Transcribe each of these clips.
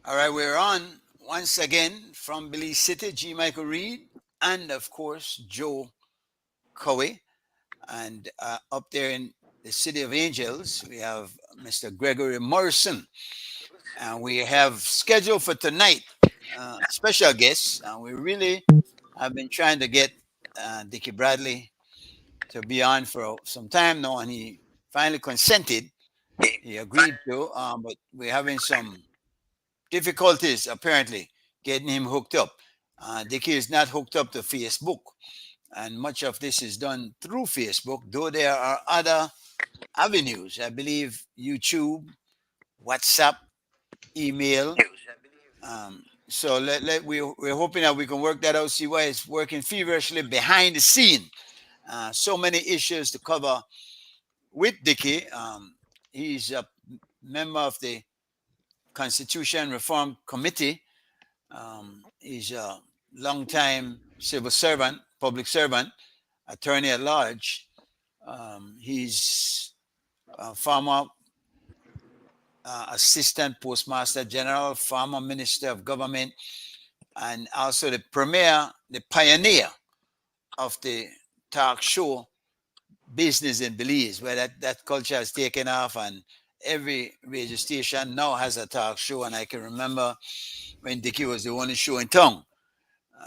All right, we're on once again from Belize City, G. Michael Reed, and of course, Joe Coey. And up there in the City of Angels, we have Mr. Gregory Morrison. And we have scheduled for tonight special guests. And we really have been trying to get Dickie Bradley to be on for some time now, and he finally consented. He agreed to, but we're having some difficulties apparently getting him hooked up. Dickie is not hooked up to Facebook, and much of this is done through Facebook, though there are other avenues. I believe YouTube, WhatsApp, email. We're hoping that we can work that out, see why it's working feverishly behind the scene. So many issues to cover with Dickie. He's a member of the Constitution Reform Committee. He's a longtime civil servant, public servant, attorney at large. He's a former assistant postmaster general, former minister of government, and also the pioneer of the talk show business in Belize, where that culture has taken off, and every radio station now has a talk show. And I can remember when Dickie was the only show in town.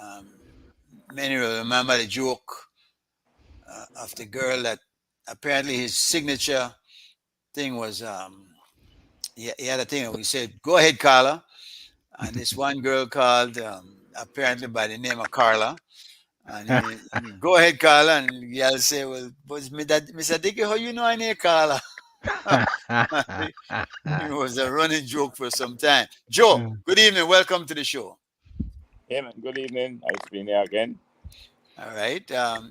Um, Many will remember the joke of the girl that apparently his signature thing was he had a thing and we said, "Go ahead, Carla." And this one girl called apparently by the name of Carla. And go ahead, Carla. And y'all say, "Well, but Mr. Dickey, how you know I name Carla?" It was a running joke for some time. Joe, good evening. Welcome to the show. Hey man, good evening. Nice being here again. All right.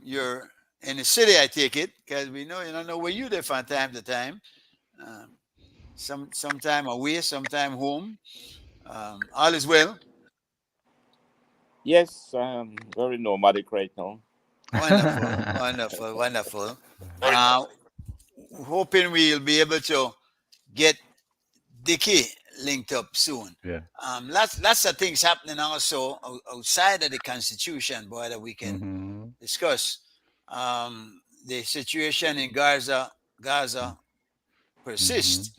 You're in the city, I take it, because we know you don't know where you live from time to time. Um, sometime away, sometime home. All is well. Yes, very nomadic right now. Wonderful, wonderful, wonderful. Uh, Hoping we'll be able to get Dickie linked up soon. Yeah. Lots of things happening also outside of the Constitution, boy, that we can Hmm. discuss. The situation in Gaza Hmm. persists,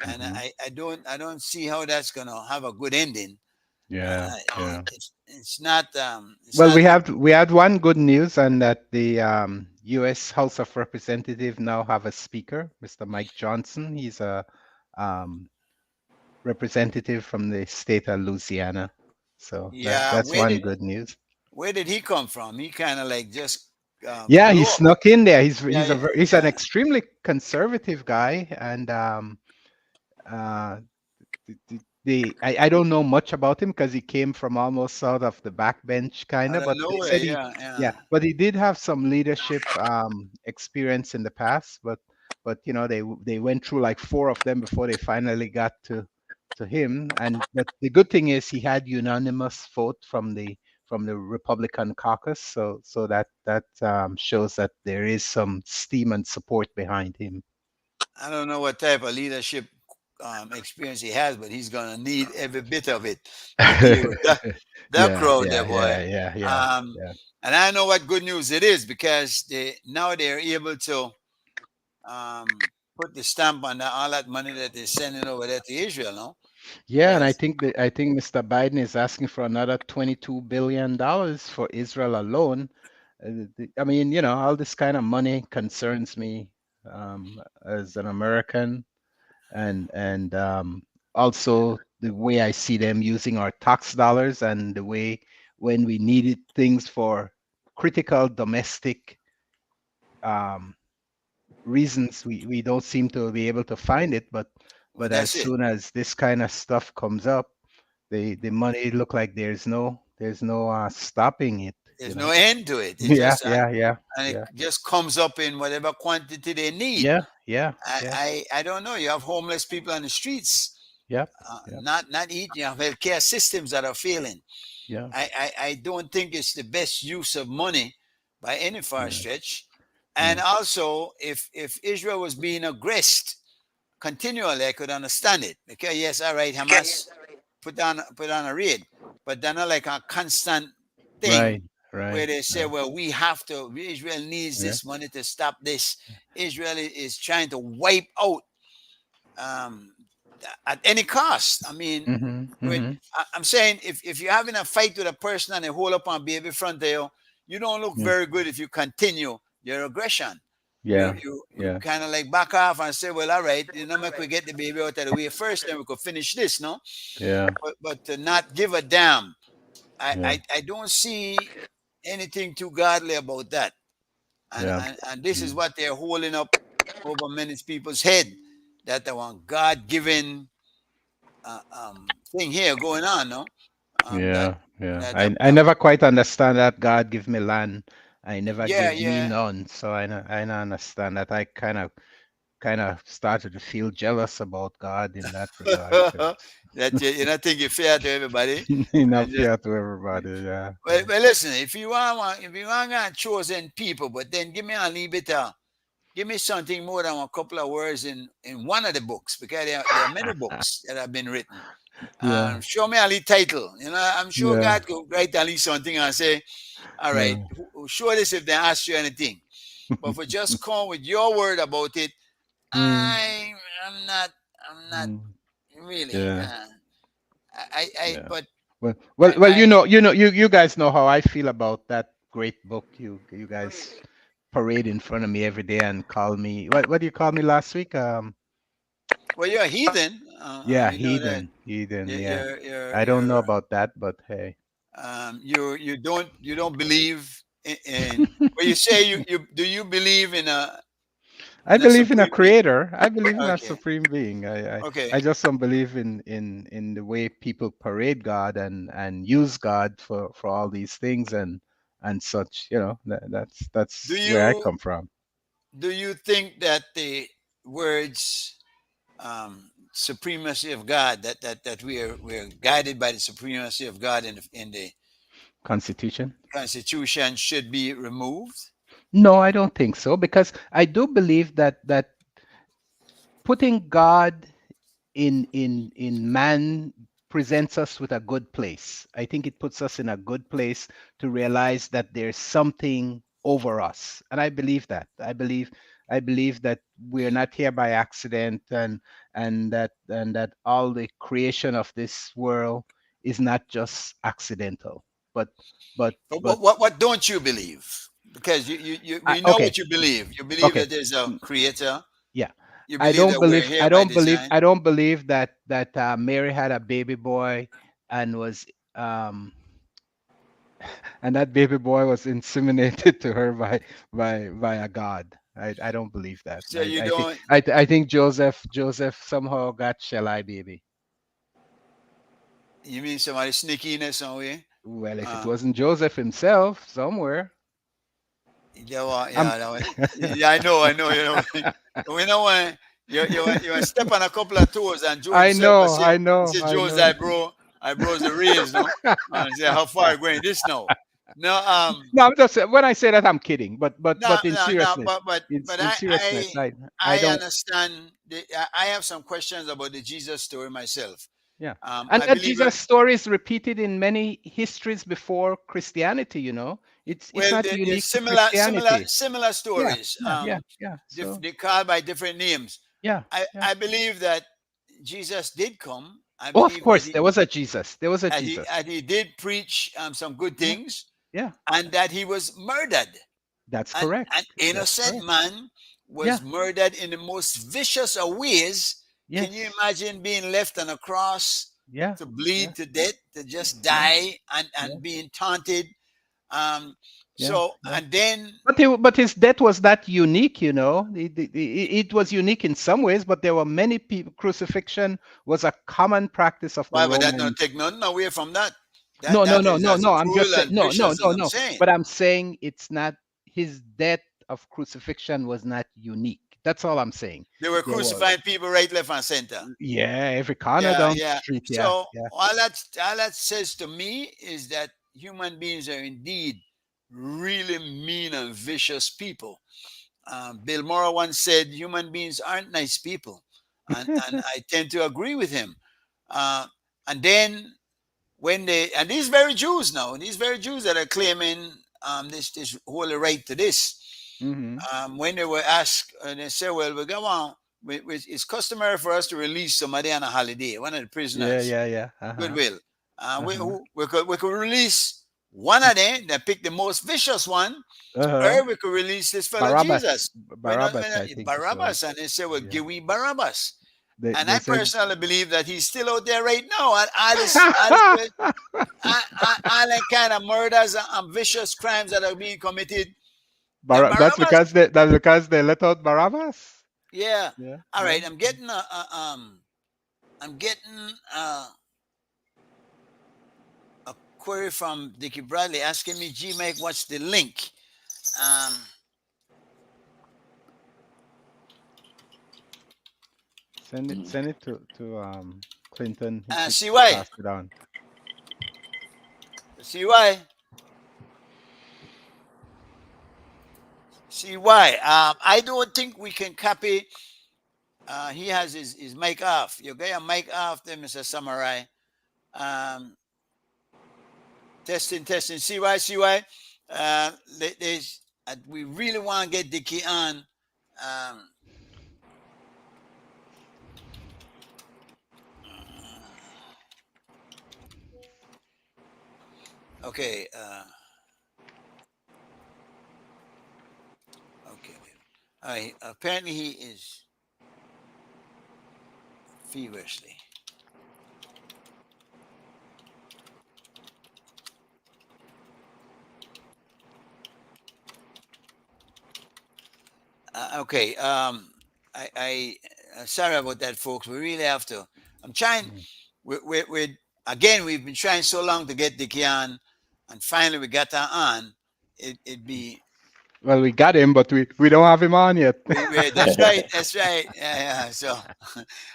and Hmm. I don't see how that's gonna have a good ending. Yeah. Yeah. It's not it's Well, not we had one good news, and that the U.S. House of Representatives now have a speaker, Mr. Mike Johnson. He's a um, representative from the state of Louisiana. So yeah. that's one good news. Where did he come from? He kind of like just Yeah, he blew up. snuck in there. Yeah, yeah, He's an yeah. extremely conservative guy, and uh, I don't know much about him because he came from almost sort of the backbench kind Out of, of but they nowhere. said he, Yeah, yeah. yeah, but he did have some leadership experience in the past, but they went through like four of them before they finally got to him. And but the good thing is he had unanimous vote from the Republican caucus, so that shows that there is some steam and support behind him. I don't know what type of leadership experience he has, but he's gonna need every bit of it to deal with that Yeah, crowd there, yeah, boy. yeah, yeah, yeah, Um, yeah. and I know what good news it is because they're able to put the stamp on all that money that they're sending over there to Israel, no? Yeah, and Because I think Mr. Biden is asking for another $22 billion for Israel alone. I mean, all this kind of money concerns me as an American, and also the way I see them using our tax dollars, and the way when we needed things for critical domestic um, reasons, we don't seem to be able to find it. well, But as that's it. soon as this kind of stuff comes up, the money look like there's no stopping it. There's no end to it. It Yeah, just yeah, yeah, and it yeah, just comes up in whatever quantity they need. yeah, yeah, yeah, I don't know. You have homeless people on the streets, yep, yep, not eating. You have healthcare systems that are failing. yeah, I don't think it's the best use of money by any far yeah, stretch. yeah, And also, if Israel was being aggressed continually, I could understand it. Okay, yes, all right, Hamas. put on a raid, but they're not like a constant thing Right, right. where they say, Right. well, we have to, Israel needs Yeah. this money to stop this. Israel is trying to wipe out um, at any cost. I mean, Mm-hmm. with Mm-hmm. I'm saying if you're having a fight with a person and they hold up on baby front there, you don't look Yeah. very good if you continue your aggression. You Yeah. you you Yeah. kind of like back off and say, well, all right, make we get the baby out of the way first, then we could finish this, no? Yeah. But to not give a damn, Yeah. I don't see anything too godly about that. Yeah. And this is Mm. what they're holding up over many people's head, that they want God given thing here going on, no? That Yeah. Yeah. that I never quite understand that God give me land. I never yeah, give me yeah. none. So I don't understand that. I kind of started to feel jealous about God in that regard. 'Cause That you not think you're fair to everybody. enough And just fair to everybody. Yeah. well, listen, if you want chosen people, but then give me a little bit give me something more than a couple of words in one of the books, because there are many books that have been written. Yeah. Show me a little title. I'm sure Yeah. God could write at least something and say, all right, Yeah. show this if they ask you anything. But for just come with your word about it, Mm, I I'm not mm, really. yeah. Yeah. But Well, I you guys know how I feel about that great book. You guys parade in front of me every day and call me. What do you call me last week? well, you're a heathen. Yeah, We know that heathen. you're Yeah, you're I don't know you're about that, but hey, you don't believe in well, you say you do you believe I in a believe in a supreme being? creator. I believe in a Okay, supreme being. I okay. just don't believe in the way people parade God and use God for all these things and such. Do That's where I you come from. do you think that the words supremacy of God, that we're guided by the supremacy of God in the Constitution. Constitution, should be removed? No, I don't think so because I do believe that putting God in man presents us with a good place. I think it puts us in a good place to realize that there's something over us. And I believe that. I believe that we're not here by accident and that all the creation of this world is not just accidental. But but But but what don't you believe? Because we know okay. what you believe. You believe Okay. that there's a Mm, creator. yeah. You I believe don't that we're believe here I by don't believe design. I don't believe that Mary had a baby boy and was um and that baby boy was inseminated to her by a god. I don't believe that. So I, you I think don't. I think Joseph somehow got Shelley baby. You mean somebody sneaky in there somewhere? Well, if it Uh, wasn't Joseph himself somewhere. I'm yeah, no, yeah. I know. We know when you step on a couple of toes, and Joe I himself will know, say, I know, I Joe's know. I bro's the raise, no, and say how far you going this now? No, No, I'm just when I say that I'm kidding, but no, in no, seriousness, but in seriousness, I I don't. understand. I have some questions about the Jesus story myself. Yeah. I And that believe Jesus story is repeated in many histories before Christianity, It's well, not there's unique to Christianity. similar Yeah, stories. yeah, yeah, yeah. So They call by different names. yeah, yeah. I believe that Jesus did come. I Oh, of believe course, there was a Jesus. There was a that Jesus. he did preach some good Yeah, things, yeah. and that he was murdered. That's An correct. That's innocent correct. man Yeah. was murdered in the most vicious of ways. Can you Yes. imagine being left on a cross Yeah. to Yeah. bleed to death, to just Yeah. die, Yeah. and being taunted? Um, Yeah. so, Yeah. and then, But his death was that unique. It was unique in some ways, but there were many people. Crucifixion was a common practice of the why would that not Romans. take nothing away from that? No, no, That no, is no, as no. I'm just cruel saying, and no, no, vicious as no, I'm no. saying. But I'm saying it's not his death of crucifixion was not unique. That's all I'm saying. They were There were, crucifying people right, left, and center. yeah, every corner Yeah, down the yeah. street. Yeah, So yeah. all that says to me is that human beings are indeed really mean and vicious people. Bill Maher once said, "Human beings aren't nice people," and I tend to agree with him. Uh, And then when and these very Jews now, these very Jews that are claiming this holy right to this, Mm-hmm. when they were asked, and they said, "Well, we go on. It's customary for us to release somebody on a holiday, one of the Yeah, prisoners, yeah, yeah. Uh-huh. goodwill. Uh-huh. We could release one of them that pick the most vicious one, Uh-huh. or we could release this fellow Barabbas. Jesus. Barabbas, I think it Barabbas, was. and they say, "Well, Yeah. give we Barabbas." And They I said personally believe that he's still out there right now. And all the kind of murders and vicious crimes that are being committed. The Barabbas, That's because they let out Barabbas. yeah. Yeah, All yeah. right, I'm getting a query from Dickie Bradley asking me, "G Mike, what's the link?" Um, Send it to Clinton. He could CY, pass it on. CY, CY. I don't think we can copy. He has his mic off. You got your mic off there, Mr. Samurai. Um, testing. CY, CY. We really want to get Dickie on. Um, okay. Okay. All right. Apparently, he is feverishly. Okay. I sorry about that, folks. We really have to. I'm trying. Mm. We're again. We've been trying so long to get Dickie on, and finally we got her on. It'd be. Well, we got him, but we don't have him on yet. That's right. That's right. Yeah. So,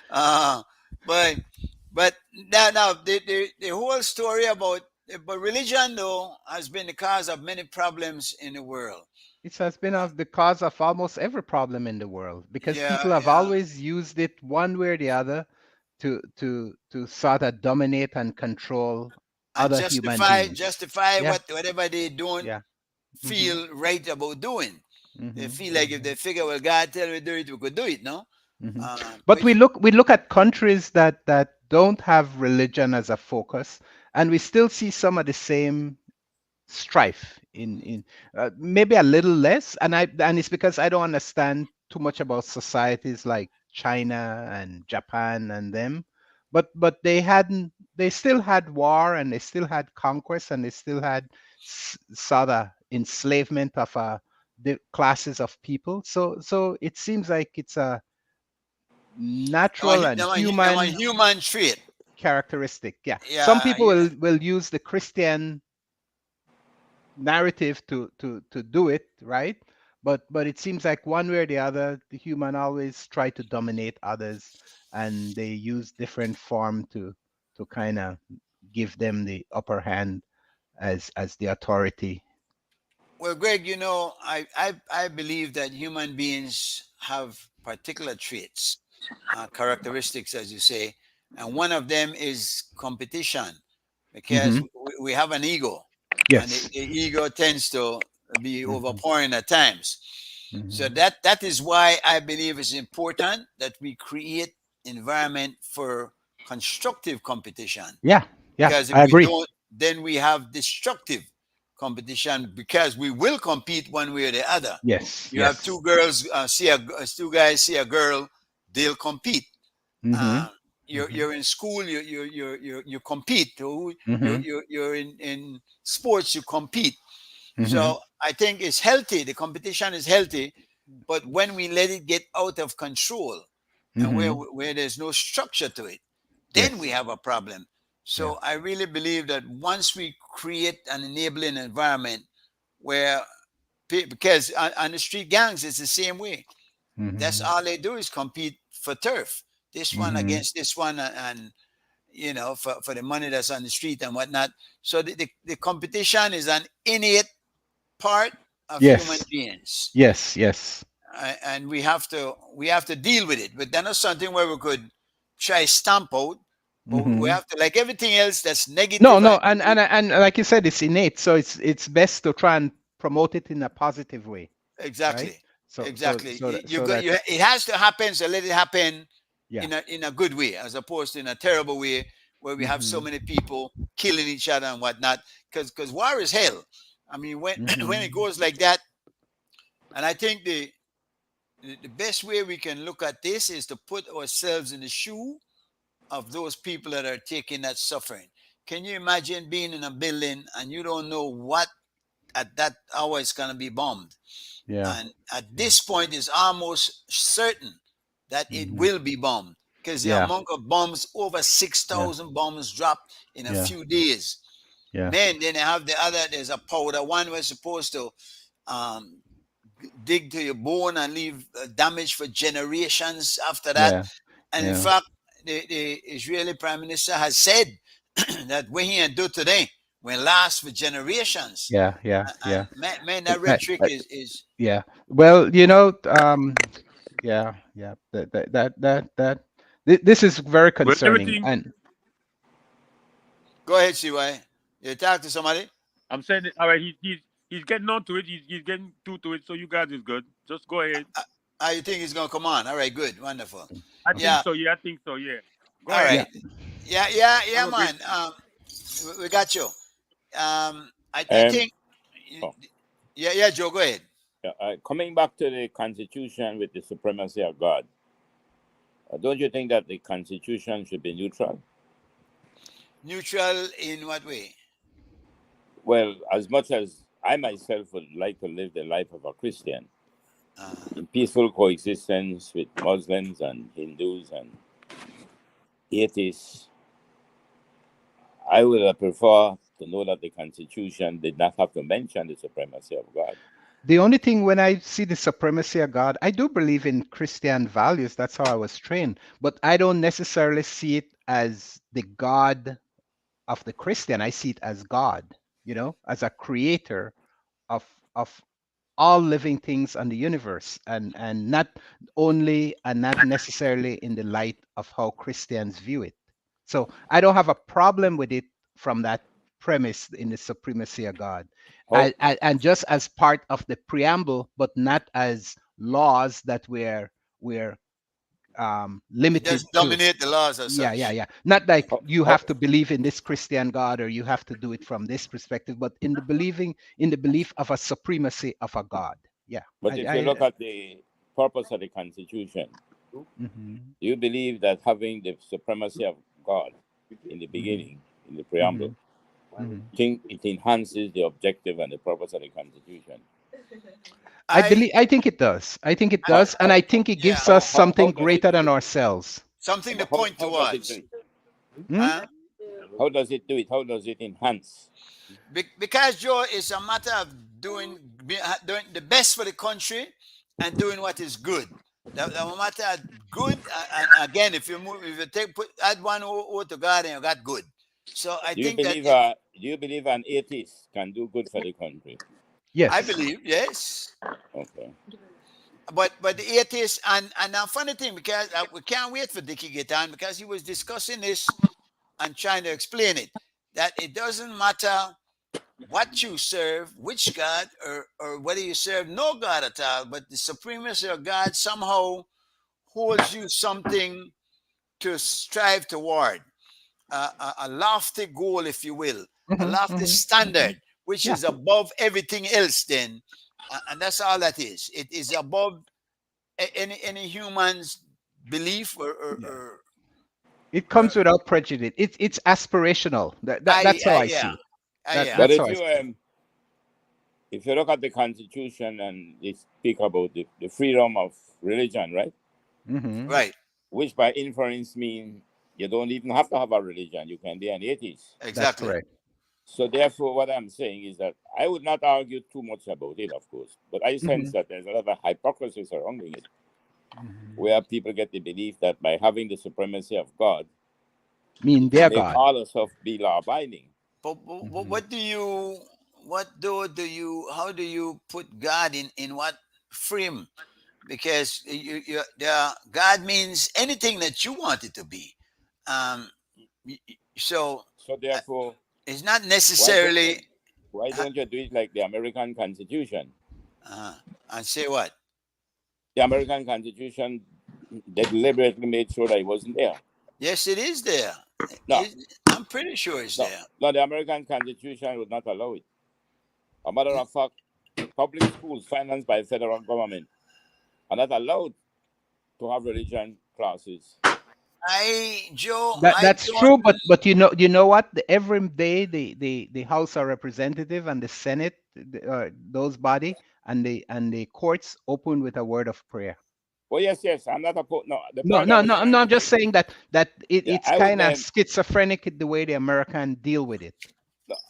uh, but now the whole story about but religion though has been the cause of many problems in the world. It has been of the cause of almost every problem in the world because Yeah. people have Yeah. always used it one way or the other to sort of dominate and control And other human beings. justify Yeah, whatever they don't yeah. Mm-hmm. feel right about doing. They Mm-hmm. feel like if they figure, well, God tell me to do it, we could do it. No. Mm-hmm. But Which we look at countries that don't have religion as a focus, and we still see some of the same strife in maybe a little less, and it's because I don't understand too much about societies like China and Japan and them, but they still had war, and they still had conquest, and they still had sort of enslavement of the classes of people. So it seems like it's a natural and now a human human trait. characteristic. Yeah, some Yeah. people will use the Christian narrative to do it, right? But it seems like one way or the other, the human always try to dominate others, and they use different form to kind of give them the upper hand as the authority. Well, Greg, I believe that human beings have particular traits, characteristics, as you say, and one of them is competition, because Hmm. we have an ego, and Yes. the ego tends to be Hmm. overpowering at times. So Hmm. that is why I believe it's important that we create environment for constructive competition, Yeah, yeah, because if I we agree. don't, then we have destructive competition, because we will compete one way or the other. Yes, You have yes. two girls two guys see a girl, they'll compete. Hmm. uh, Hmm. you're in school, you compete. Hmm. You're in sports, you compete. Hmm. So I think it's healthy, the competition is healthy, but when we let it get out of control, and Hmm. where there's no structure to it, then we Yes. have a problem. Yeah. So I really believe that once we create an enabling environment where, because on the street gangs, it's the same way. That's Hmm. all they do is compete for turf. This one Hmm. against this one, and for the money that's on the street and whatnot. So the competition is an innate part of human Yes. beings, Yes. Yes. and we have to deal with it. But then it's something where we could try stamp out. But we Mhm. have to, like everything else that's No, negative no, and and like you said, it's innate, so it's best to try and promote it in a positive way, right? exactly, So so exactly. so that, You so go, that it has to happen. So let it happen yeah. in a good way, as opposed to in a terrible way where we have so Mhm. many people killing each other and whatnot. Because war is hell. I mean, when when it Mhm. goes like that, and I think the best way we can look at this is to put ourselves in the shoe of those people that are taking that suffering. Can you imagine being in a building and you don't know what at that hour is going to be bombed? Yeah. And at Yeah. this point, it's almost certain that it Mhm. will be bombed because the Yeah. amount of bombs, over Yeah. 6,000 bombs dropped in a Yeah. few days. Yeah. Then they have the other, there's a powder one was supposed to um, dig to your bone and leave damage for generations after that. Yeah. And in Yeah. fact, the Israeli Prime Minister has said that what he can do today will last for generations. Yeah. Yeah. And Yeah. man, Uh, that uh, rhetoric uh, is yeah. Well, you know, yeah, yeah. This is very Well, concerning, everything and go ahead, CY. You talk to somebody? I'm saying, all right, he's getting on to it. He's getting to it. So you guys is good. Just go ahead. You think he's gonna come on? All right, good, wonderful. I okay. think Yeah, so. Yeah, I think so. Yeah. Go all ahead. Yeah. right. Yeah, Have a great. man. We got you. I Um, think, oh, yeah, Joe, go ahead. coming back to the Constitution with the supremacy of God, don't you think that the Constitution should be neutral? Neutral in what way? Well, as much as I myself would like to live the life of a Christian Uh, in peaceful coexistence with Muslims and Hindus and atheists, I would prefer to know that the Constitution did not have to mention the supremacy of God. The only thing when I see the supremacy of God, I do believe in Christian values. That's how I was trained. But I don't necessarily see it as the God of the Christian. I see it as God, as a creator of of all living things on the universe, and not only and not necessarily in the light of how Christians view it. So I don't have a problem with it from that premise in the supremacy of God, How and just as part of the preamble, but not as laws that we're it limited doesn't to. dominate the laws as Yeah, yeah, such. yeah. Not like how, you how have to believe in this Christian God or you have to do it from this perspective, but in the belief of a supremacy of a God. Yeah. but if you look at the purpose of the Constitution, Mhm, do you believe that having the supremacy of God in the mhm, beginning, in the preamble, mhm, mhm. think it enhances the objective and the purpose of the Constitution? I, I think it does. I think it I How does, and how I think it yeah, gives us how something does it greater do than it? ourselves. something to But point how does it do towards. it? Hmm? Huh? How does it do it? How does it enhance? Because Joe, it's a matter of doing the best for the country and doing what is good. The matter of good, and again, if you move, if you add one O to God, and you got good. So I think that Do you believe an atheist can do good for the country? I Yes. believe yes, Okay. but the atheist and now funny thing because we can't wait for Dickie get on because he was discussing this and trying to explain it that it doesn't matter what you serve, which God, or whether you serve no God at all, but the supremacy of God somehow holds you something to strive toward, a lofty goal, if you will, a Hmm. lofty Hmm. standard, which Yeah. is above everything else. Then, and that's all that is. It is above any human's belief Yeah. It comes or without prejudice. It's aspirational. That's how I yeah, see it. But That's how if I you see it. look at the Constitution and they speak about the freedom of religion, right? Hmm. right, Which by inference mean you don't even have to have a religion; you can be an atheist. That's exactly. correct. So therefore, what I'm saying is that I would not argue too much about it, of course, but I Hmm. sense that there's a lot of hypocrisy surrounding it, Hmm. where people get the belief that by having the supremacy of God, Mean it will their make God. all of us be law abiding. But Hmm. what do you, how do you put God in what frame? Because God means anything that you want it to be. Um, So So therefore, it's not why necessarily. don't you do it like the American Constitution? And say what? The American Constitution, they deliberately made sure that it wasn't there. Yes, it is there. No, I'm pretty sure it's there. no, the American Constitution would not allow it. A matter of fact, public schools financed by federal government are not allowed to have religion classes. Joe, That's don't. true, but you know what? Every day the House of Representative and the Senate, those body and the courts open with a word of prayer. Well, yes, I'm not opposed. No, the No, point I no, was no. I'm trying to not just make. saying that Yeah, it's kind of schizophrenic the way the American deal with it.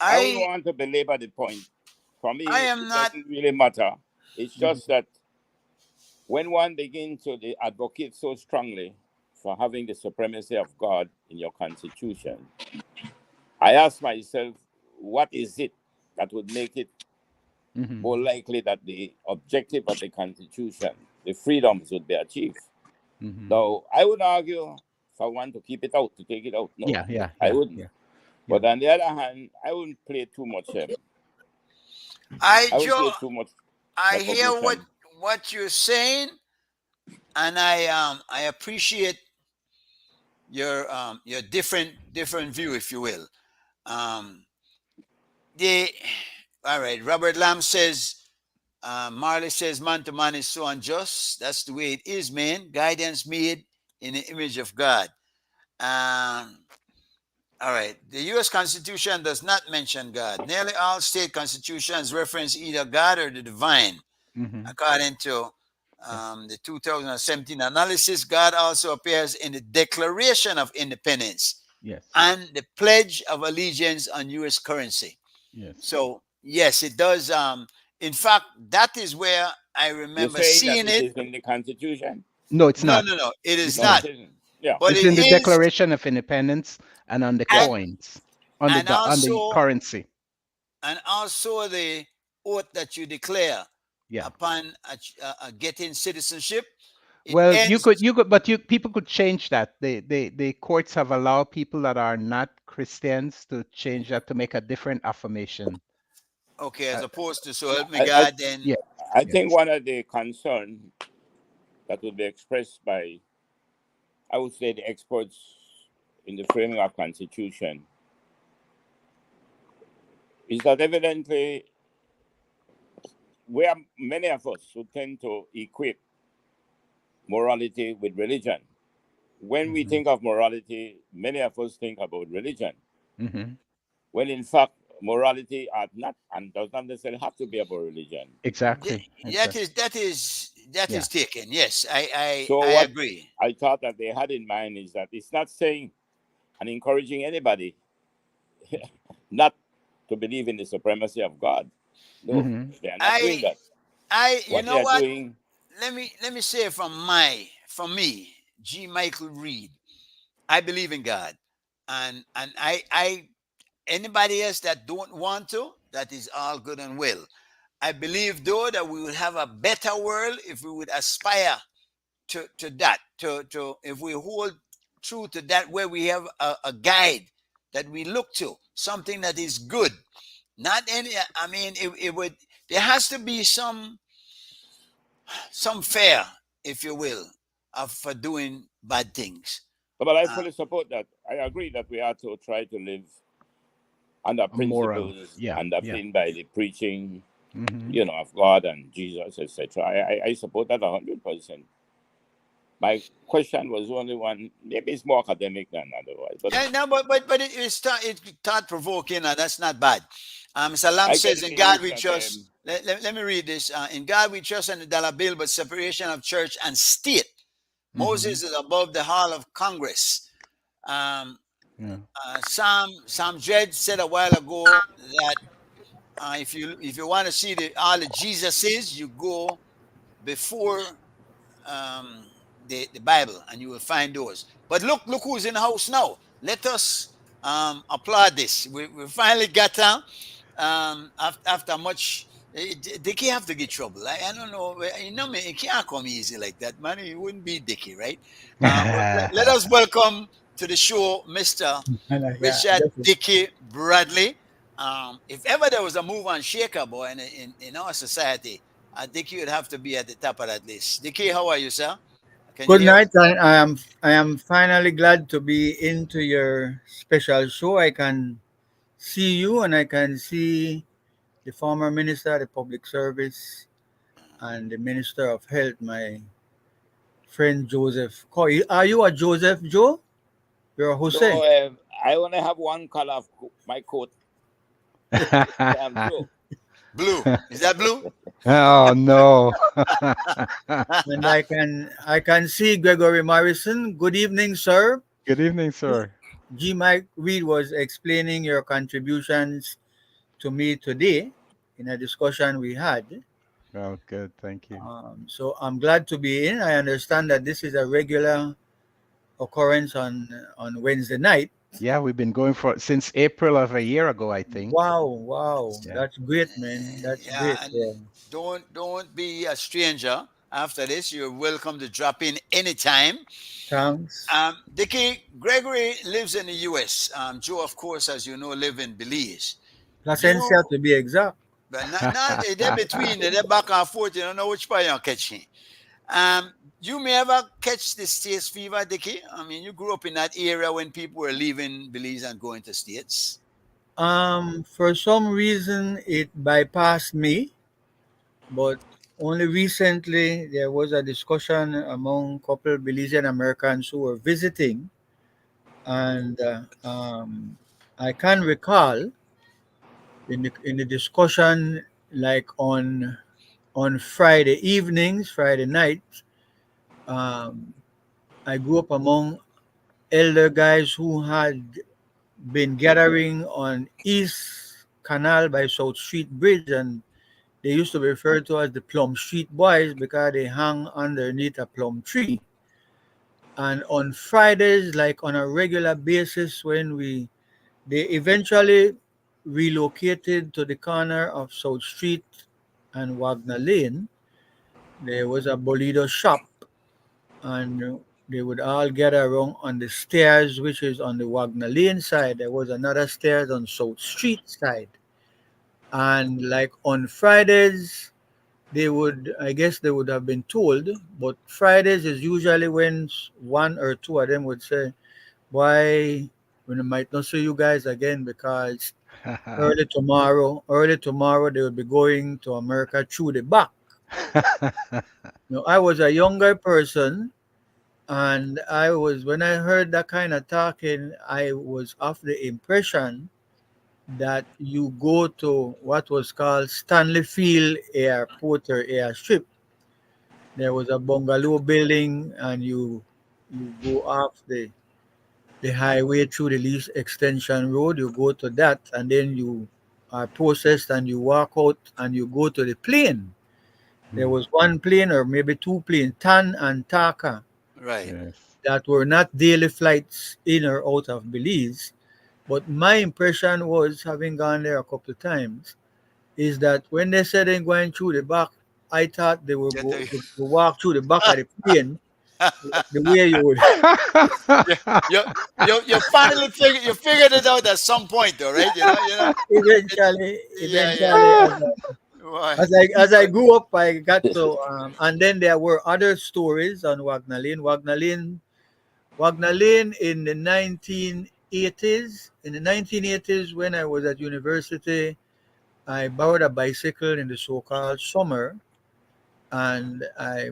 I wouldn't want to belabor the point. For me, I am it not. doesn't really matter. It's just that when one begins to advocate so strongly for having the supremacy of God in your constitution, I ask myself, what is it that would make it more likely that the objective of the constitution, the freedoms, would be achieved? Now, I would argue if I want to keep it out, to take it out. No, I wouldn't. But on the other hand, I wouldn't play too much. I wouldn't play too much. I hear what you're saying, and I appreciate your different view, if you will. All right. Robert Lamb says, Marley says, man to man is so unjust. That's the way it is, man. Guidance made in the image of God. All right. The U.S. Constitution does not mention God. Nearly all state constitutions reference either God or the divine. According to the 2017 analysis, God also appears in the Declaration of Independence and the Pledge of Allegiance on U.S. currency. So, yes, it does. In fact, that is where I remember seeing it. Is in the Constitution? No, it's not. No. It is not. Yeah. But it's in the Declaration of Independence and on the coins, on the currency. And also the oath that you declare upon getting citizenship. Well, you could, but people could change that. The courts have allowed people that are not Christians to change that to make a different affirmation. Okay, as opposed to so help me God. Then I think one of the concerns that would be expressed by, I would say, the experts in the framing of Constitution is that evidently where many of us who tend to equate morality with religion. When we think of morality, many of us think about religion. When in fact, morality are not and does not necessarily have to be about religion. Exactly. That is taken. Yes, I agree. I thought that they had in mind is that it's not saying and encouraging anybody not to believe in the supremacy of God. No, they are not doing that. You know what? Let me say from me, G. Michael Reed, I believe in God, and I anybody else that don't want to, that is all good and well. I believe though that we would have a better world if we would aspire to that, to if we hold true to that, where we have a guide that we look to, something that is good. Not any. I mean, it would. There has to be some fair, if you will, for doing bad things. But I fully support that. I agree that we have to try to live under principles underpinned by the preaching, of God and Jesus, etc. I support that 100%. My question was only one. Maybe it's more academic than otherwise. But it's thought provoking, and that's not bad. Salam says, "In God we trust." Let me read this. In God we trust and the dollar bill, but separation of church and state. Moses is above the hall of Congress. Sam Dredd said a while ago that if you want to see all the Jesuses, you go before the Bible, and you will find those. But look who's in the house now. Let us applaud this. We finally got after much. Dickie have to get trouble. I don't know. It can't come easy like that, man. It wouldn't be Dickie, right? But let us welcome to the show, Mr. Yeah, Richard definitely. Dickey Bradley. If ever there was a move on shaker boy in our society, I think you would have to be at the top of that list. Dickey, how are you, sir? Can you Good hear night. us? I am finally glad to be into your special show. I can see you and I can see the former Minister of the Public Service and the Minister of Health, my friend Joseph. Are you a Joseph Joe? You're a Jose. No, I only have one color of my coat. I'm Joe. Blue. Is that blue? Oh no. And I can see Gregory Morrison. Good evening, sir. Good evening, sir. G. Mike Reed was explaining your contributions to me today in a discussion we had. Oh, good. Thank you. So I'm glad to be in. I understand that this is a regular occurrence on Wednesday night. Yeah, we've been going for since April of a year ago, I think. Wow, wow, Yeah. that's great, man. That's Yeah, great. and Yeah. don't be a stranger. After this, you're welcome to drop in anytime. Thanks. Dickie, Gregory lives in the U.S. Joe, of course, as you know, live in Belize. You, Placencia to be exact. but not they're between, they're back and forth. You don't know which part you're catching. You may ever catch the States fever, Dickie. I mean, you grew up in that area when people were leaving Belize and going to States. For some reason it bypassed me, but only recently there was a discussion among couple Belizean Americans who were visiting, and I can recall in the discussion, like on Friday evenings, Friday nights. Um, I grew up among elder guys who had been gathering on East Canal by South Street Bridge, and they used to be referred to as the Plum Street Boys because they hung underneath a plum tree. And on Fridays, like on a regular basis, when they eventually relocated to the corner of South Street and Wagner Lane, there was a Bolido shop, and they would all gather around on the stairs, which is on the Wagner Lane side. There was another stairs on South Street side. And like on Fridays, I guess they would have been told, but Fridays is usually when one or two of them would say, why, we might not see you guys again because early tomorrow, they will be going to America through the back. I was a younger person, and when I heard that kind of talking, I was of the impression that you go to what was called Stanley Field Airport or airstrip. There was a bungalow building, and you go off the highway through the least extension road. You go to that, and then you are processed, and you walk out, and you go to the plane. There was one plane or maybe two planes, Tan and Taka, Right. Yes. that were not daily flights in or out of Belize. But my impression was, having gone there a couple of times, is that when they said they're going through the back, I thought they were Get the- to walk through the back of the plane, like the way you would. you, you, you finally figured it out at some point, though, right? Yeah, yeah. Eventually, Why? as I grew up, I got to, and then there were other stories on Wagner Lane. Wagner Lane in the 1980s. In the 1980s, when I was at university, I borrowed a bicycle in the so-called summer, and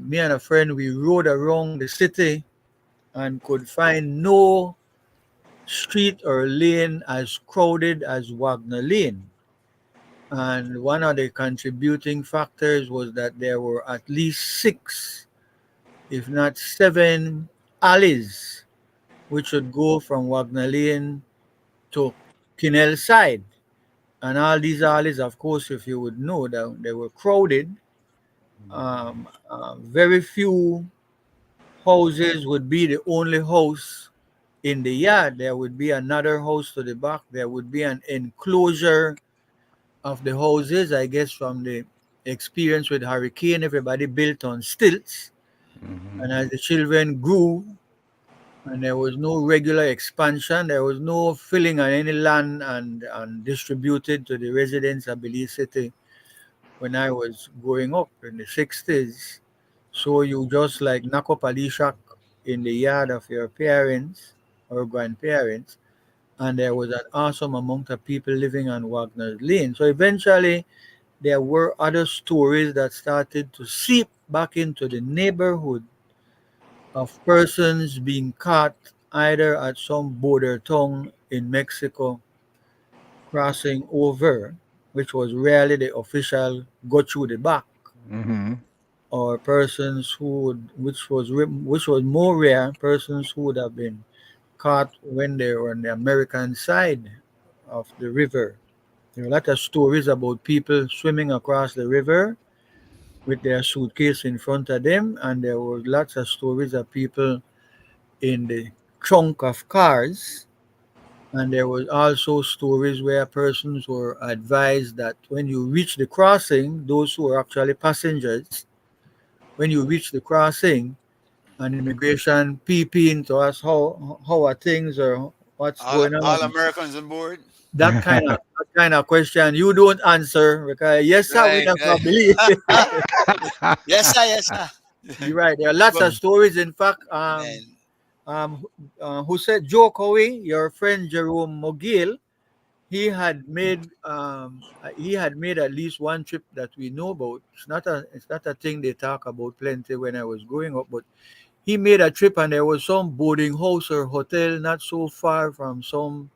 me and a friend, we rode around the city and could find no street or lane as crowded as Wagner Lane. And one of the contributing factors was that there were at least six, if not seven, alleys which would go from Wagner Lane to Kinnell side. And all these alleys, of course, if you would know, that they were crowded. Very few houses would be the only house in the yard. There would be another house to the back. There would be an enclosure of the houses. I guess from the experience with hurricane, everybody built on stilts. And as the children grew, and there was no regular expansion. There was no filling on any land and distributed to the residents of Belize City when I was growing up in the 60s. So you just like knock up a lee shack in the yard of your parents or grandparents, and there was an awesome amount of people living on Wagner's Lane. So eventually, there were other stories that started to seep back into the neighborhood of persons being caught either at some border town in Mexico crossing over, which was rarely the official go through the back, Mm-hmm. or persons who would, which was more rare, persons who would have been caught when they were on the American side of the river. There are a lot of stories about people swimming across the river with their suitcase in front of them, and there were lots of stories of people in the trunk of cars. And there was also stories where persons were advised that when you reach the crossing, those who are actually passengers, when you reach the crossing, and immigration peep into us, how are things or what's going All on? Americans on board. That kind of question you don't answer because yes sir we Right, never right. believe. Yes, sir. Yes, sir. You're right. There are lots But of stories. In fact, man, um, who said Joe Cowie, your friend Jerome Mogil, he had made at least one trip that we know about. It's not a thing they talk about plenty when I was growing up, but he made a trip and there was some boarding house or hotel not so far from some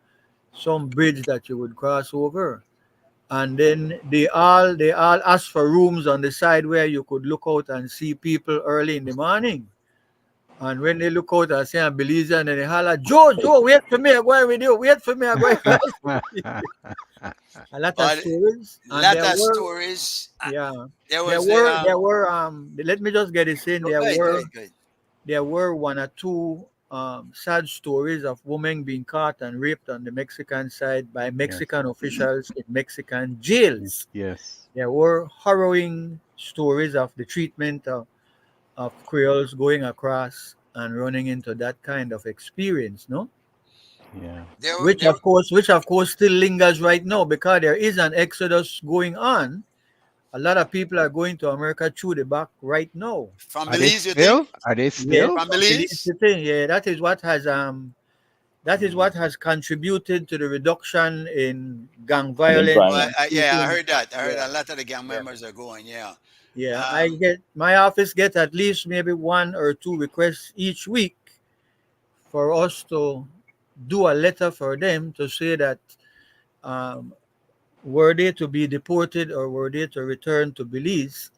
bridge that you would cross over. And then they all asked for rooms on the side where you could look out and see people early in the morning. And when they look out and see a Belize and then they holler, Joe, Joe, wait for me, I'm going with you. Wait for me, I'm going with you. A lot of all stories. And lot there of were, stories. yeah, There there was the were, there were, let me just get this in. Go There ahead, go were, ahead, go ahead. there were one or two sad stories of women being caught and raped on the Mexican side by Yes. Mexican officials in Mexican jails. Yes. There were harrowing stories of the treatment of Creoles going across and running into that kind of experience, no? Yeah. There Which of course still lingers right now because there is an exodus going on. A lot of people are going to America through the back right now. from Are they Belize, you think? still? Are they Yes, still? From from Belize Belize? City. Yeah, that is what Mm. has contributed to the reduction in gang And in violence Oh, violence. and yeah, I shooting. heard that. I heard Yeah, a lot of the gang yeah. members are going. Yeah. Yeah, I Um, get my office get at least maybe one or two requests each week for us to do a letter for them to say that um, were they to be deported or were they to return to Belize,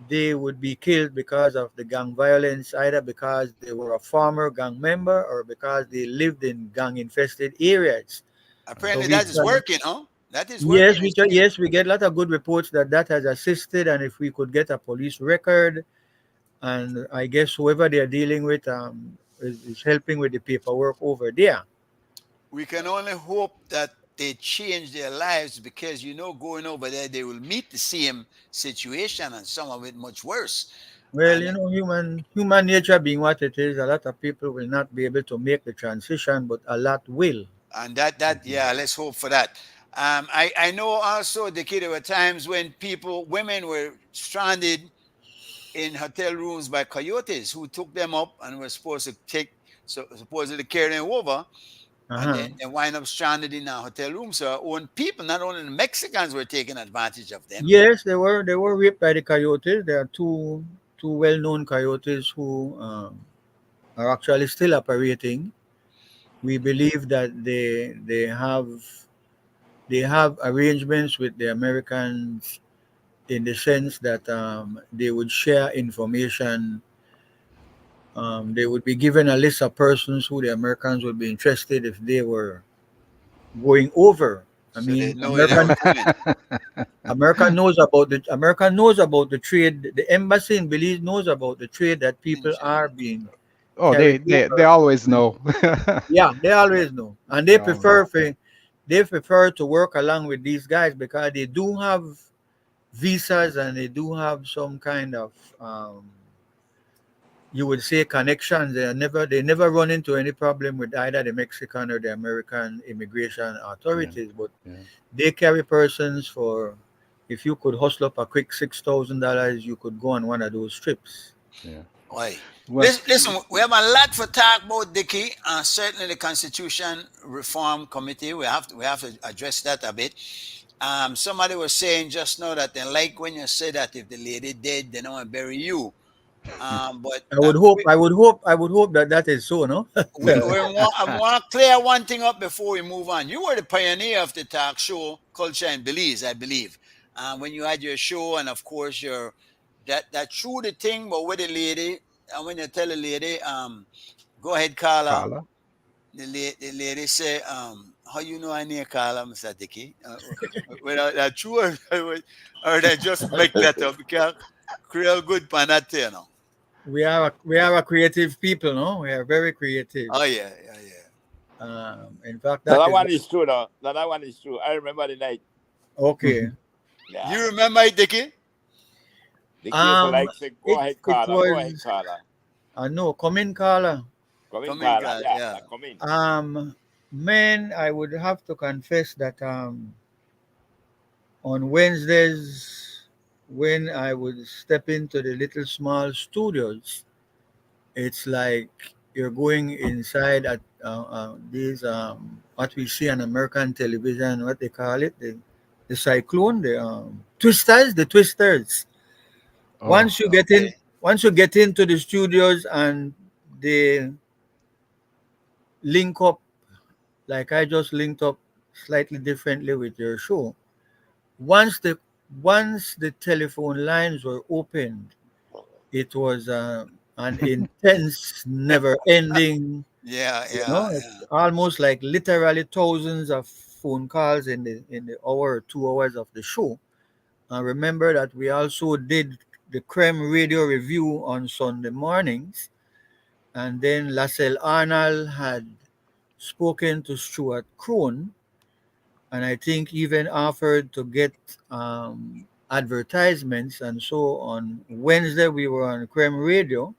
they would be killed because of the gang violence, either because they were a former gang member or because they lived in gang infested areas. So apparently we that is can, working, huh? That is working. It's been- yes, we get a lot of good reports that that has assisted, and if we could get a police record, and I guess whoever they are dealing with is helping with the paperwork over there. we can only hope that they change their lives because going over there they will meet the same situation and some of it much worse. Well, And human nature being what it is, a lot of people will not be able to make the transition, but a lot will. that Mhm. yeah, let's hope for that. I know also the kid there were times when women were stranded in hotel rooms by coyotes who took them up and were supposed to supposedly carry them over, and Uh-huh. then they wind up stranded in a hotel room. So our own people, not only the Mexicans, were taking advantage of them. Yes, they were raped by the coyotes. There are two well-known coyotes who are actually still operating. We believe that they have arrangements with the Americans in the sense that they would share information. They would be given a list of persons who the Americans would be interested if they were going over. I So they mean, know where they were coming. America knows about the trade. The embassy in Belize knows about the trade that people are Intention. being Oh, carried they over. always know. Yeah, they always know, and They always. they prefer to work along with these guys because they do have visas and they do have some kind of you would say connections. They never run into any problem with either the Mexican or the American immigration Yeah. authorities, but Yeah. they carry persons for. If you could hustle up a quick $6,000, you could go on one of those trips. Yeah. Oi. Well, Listen, we have a lot for talk about, Dickie, and certainly the Constitution Reform Committee. We have to address that a bit. Somebody was saying just now that they like when you say that if the lady dead, they don't want to bury you. But I would hope. I would hope. I would hope that that is so. No. I want to clear one thing up before we move on. You were the pioneer of the talk show culture in Belize, I believe. When you had your show, and of course your that true the thing, but with the lady, and when you tell the lady, go ahead, Carla. Carla. The lady say, how you know I name Carla, Mr. Dickey? Whether that true or they just make that up because Creole good pan that you know. we are a creative people. No, we are very creative. Oh yeah, yeah, yeah. In fact, Now that that is one is true, though. Now that one is true. I remember the night. okay. Yeah. You remember it, Dickie? The case Um, like say, go it ahead, it Carla. Go ahead, was Carla. no, come in, Carla. Come in, Come in, Carla. God, Yeah, yeah. yeah, come in. Man, I would have to confess that on Wednesdays when I would step into the little small studios, it's like you're going inside at these what we see on American television, what they call it, the cyclone, the twisters. Oh, Once you get in, Okay. once you get into the studios and they link up, like I just linked up slightly differently with your show. Once the once the telephone lines were opened, it was an intense, never-ending. Yeah, You yeah, know, it's yeah. almost like literally thousands of phone calls in the hour or 2 hours of the show. And remember that we also did the Creme Radio Review on Sunday mornings, and then Lascelles Arnold had spoken to Stuart Crone, and I think even offered to get advertisements. And so on Wednesday we were on Creme Radio,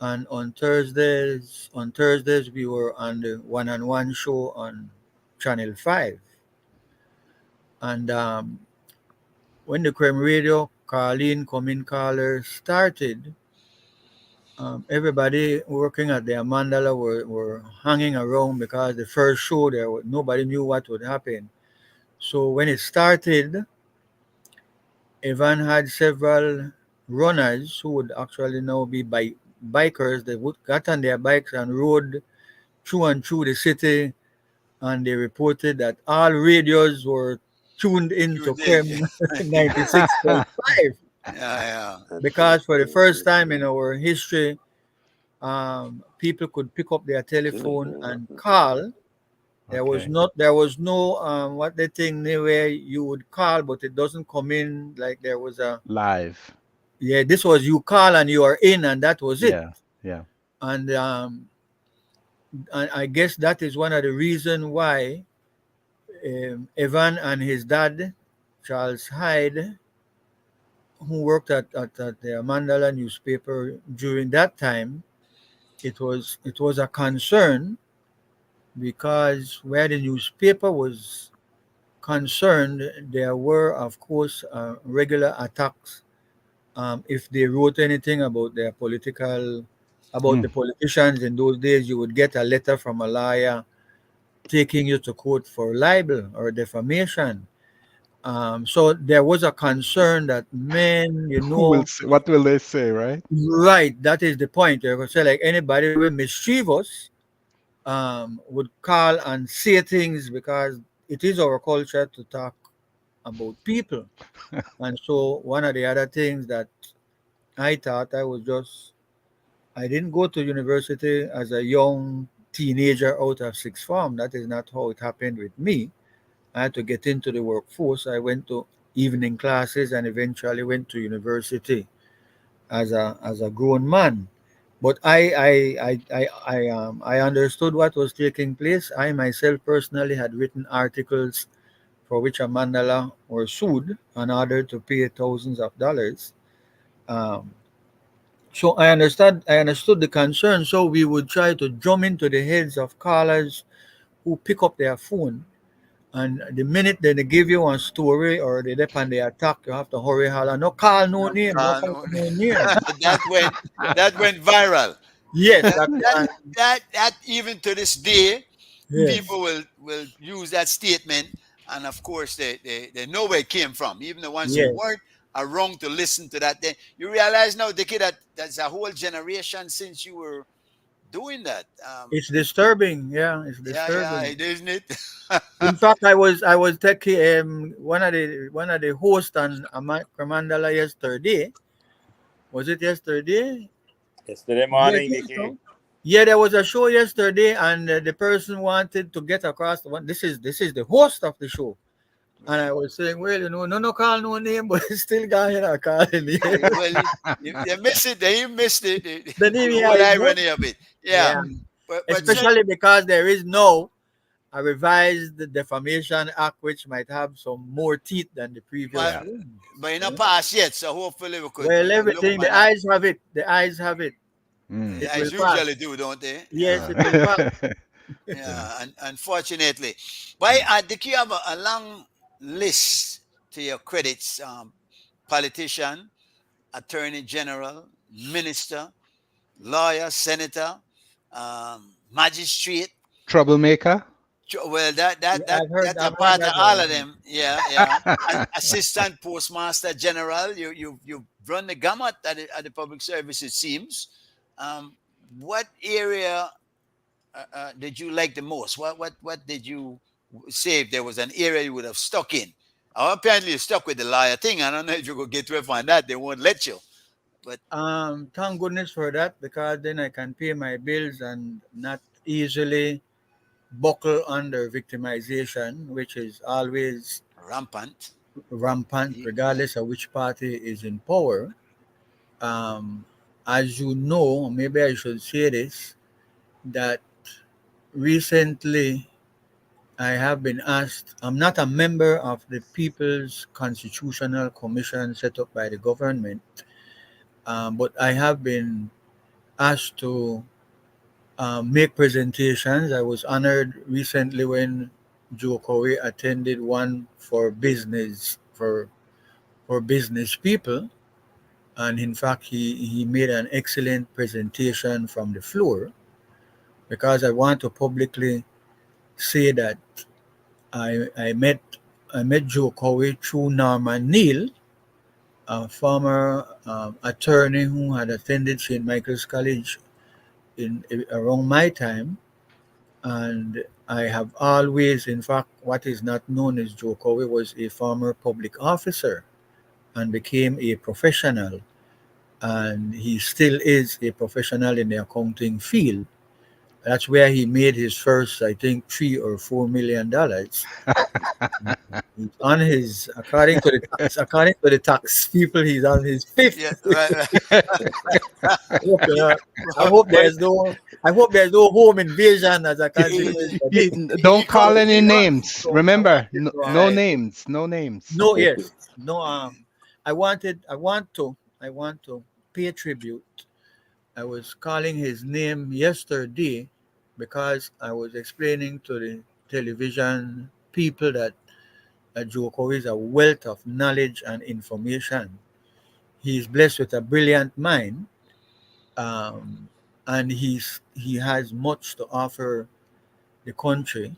and on Thursdays we were on the one-on-one show on Channel 5. And when the Creme Radio Carlene Come In Caller started, everybody working at the Amandala were hanging around because the first show nobody knew what would happen. So when it started, Evan had several runners who would actually now be bikers. They would got on their bikes and rode through and through the city, and they reported that all radios were tuned into You did. Creme 96.5, Yeah, yeah. because for the first time in our history, people could pick up their telephone and call. There was okay. not there was no what the thing where you would call but it doesn't come in, like there was a. Live. Yeah, this was you call and you are in, and that was it. Yeah. Yeah. And I guess that is one of the reason why Evan and his dad, Charles Hyde, who worked at the Mandala newspaper during that time, it was a concern, because where the newspaper was concerned, there were, of course, regular attacks. If they wrote anything about Mm. the politicians in those days, you would get a letter from a lawyer taking you to court for libel or defamation. So there was a concern that, men, What will they say, right? right, that is the point. They're going to say, like, anybody who mischievous would call and say things, because it is our culture to talk about people. And so one of the other things that I thought I didn't go to university as a young teenager out of sixth form. That is not how it happened with me. I had to get into the workforce. I went to evening classes and eventually went to university as a grown man. But I understood what was taking place. I myself personally had written articles for which a Mandala were sued in order to pay thousands of dollars. Um, So I understood the concern. So we would try to drum into the heads of callers who pick up their phone. And the minute they give you a story or they depend the attack, you have to hurry holler. No call, no name, no call, No, no name. that went that went viral. Yes, That that that and that even to this day, yes, people will use that statement, and of course they know where it came from. Even the ones who yes. weren't around to listen to that. Then you realize now, Dickie, that that's a whole generation since you were doing that. It's disturbing. Yeah, it's Yeah, disturbing. isn't it? In fact, I was taking one of the hosts on Mandala yesterday. Was it yesterday? Yesterday Yeah, I morning, think Dickie. so. Yeah, there was a show yesterday, and the person wanted to get across the one. This is the host of the show, and I was saying, well, no call no name, but still got here calling name. Well, you miss it. Then you miss The the name, yeah, whole is good. irony of it. Yeah, Yeah, but so especially because there is no a revised Defamation Act, which might have some more teeth than the previous but Yeah. one. but in the Yeah. past yet. So hopefully Well, we could look everything, the upon that. eyes have it. The eyes have it. Mm. It As will pass. usually do, don't they? Yes, Yeah. it will pass. Yeah. Yeah, and unfortunately, why did you have a long list to your credits? Politician, attorney general, minister, lawyer, senator, magistrate. Troublemaker. Well, Yeah, that's a I've heard part of that all of one. them. Yeah, yeah. Assistant postmaster general. You run the gamut at the public service. It seems. Um, what area did you like the most? What did you say if there was an area you would have stuck in? Apparently you stuck with the liar thing. I don't know if you could get away from that. They won't let you. But Thank goodness for that because then I can pay my bills and not easily buckle under victimization, which is always rampant. rampant, Yeah. regardless of which party is in power. Um, as you know, maybe I should say this, that recently I have been asked, I'm not a member of the People's Constitutional Commission set up by the government, but I have been asked to make presentations. I was honored recently when Joe Coy attended one for business people, and in fact, he made an excellent presentation from the floor because I want to publicly say that I met Joe Coy through Norman Neal, a former attorney who had attended St. Michael's College in around my time, and I have always, in fact, what is not known as Joe Coy was a former public officer and became a professional, and he still is a professional in the accounting field. That's where he made his first, I think, $3 or $4 million. He's on his, according to the tax people, he's on his fifth. Yeah, right. I hope, I Right. hope But there's no, I hope there's no home invasion as a consequence of this. he Don't come call any he come names. So I Remember, wanted to, no right. names. No names. no, yes, no, I want to pay tribute. I was calling his name yesterday because I was explaining to the television people that Joko is a wealth of knowledge and information. He is blessed with a brilliant mind, um, and he has much to offer the country,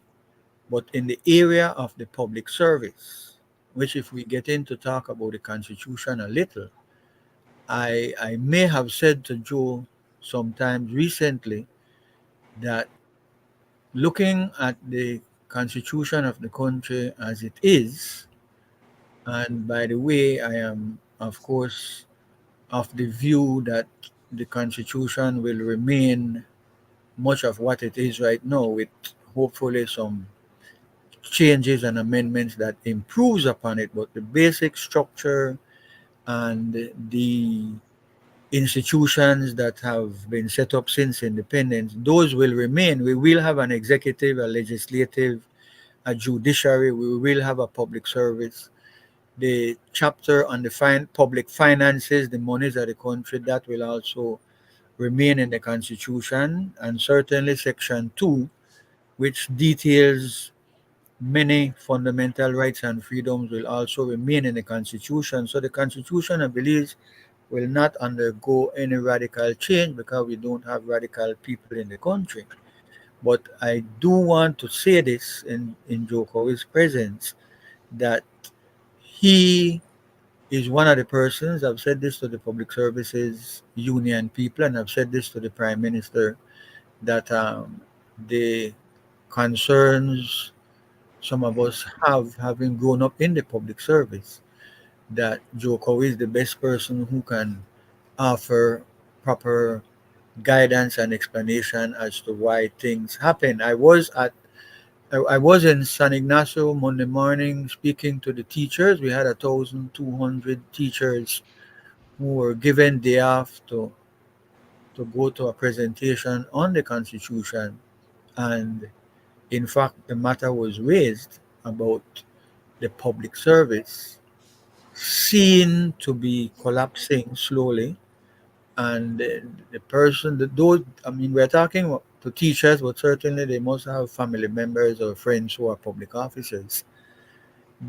but in the area of the public service, which if we get into talk about the Constitution a little, I may have said to Joe sometimes recently that looking at the Constitution of the country as it is, and by the way, I am, of course, of the view that the Constitution will remain much of what it is right now, with hopefully some changes and amendments that improves upon it, but the basic structure and the institutions that have been set up since independence, those will remain. We will have an executive, a legislative, a judiciary, we will have a public service. the chapter on the public finances, the monies of the country, that will also remain in the Constitution, and certainly Section 2, which details many fundamental rights and freedoms, will also remain in the Constitution. So the Constitution, I believe, will not undergo any radical change because we don't have radical people in the country. But I do want to say this in Joe Cowy's presence, that he is one of the persons. I've said this to the Public Services Union people, and I've said this to the Prime Minister, that the concerns some of us have, having grown up in the public service, that Joe Cowy is the best person who can offer proper guidance and explanation as to why things happen. I was in San Ignacio Monday morning speaking to the teachers. We had 1,200 teachers who were given day off to go to a presentation on the Constitution. And in fact, the matter was raised about the public service seen to be collapsing slowly. And the person, those, I mean, we're talking to teachers, but certainly they must have family members or friends who are public officers.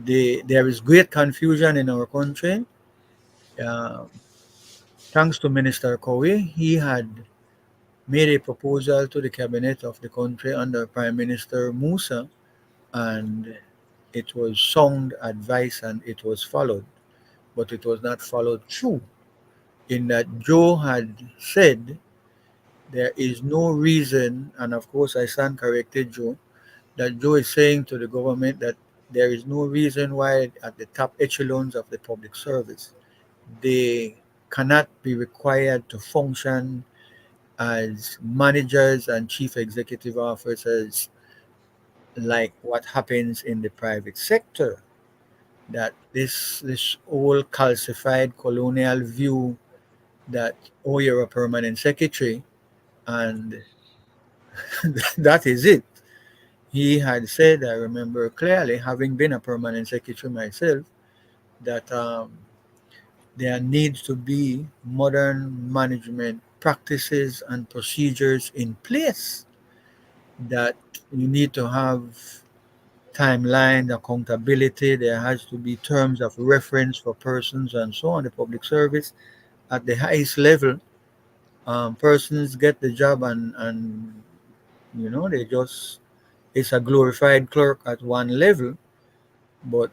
There is great confusion in our country. Uh, Thanks to Minister Cowie, he had made a proposal to the cabinet of the country under Prime Minister Musa, and it was sound advice and it was followed, but it was not followed through. In that Joe had said there is no reason, and of course I stand corrected, Joe, that Joe is saying to the government that there is no reason why at the top echelons of the public service they cannot be required to function as managers and chief executive officers like what happens in the private sector. That this old calcified colonial view that, oh, you're a permanent secretary and that is it. He had said, I remember clearly, having been a permanent secretary myself, that there needs to be modern management practices and procedures in place, that you need to have timeline, accountability, there has to be terms of reference for persons and so on. The public service at the highest level, persons get the job and they just, it's a glorified clerk at one level, but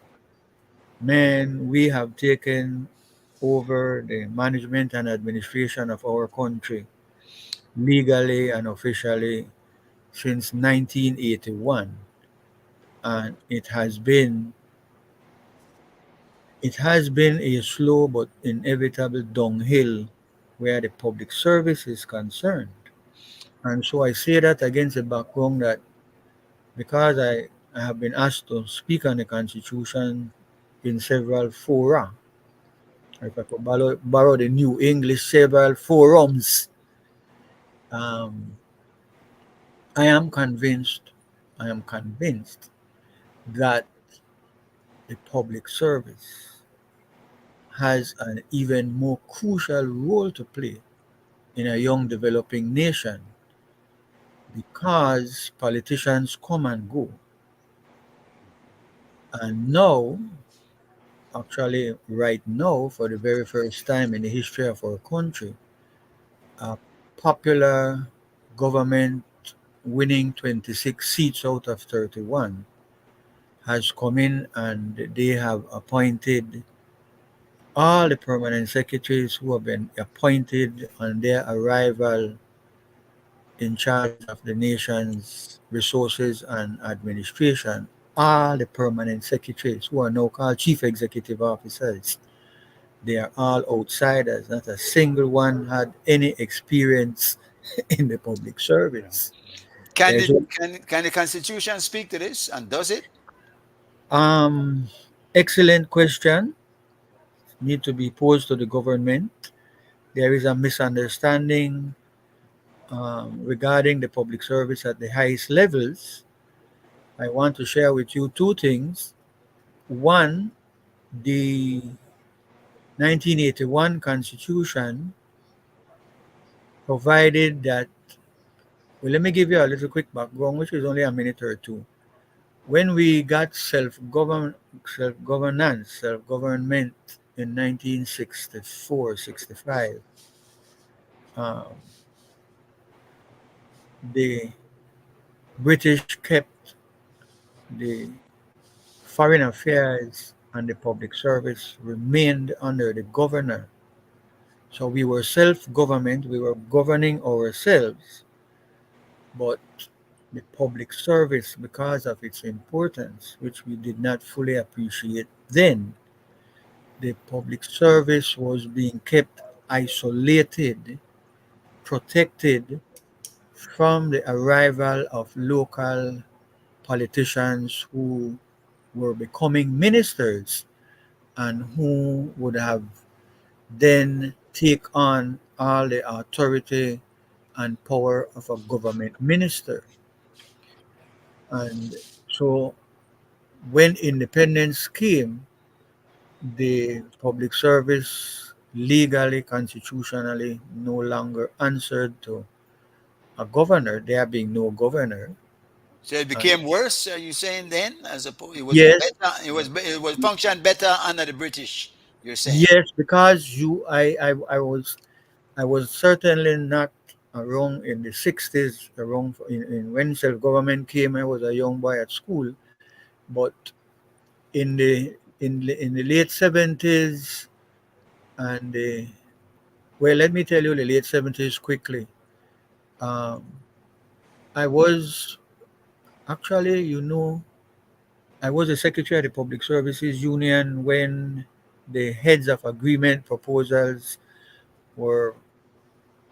man, we have taken over the management and administration of our country legally and officially since 1981, and it has been a slow but inevitable downhill where the public service is concerned. And so I say that against the background that because I have been asked to speak on the Constitution in several fora, if I could borrow the new English, several forums, um, I am convinced, I am convinced that the public service has an even more crucial role to play in a young developing nation, because politicians come and go. And now, actually, right now, for the very first time in the history of our country, a popular government winning 26 seats out of 31 has come in, and they have appointed all the permanent secretaries who have been appointed on their arrival in charge of the nation's resources and administration. All the permanent secretaries who are now called chief executive officers, they are all outsiders. Not a single one had any experience in the public service. Can There's the can the Constitution speak to this, and does it? um excellent question need to be posed to the government. There is a misunderstanding regarding the public service at the highest levels. I want to share with you two things. One, The 1981 Constitution provided that, well, let me give you a little quick background, which is only a minute or two. When we got self-governance, self-government in 1964, 65, um, the British kept the foreign affairs and the public service remained under the governor. So we were self-government, we were governing ourselves, but the public service, because of its importance, which we did not fully appreciate then, the public service was being kept isolated, protected from the arrival of local politicians who were becoming ministers and who would have then take on all the authority and power of a government minister. And so when independence came, the public service legally, constitutionally no longer answered to a governor, there being no governor. So it And became worse. Are you saying then, as opposed, it was yes, better? It was functioned better under the British. You're saying. yes, because I was certainly not around in the 60s, around in when self government came. I was a young boy at school, but in the late 70s and well, let me tell you the late 70s quickly. Um, I was actually, I was a secretary of the Public Services Union when the heads of agreement proposals were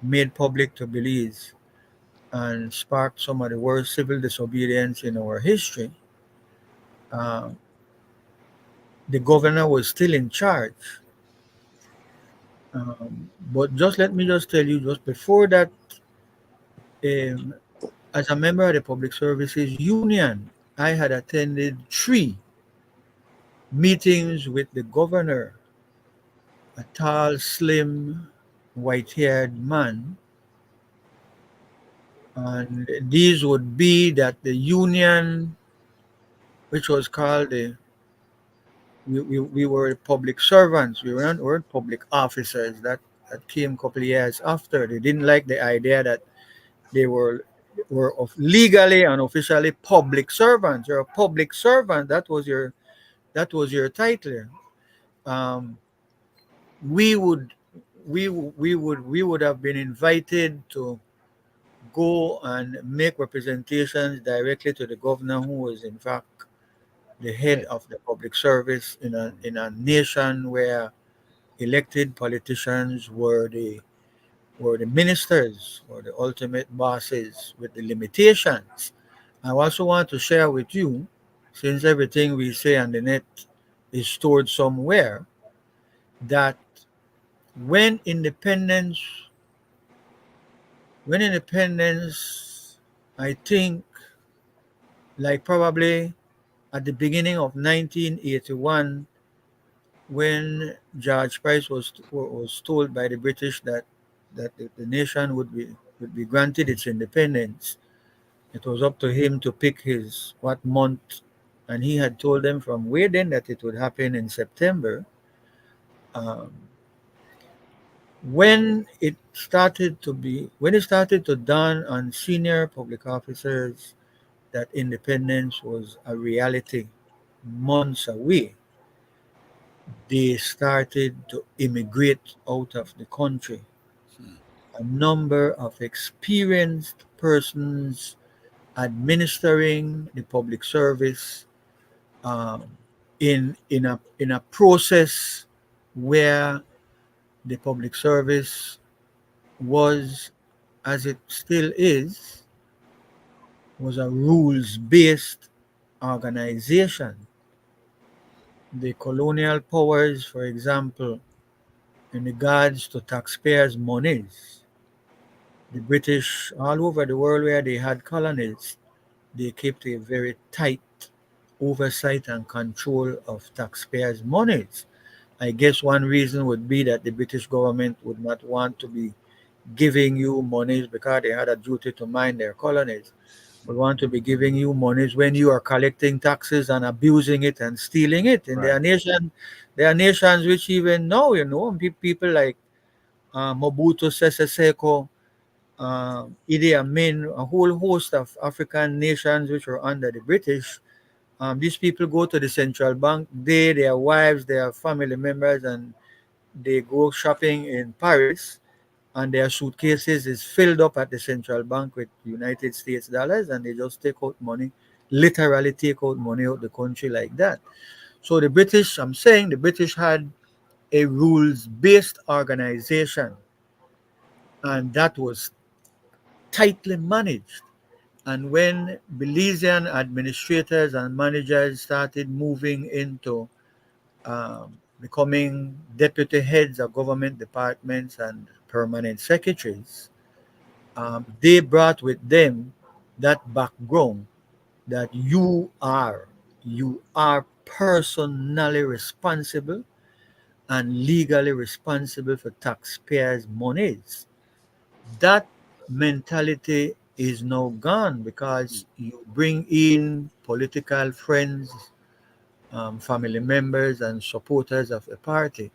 made public to Belize and sparked some of the worst civil disobedience in our history. Uh, the governor was still in charge. But just let me just tell you, just before that, um, as a member of the Public Services Union, I had attended three meetings with the governor, a tall, slim, white haired man. And these would be that the union, which was called we were public servants, weren't public officers. That came a couple of years after. They didn't like the idea that they were of legally and officially public servants. You're a public servant. That was your title. Um, we would we would have been invited to go and make representations directly to the governor, who was in fact the head of the public service in a nation where elected politicians were the ministers or the ultimate bosses with the limitations. I also want to share with you, since everything we say on the net is stored somewhere, that when independence, when independence, I think, like probably at the beginning of 1981, when George Price was told by the British that the nation would be granted its independence. It was up to him to pick his what month, and he had told them from way then that it would happen in September. Um, when it started to dawn on senior public officers that independence was a reality months away, they started to immigrate out of the country. Hmm. A number of experienced persons administering the public service, um, in a process where the public service was, as it still is, was a rules based organization. The colonial powers, for example, in regards to taxpayers' monies, the British all over the world where they had colonies, they kept a very tight oversight and control of taxpayers' monies. I guess one reason would be that the British government would not want to be giving you monies because they had a duty to mind their colonies. Would want to be giving you monies when you are collecting taxes and abusing it and stealing it. And Right. there are nations which even now, people like Mobutu Sese Seko, Idi Amin, a whole host of African nations which were under the British. These people go to the central bank, they, their wives, their family members, and they go shopping in Paris, and their suitcases is filled up at the central bank with United States dollars, and they just take out money, literally take out money out the country like that. So the British, I'm saying the British had a rules-based organization, and that was tightly managed. And when Belizean administrators and managers started moving into becoming deputy heads of government departments and permanent secretaries, they brought with them that background that you are personally responsible and legally responsible for taxpayers' monies. That mentality is now gone because you bring in political friends, family members, and supporters of a party,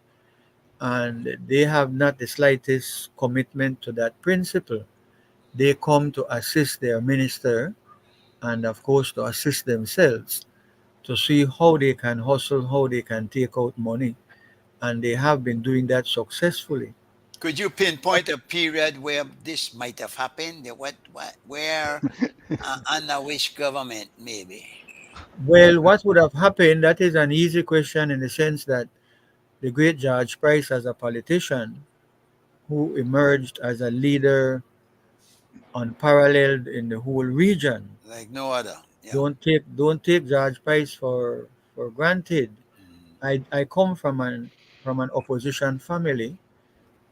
and they have not the slightest commitment to that principle. They come to assist their minister and, of course, to assist themselves to see how they can hustle, how they can take out money, and they have been doing that successfully. Could you pinpoint a period where this might have happened? Where, under which government, maybe? Well, what would have happened? That is an easy question in the sense that the great George Price, as a politician who emerged as a leader unparalleled in the whole region, Like no other. Yeah. don't take George Price for granted. Mm. I come from an opposition family.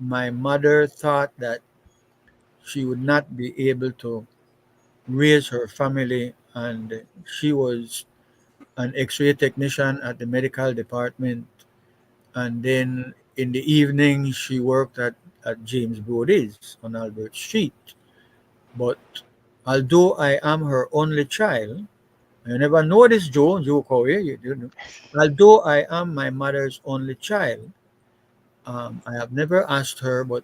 My mother thought that she would not be able to raise her family, and she was an X-ray technician at the medical department, and then in the evening she worked at James Brody's on Albert Street. But although I am her only child, you never know this, Joe Corey. You know. Although I am my mother's only child, I have never asked her, but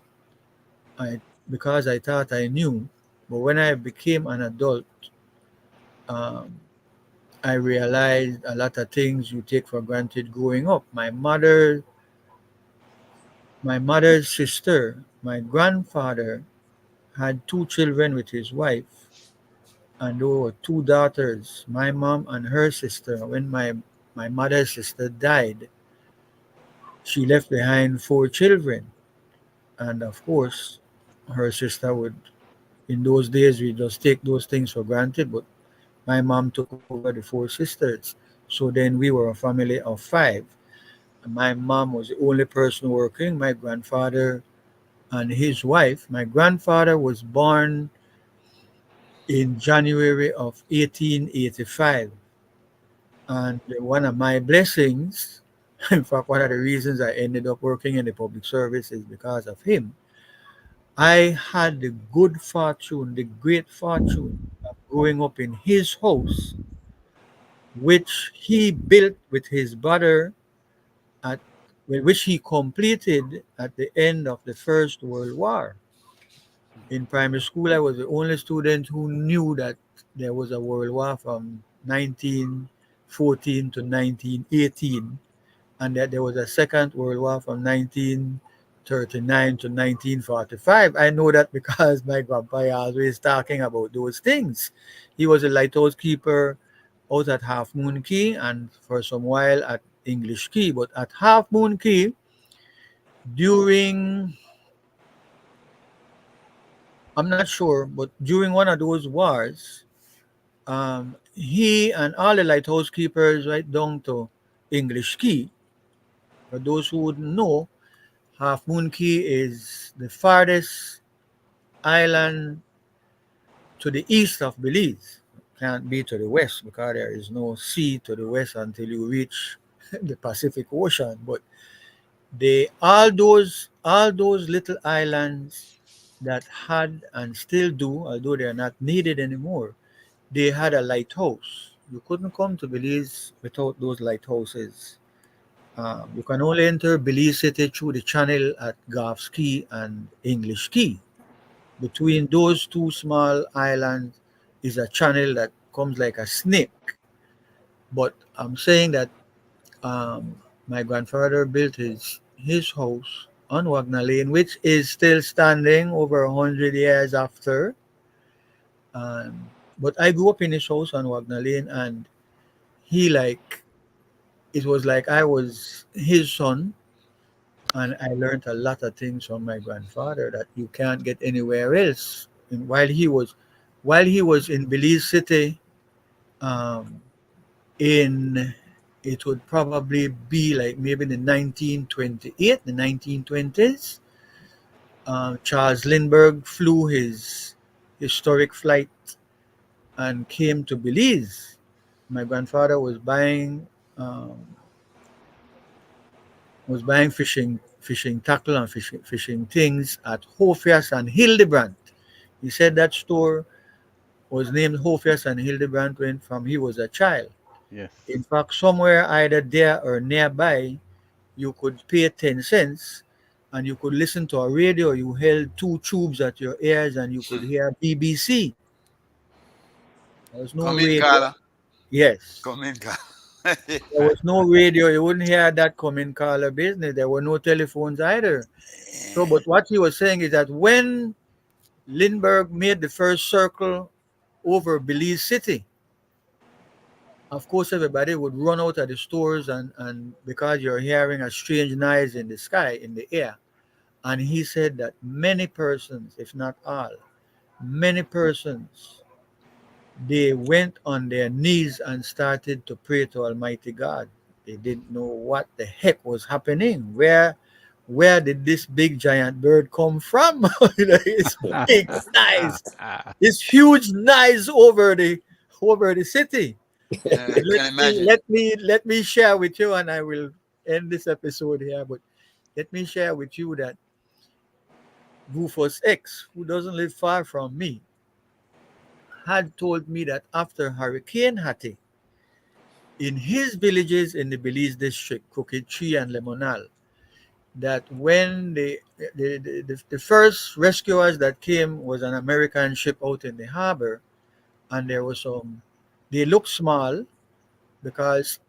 I because I thought I knew. But when I became an adult, um, I realized a lot of things you take for granted growing up. My mother's sister, my grandfather had two children with his wife, and there were two daughters, my mom and her sister. When my mother's sister died, she left behind four children, and of course, her sister would. In those days, we just take those things for granted, but my mom took over the four sisters. So then we were a family of five. My mom was the only person working. My grandfather and his wife. My grandfather was born in January of 1885. And one of my blessings, in fact, one of the reasons I ended up working in the public service is because of him. I had the good fortune, the great fortune of growing up in his house, which he built with his brother at which he completed at the end of the First World War. In primary school, I was the only student who knew that there was a World War from 1914 to 1918, and that there was a Second World War from 1939 to 1945. I know that because my grandpa always talking about those things. He was a lighthouse keeper out at Half Moon Key and for some while at English Key. But at Half Moon Key, during, I'm not sure, but during one of those wars, he and all the lighthouse keepers right down to English Key. For those who wouldn't know, Half Moon Key is the farthest island to the east of Belize. can't be to the west because there is no sea to the west until you reach the Pacific Ocean. But they all those little islands that had and still do, although they are not needed anymore, they had a lighthouse. You couldn't come to Belize without those lighthouses. You can only enter Belize City through the channel at Garf's Key and English Key. Between those two small islands is a channel that comes like a snake. But I'm saying that um, my grandfather built his house on Wagner Lane, which is still standing over 100 years after. But I grew up in his house on Wagner Lane, and he like it was like I was his son, and I learned a lot of things from my grandfather that you can't get anywhere else. And while he was in Belize City, um, in it would probably be like maybe the 1928, the 1920s. Charles Lindbergh flew his historic flight and came to Belize. My grandfather um, was buying fishing tackle and fishing things at Hofias and Hildebrandt. He said that store was named Hofias and Hildebrandt when from he was a child. Yes. In fact, somewhere either there or nearby, you could pay 10 cents and you could listen to a radio. You held two tubes at your ears and you could hear BBC. There was no Come in, radio. Carla. Yes. Come in, Carla. There was no radio. You wouldn't hear that coming caller business. There were no telephones either. So, but what he was saying is that when Lindbergh made the first circle over Belize City, of course, everybody would run out of the stores and because you're hearing a strange noise in the sky, in the air. And he said that many persons, if not all, many persons, they went on their knees and started to pray to Almighty God. They didn't know what the heck was happening. Where did this big giant bird come from? It's big, nice, this huge nice over the city. I Let can me imagine. let me let me share with you, and I will end this episode here. But let me share with you that Rufus X, who doesn't live far from me, had told me that after Hurricane Hattie, in his villages in the Belize district, Crooked Tree and Lemonal, that when the first rescuers that came was an American ship out in the harbor, and there was they looked small because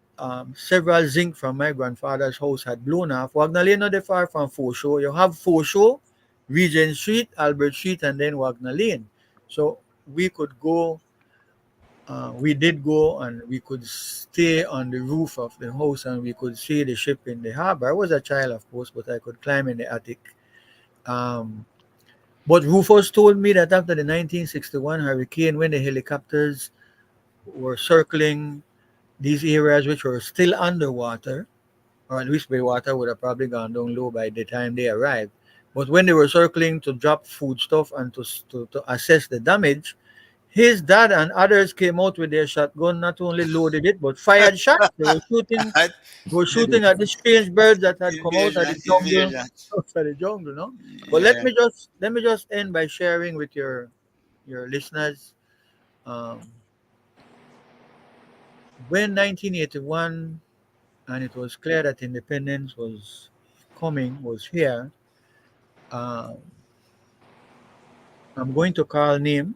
several zinc from my grandfather's house had blown off. Wagner Lane not far from Foreshore. You have Foreshore, Regent Street, Albert Street, and then Wagner Lane. So we could go, we did go and we could stay on the roof of the house and we could see the ship in the harbor. I was a child, of course, but I could climb in the attic. Um, but Rufus told me that after the 1961 hurricane, when the helicopters were circling these areas which were still underwater, or at least the water would have probably gone down low by the time they arrived. But when they were circling to drop foodstuff and to assess the damage, his dad and others came out with their shotgun, not only loaded it, but fired shots. They were shooting at the strange birds that had come out of Invasion, the jungle, invasion. no? But let Yeah. me just end by sharing with your listeners. Um, when 1981 and it was clear that independence was here. Uh, I'm going to call name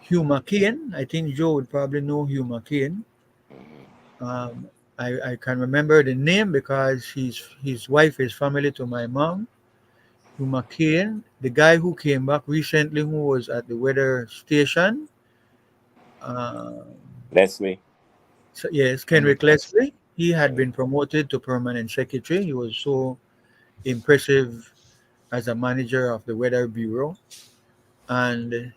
Hugh McCain. I think Joe would probably know Hugh McCain. Mhm. Um, I can remember the name because his wife is family to my mom. Hugh McCain, the guy who came back recently, who was at the weather station. Uh, Leslie. so yes, Henrik Kenrick Less. Leslie. He had Mhm. been promoted to permanent secretary. He was so impressive as a manager of the Weather Bureau. And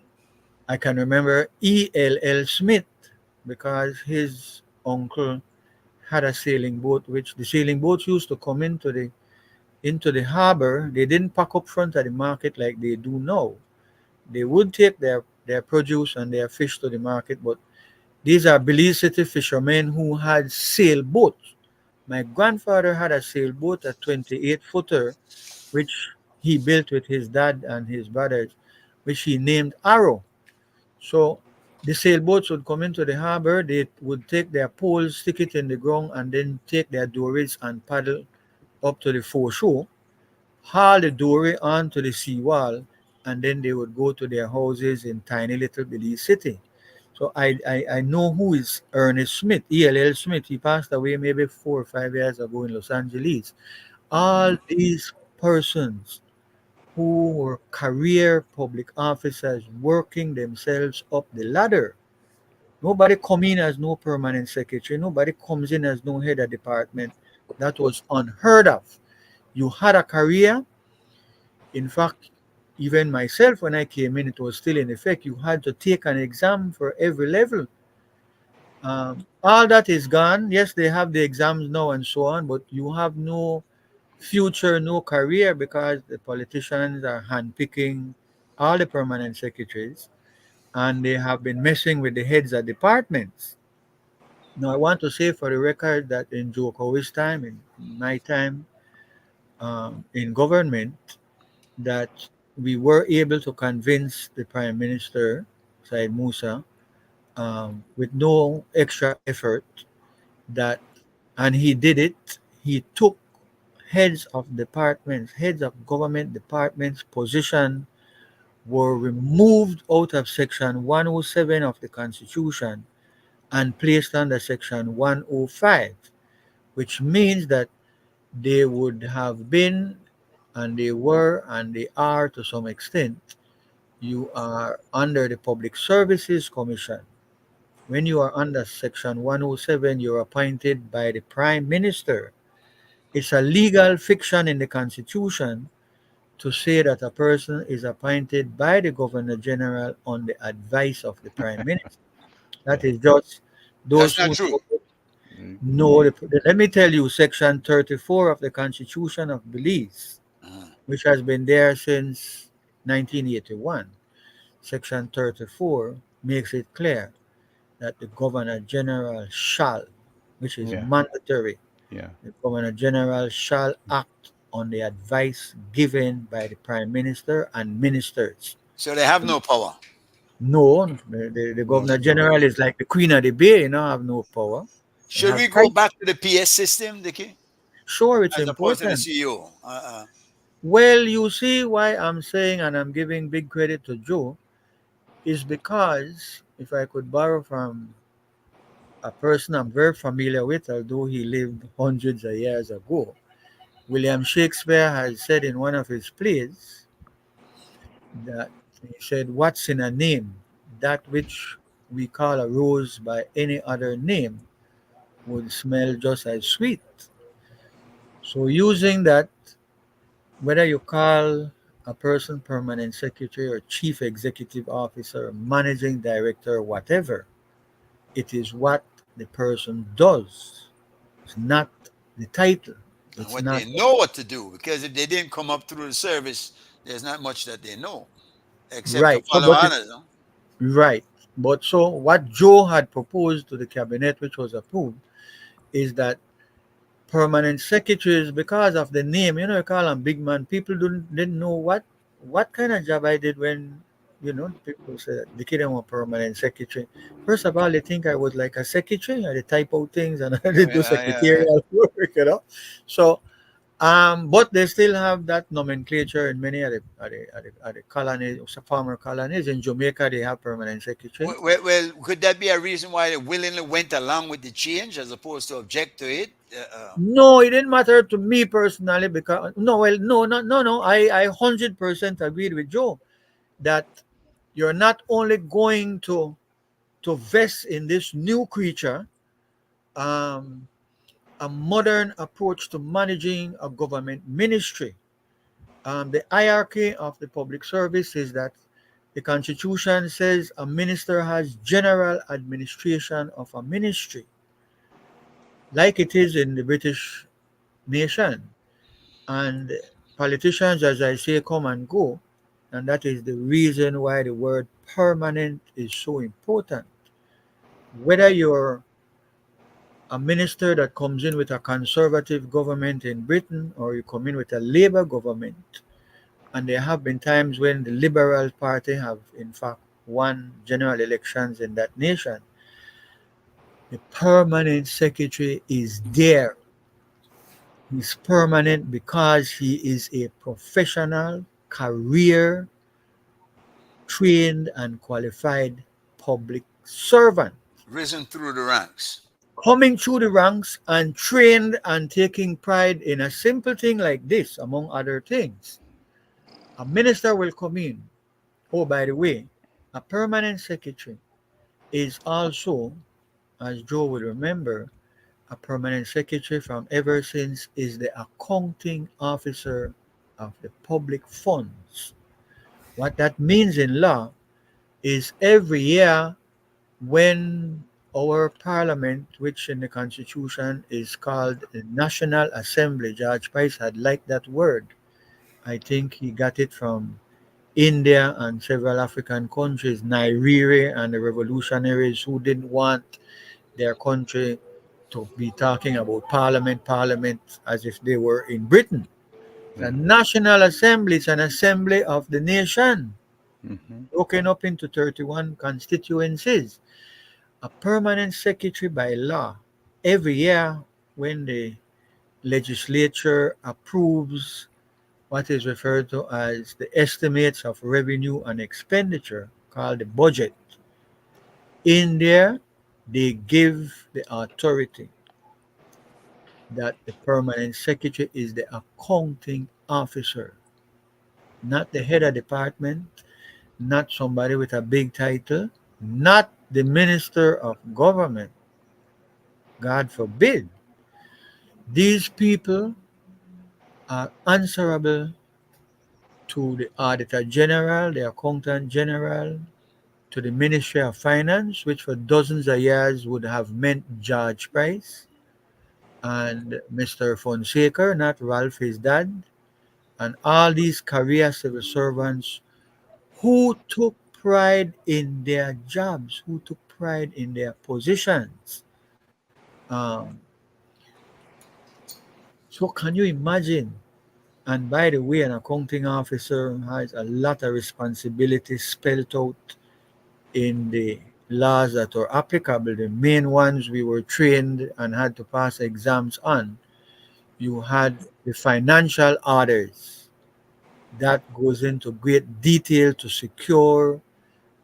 I can remember E.L.L. Smith because his uncle had a sailing boat, which the sailing boats used to come into the harbor. They didn't park up front of the market like they do now. They would take their their produce and their fish to the market. But these are Belize City fishermen who had sailboats. My grandfather had a sailboat, a 28-footer, which he built with his dad and his brothers, which he named Arrow. So the sailboats would come into the harbor, they would take their poles, stick it in the ground, and then take their dories and paddle up to the foreshore, haul the dory onto the seawall, and then they would go to their houses in tiny little Belize City. So I know who is Ernest Smith, ELL Smith. He passed away maybe 4 or 5 years ago in Los Angeles. All these persons who were career public officers working themselves up the ladder. Nobody come in as no permanent secretary. Nobody comes in as no head of department. That was unheard of. You had a career. In fact, even myself, when I came in, it was still in effect. You had to take an exam for every level. All that is gone. Yes, they have the exams now and so on, but you have no future, no career because the politicians are handpicking all the permanent secretaries and they have been messing with the heads of departments. Now, I want to say for the record that in Joe Cowie's time, in my time in government, that we were able to convince the Prime Minister, Said Musa, with no extra effort, that, and he did it, he took heads of departments, heads of government departments' position were removed out of Section 107 of the Constitution and placed under Section 105, which means that they would have been, and they were, and they are to some extent, you are under the Public Services Commission. When you are under Section 107, you're appointed by the Prime Minister. It's a legal fiction in the Constitution to say that a person is appointed by the Governor General on the advice of the Prime Minister. That Yeah. is just those That's not who true. Mm, know. Let me tell you, Section 34 of the Constitution of Belize, Uh-huh. which has been there since 1981, Section 34 makes it clear that the Governor General shall, which is yeah. mandatory, Yeah. the Governor General shall act on the advice given by the Prime Minister and ministers. So they have no power. No, the No. Governor No. General is like the Queen of the Bay, have no power. They Should have we go title. back to the PS system, Dickie, Sure, it's as opposed to the important. CEO? Well, you see why I'm saying, and I'm giving big credit to Joe, is because if I could borrow from a person I'm very familiar with, although he lived hundreds of years ago, William Shakespeare has said in one of his plays that he said, "What's in a name? That which we call a rose by any other name would smell just as sweet." So, using that, whether you call a person permanent secretary or chief executive officer, or managing director, or whatever, it is what the person does. It's not the title. And It's what not they know what to do, because if they didn't come up through the service, there's not much that they know except to right. So, follow but it, orders. No? right. But so what Joe had proposed to the cabinet, which was approved, is that permanent secretaries, because of the name, you call them big man. People didn't know what kind of job I did when people said the kid I'm a permanent secretary. First of all, they think I was like a secretary. I did type out things and I did do Yeah. secretarial work. So but they still have that nomenclature in many of the colonies, former colonies. In Jamaica, they have permanent secretary. Well, could that be a reason why they willingly went along with the change as opposed to object to it? No, it didn't matter to me personally because no, well, no, no, no, no. I 100% agreed with Joe that you're not only going to vest in this new creature, um, a modern approach to managing a government ministry. The hierarchy of the public service is that the Constitution says a minister has general administration of a ministry, like it is in the British nation. And politicians, as I say, come and go. And that is the reason why the word permanent is so important. Whether you're a minister that comes in with a conservative government in Britain or you come in with a Labour government, and there have been times when the Liberal Party have, in fact, won general elections in that nation, the permanent secretary is there. He's permanent because he is a professional, career trained, and qualified public servant. Risen through the ranks. Coming through the ranks and trained and taking pride in a simple thing like this, among other things. A minister will come in. Oh, by the way, a permanent secretary is also, as Joe will remember, a permanent secretary from ever since is the accounting officer of the public funds. What that means in law is every year when our parliament, which in the constitution is called the National Assembly, George Price had liked that word. I think he got it from India and several African countries, Nyerere and the revolutionaries who didn't want their country to be talking about parliament as if they were in Britain. The Mm-hmm. National Assembly is an assembly of the nation, Mm-hmm. broken up into 31 constituencies. A permanent secretary by law every year when the legislature approves what is referred to as the estimates of revenue and expenditure, called the budget. In there, they give the authority that the permanent secretary is the accounting officer, not the head of department, not somebody with a big title, not the minister of government. God forbid. These people are answerable to the Auditor General, the Accountant General, to the Ministry of Finance, which for dozens of years would have meant George Price and Mr. Fonseca, not Ralph, his dad, and all these career civil servants who took pride in their jobs, who took pride in their positions. Um, so, can you imagine? And by the way, an accounting officer has a lot of responsibilities spelled out in the laws that are applicable. The main ones we were trained and had to pass exams on. You had the financial orders that goes into great detail to secure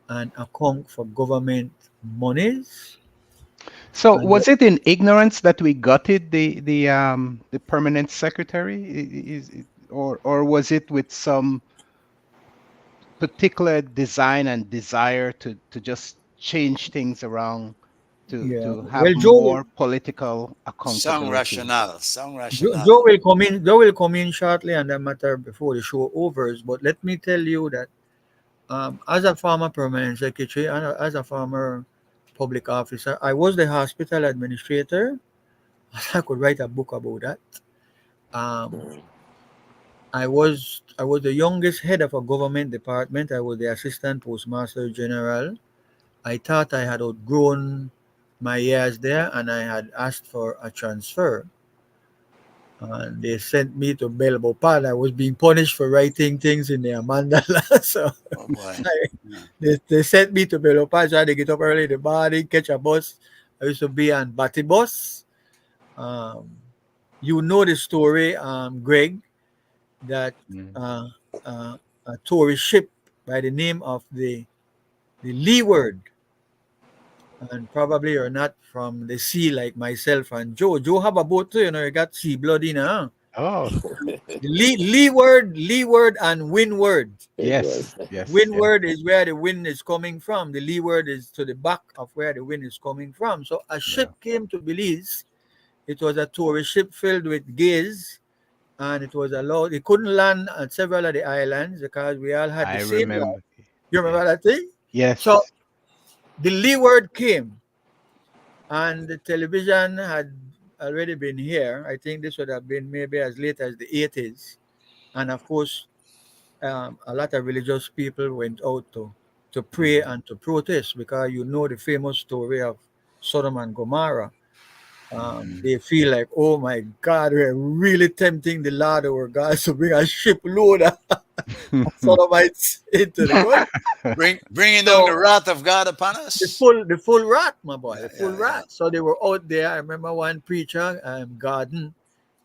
and account for government monies. So And was it in ignorance that we gutted the permanent secretary? Or was it with some particular design and desire to just change things around yeah, to have well, more political Some accountability? rationale. Some rationale. Joe will come in. Joe will come in shortly on that matter before the show overs. But let me tell you that as a former permanent secretary and as a former public officer, I was the hospital administrator. I could write a book about that. Um, Mm. I was the youngest head of a government department. I was the assistant postmaster general. I thought I had outgrown my years there, and I had asked for a transfer. And they sent me to Belbopal. I was being punished for writing things in the mandala. So Oh boy. I, Yeah. they sent me to Belopal. So I had to get up early in the morning, catch a bus. I used to be on Batty bus. Um, you know the story, Greg, that Mm. uh, a tourist ship by the name of the Leeward, and probably you're not from the sea like myself and Joe. Joe have a boat too, you got sea blood in, huh? Oh, The leeward, and windward. It yes, was. yes, yes. Windward is where the wind is coming from. The leeward is to the back of where the wind is coming from. So a Yeah, ship came to Belize. It was a tourist ship filled with gays, and it was allowed. It couldn't land at several of the islands because we all had the I same law. remember. You Yeah. remember that thing? So Yes. the leeward came, and the television had already been here. I think this would have been maybe as late as the 80s. And of course, a lot of religious people went out to to pray and to protest, because you know the famous story of Sodom and Gomorrah. They feel like, oh my God, we're really tempting the Lord our God to bring a shipload of Sodomites into the country. Bringing down the So wrath of God upon us. the full wrath, my boy, Yeah, the full yeah, yeah. wrath. So they were out there. I remember one preacher, Garden,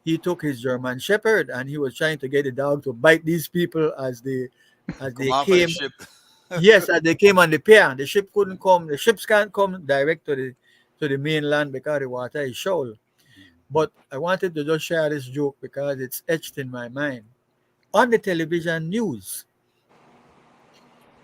he took his German Shepherd and he was trying to get the dog to bite these people as Come they off of the came. ship. Yes, as they came on the pier. The ship couldn't come. The ships can't come direct to the mainland because the water is shoal. But I wanted to just share this joke because it's etched in my mind. On the television news,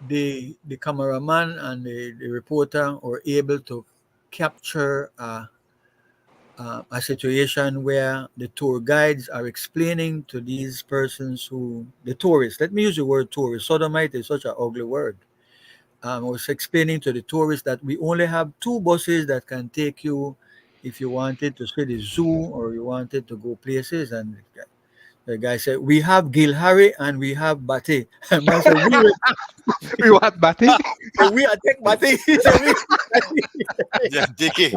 the cameraman and the reporter were able to capture a situation where the tour guides are explaining to these persons who, the tourists, let me use the word tourist. Sodomite is such an ugly word. Was explaining to the tourists that we only have two buses that can take you if you wanted to see the zoo or you wanted to go places. And the guy said, we have Gilhari and we have Bate. And man said, We want Batty. we are take Bate. He said, we Yeah, Dickie.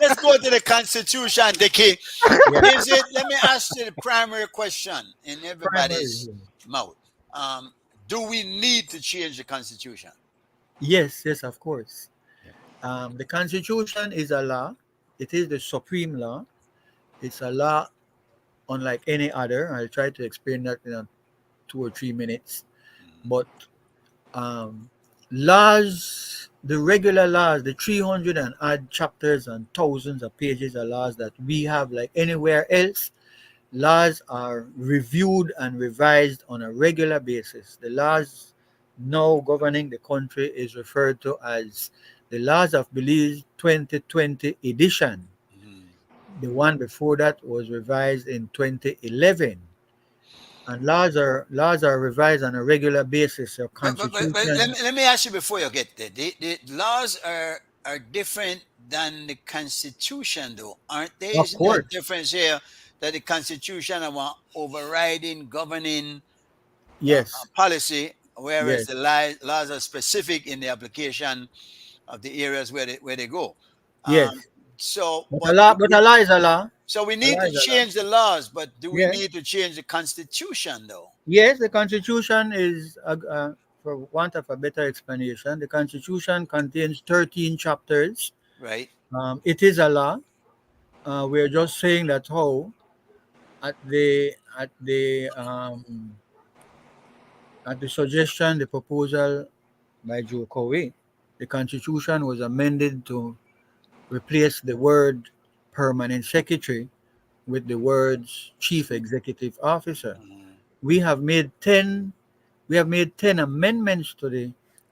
Let's go to the Constitution, Dickie. yeah, Is it? Let me ask you the primary question in primary. everybody's mouth. Do we need to change the Constitution? Yes, yes, of course. The Constitution is a law. It is the supreme law. It's a law unlike any other. I'll try to explain that in 2 or 3 minutes. But um, laws, the regular laws, the 300 and odd chapters and thousands of pages of laws that we have like anywhere else, laws are reviewed and revised on a regular basis. The laws now governing the country is referred to as the Laws of Belize 2020 edition. Mhm. The one before that was revised in 2011. And laws are revised on a regular basis. Your But constitution, let me ask you before you get there. The laws are different than the Constitution, though, aren't they? of Isn't there a course, difference here that the Constitution have an overriding governing yes, policy, whereas yes, the laws are specific in the application of the areas where they go. yes. Um, so, But a but law, but a law is a law. so we A need law to is a law. change the laws, but do we Yes, need to change the Constitution, though? yes. The constitution is, for want of a better explanation, the constitution contains 13 chapters. Right? It is a law. We're just saying that how at the suggestion, the proposal by Joe Cowie, the constitution was amended to replace the word permanent secretary with the words chief executive officer. Mhm. We have made 10 we have made 10 amendments to the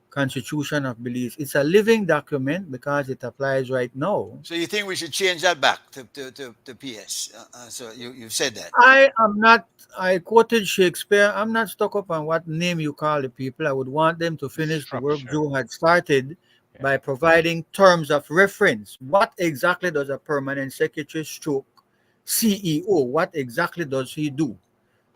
Constitution of Belize. It's a living document because it applies right now. So you think we should change that back to PS? So you've said that. I am not, I quoted Shakespeare. I'm not stuck up on what name you call the people. I would want them to The finish the work structure. Joe had started Yeah. by providing terms of reference. What exactly does a permanent secretary stroke CEO? What exactly does he do?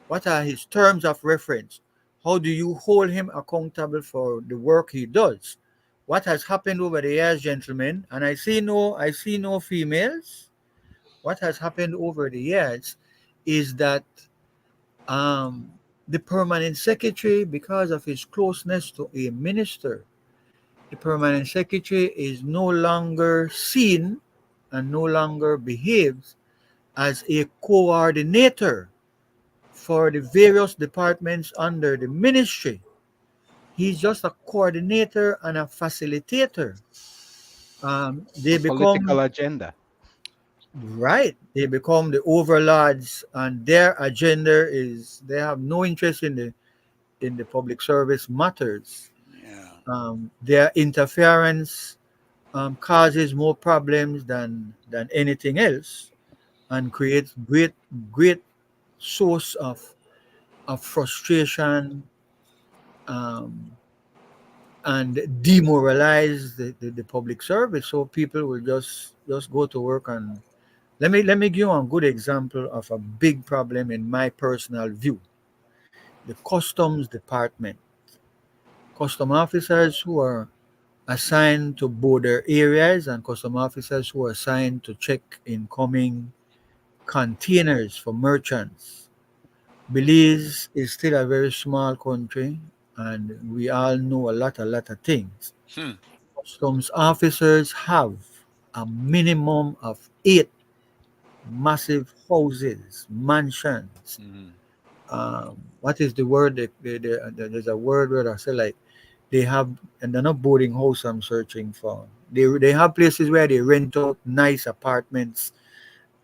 What are his terms of reference? How do you hold him accountable for the work he does? What has happened over the years, gentlemen? And I see no females. What has happened over the years is that um, the permanent secretary, because of his closeness to a minister, the permanent secretary is no longer seen and no longer behaves as a coordinator for the various departments under the ministry. He's just a coordinator and a facilitator. They For political become agenda. right. They become the overlords, and their agenda is they have no interest in the public service matters. Yeah. Their interference causes more problems than anything else, and creates great source of frustration, um, and demoralize the public service. So people will just go to work. And let me give you a good example of a big problem in my personal view. The customs department. custom officers who are assigned to border areas, and custom officers who are assigned to check incoming containers for merchants. Belize is still a very small country, and we all know a lot of things. Hmm. Customs officers have a minimum of 8 massive houses, mansions. Mhm. What is the word? There's a word where I say like they have, and they're not boarding house. I'm searching for. They have places where they rent out nice apartments.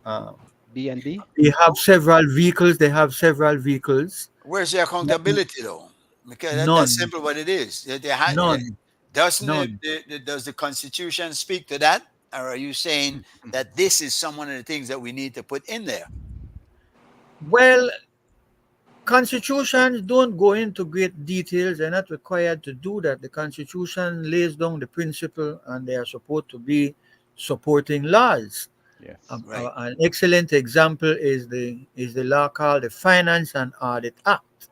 Um, B&B? they have several vehicles. They have several vehicles. Where's the accountability though? Because that's None, simple what it is. none, Doesn't none. does the Constitution speak to that? Or are you saying that this is some one of the things that we need to put in there? Well, constitutions don't go into great details. They're not required to do that. The Constitution lays down the principle, and they are supposed to be supporting laws. Yes. Right. An excellent example is the law called the Finance and Audit Act.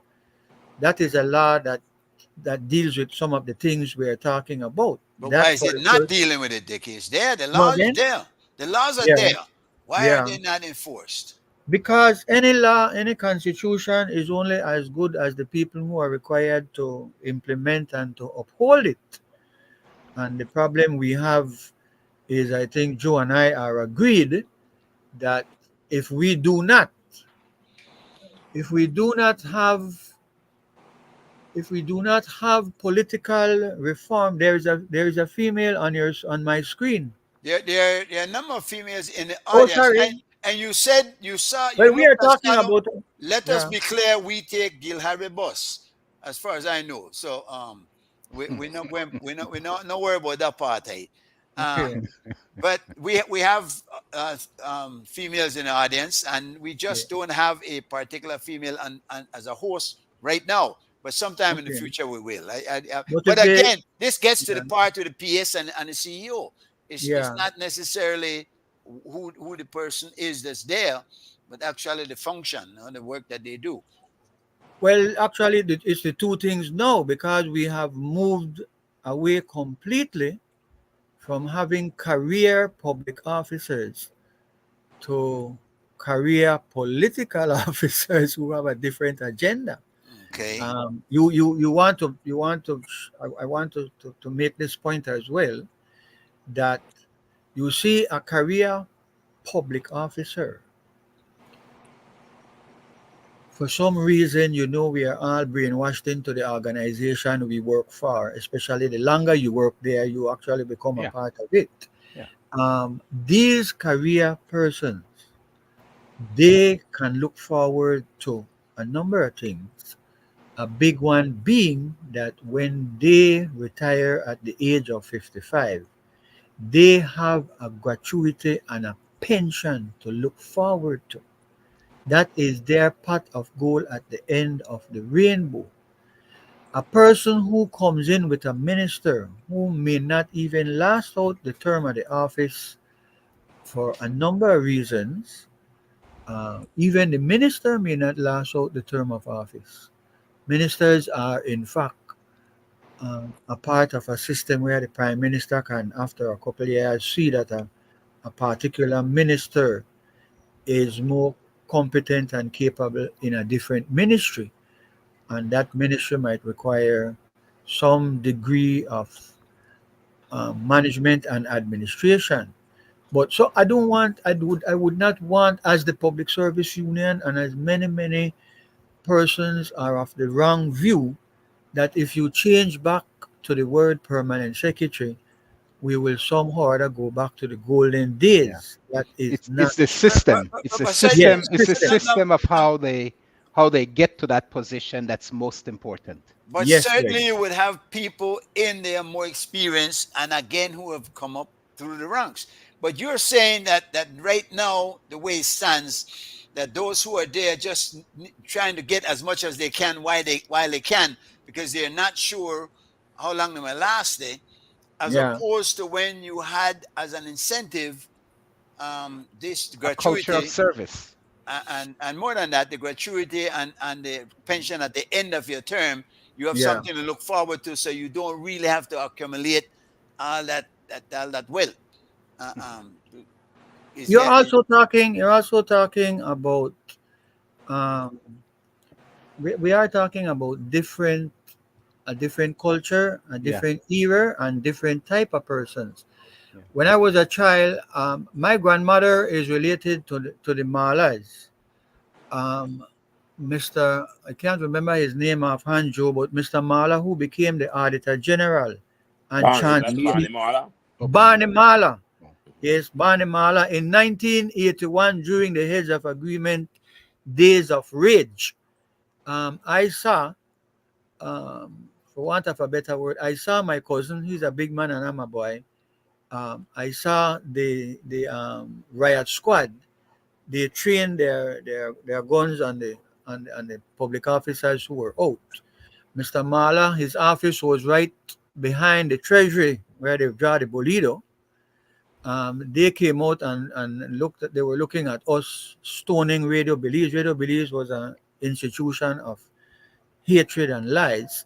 That is a law that deals with some of the things we are talking about. But why That is for it the not first, dealing with it, Dick? It's there. The come law is again? there. The laws are Yeah, there. Why are yeah. they not enforced? Because any law, any constitution is only as good as the people who are required to implement and to uphold it. And the problem we have is, I think Joe and I are agreed that if we do not, if we do not have if we do not have political reform, there is a female on my screen. There are a number of females in the Oh, audience, sorry. and you said you Well, we looked are at talking Sano. about, Let us yeah. be clear, we take Gil Harry bus, as far as I know. So we not going we not worry about that part. Eh? Okay. Um, but we have females in the audience, and we Okay. just don't have a particular female as a host right now. But sometime in the Okay. future we will. But if But they, again, this gets to yeah, the part with the PS and the CEO. It's yeah. not necessarily who the person is that's there, but actually the function and the work that they do. Well, actually, it's the two things now, because we have moved away completely from having career public officers to career political officers who have a different agenda. Okay. I want to make this point as well, that you see a career public officer, for some reason, we are all brainwashed into the organization we work for. Especially the longer you work there, you actually become a Yeah. part of it. Yeah. These career persons, they can look forward to a number of things. A big one being that when they retire at the age of 55, they have a gratuity and a pension to look forward to. That is their pot of gold at the end of the rainbow. A person who comes in with a minister who may not even last out the term of the office for a number of reasons, even the minister may not last out the term of office. Ministers are, in fact, a part of a system where the prime minister can, after a couple of years, see that a particular minister is more competent and capable in a different ministry, and that ministry might require some degree of management and administration. But so I would not want, as the public service union and as many persons are of the wrong view, that if you change back to the word permanent secretary, we will somehow or other go back to the golden Yeah. days. That is not. It's the system. It's the Said Yes, system. this. It's the system. system of No, how they get to that position that's most important. but Yes, Greg. certainly you would have people in there more experienced and again who have come up through the ranks. But you're saying that right now, the way it stands, that those who are there just trying to get as much as they can while they can, because they're not sure how long they will last there, as Yeah. opposed to when you had as an incentive this A culture of gratuity, service. and more than that, the gratuity and the pension at the end of your term, You have Yeah. something to look forward to, so you don't really have to accumulate all that wealth. Uh, um, is You're there? also talking. You're also talking about. Um, we are talking about different a different culture, a Yeah. different era, and different type of persons. Yeah. When I was a child, my grandmother is related to the Malas. Um, Mr. I can't remember his name offhand, Joe, but Mr. Mala, who became the Auditor General and Barney, chanced that's Barney. Barney Mala. Oh, Barney. Barney Mala. Oh, Yes, Barney Mala in 1981 during the Heads of Agreement Days of Rage. I saw, for want of a better word, I saw my cousin. He's a big man and I'm a boy. I saw the riot squad. They trained their guns on the public officers who were out. Mr. Mala, his office was right behind the treasury where they draw the Bolido. They came out and looked at, they were looking at us stoning Radio Belize. Radio Belize was an institution of hatred and lies.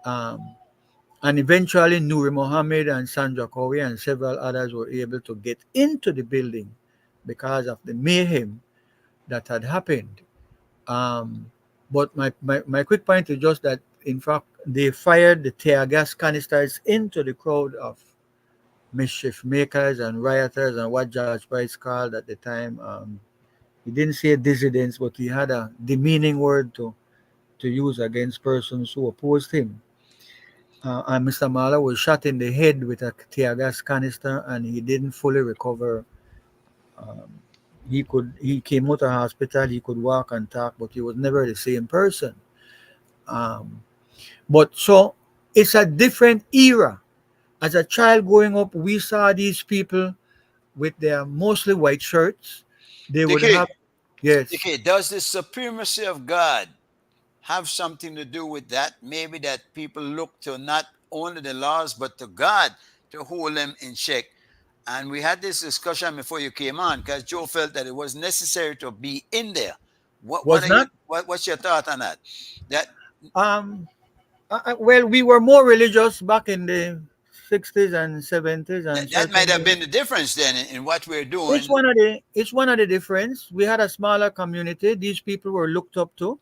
Um, and eventually Nuri Mohammed and Sandra Kowe and several others were able to get into the building because of the mayhem that had happened. Um, but my quick point is just that, in fact, they fired the tear gas canisters into the crowd of mischief makers and rioters and what George Price called at the time. He didn't say dissidents, but he had a demeaning word to use against persons who opposed him. And Mr. Mala was shot in the head with a tear gas canister, and he didn't fully recover. Um, he came out of hospital. He could walk and talk, but he was never the same person. Um, but so it's a different era. As a child growing up, we saw these people with their mostly white shirts. They would Dickie, have, yes, Dickie, does the supremacy of God have something to do with that? Maybe that people look to not only the laws but to God to hold them in check. And we had this discussion before you came on because Joe felt that it was necessary to be in there. What was are you? not. What's your thought on that? That Um, well, we were more religious back in the 60s and 70s, and that might have certainly been the difference then in what we're it's doing. one of the difference. We had a smaller community. These people were looked up to.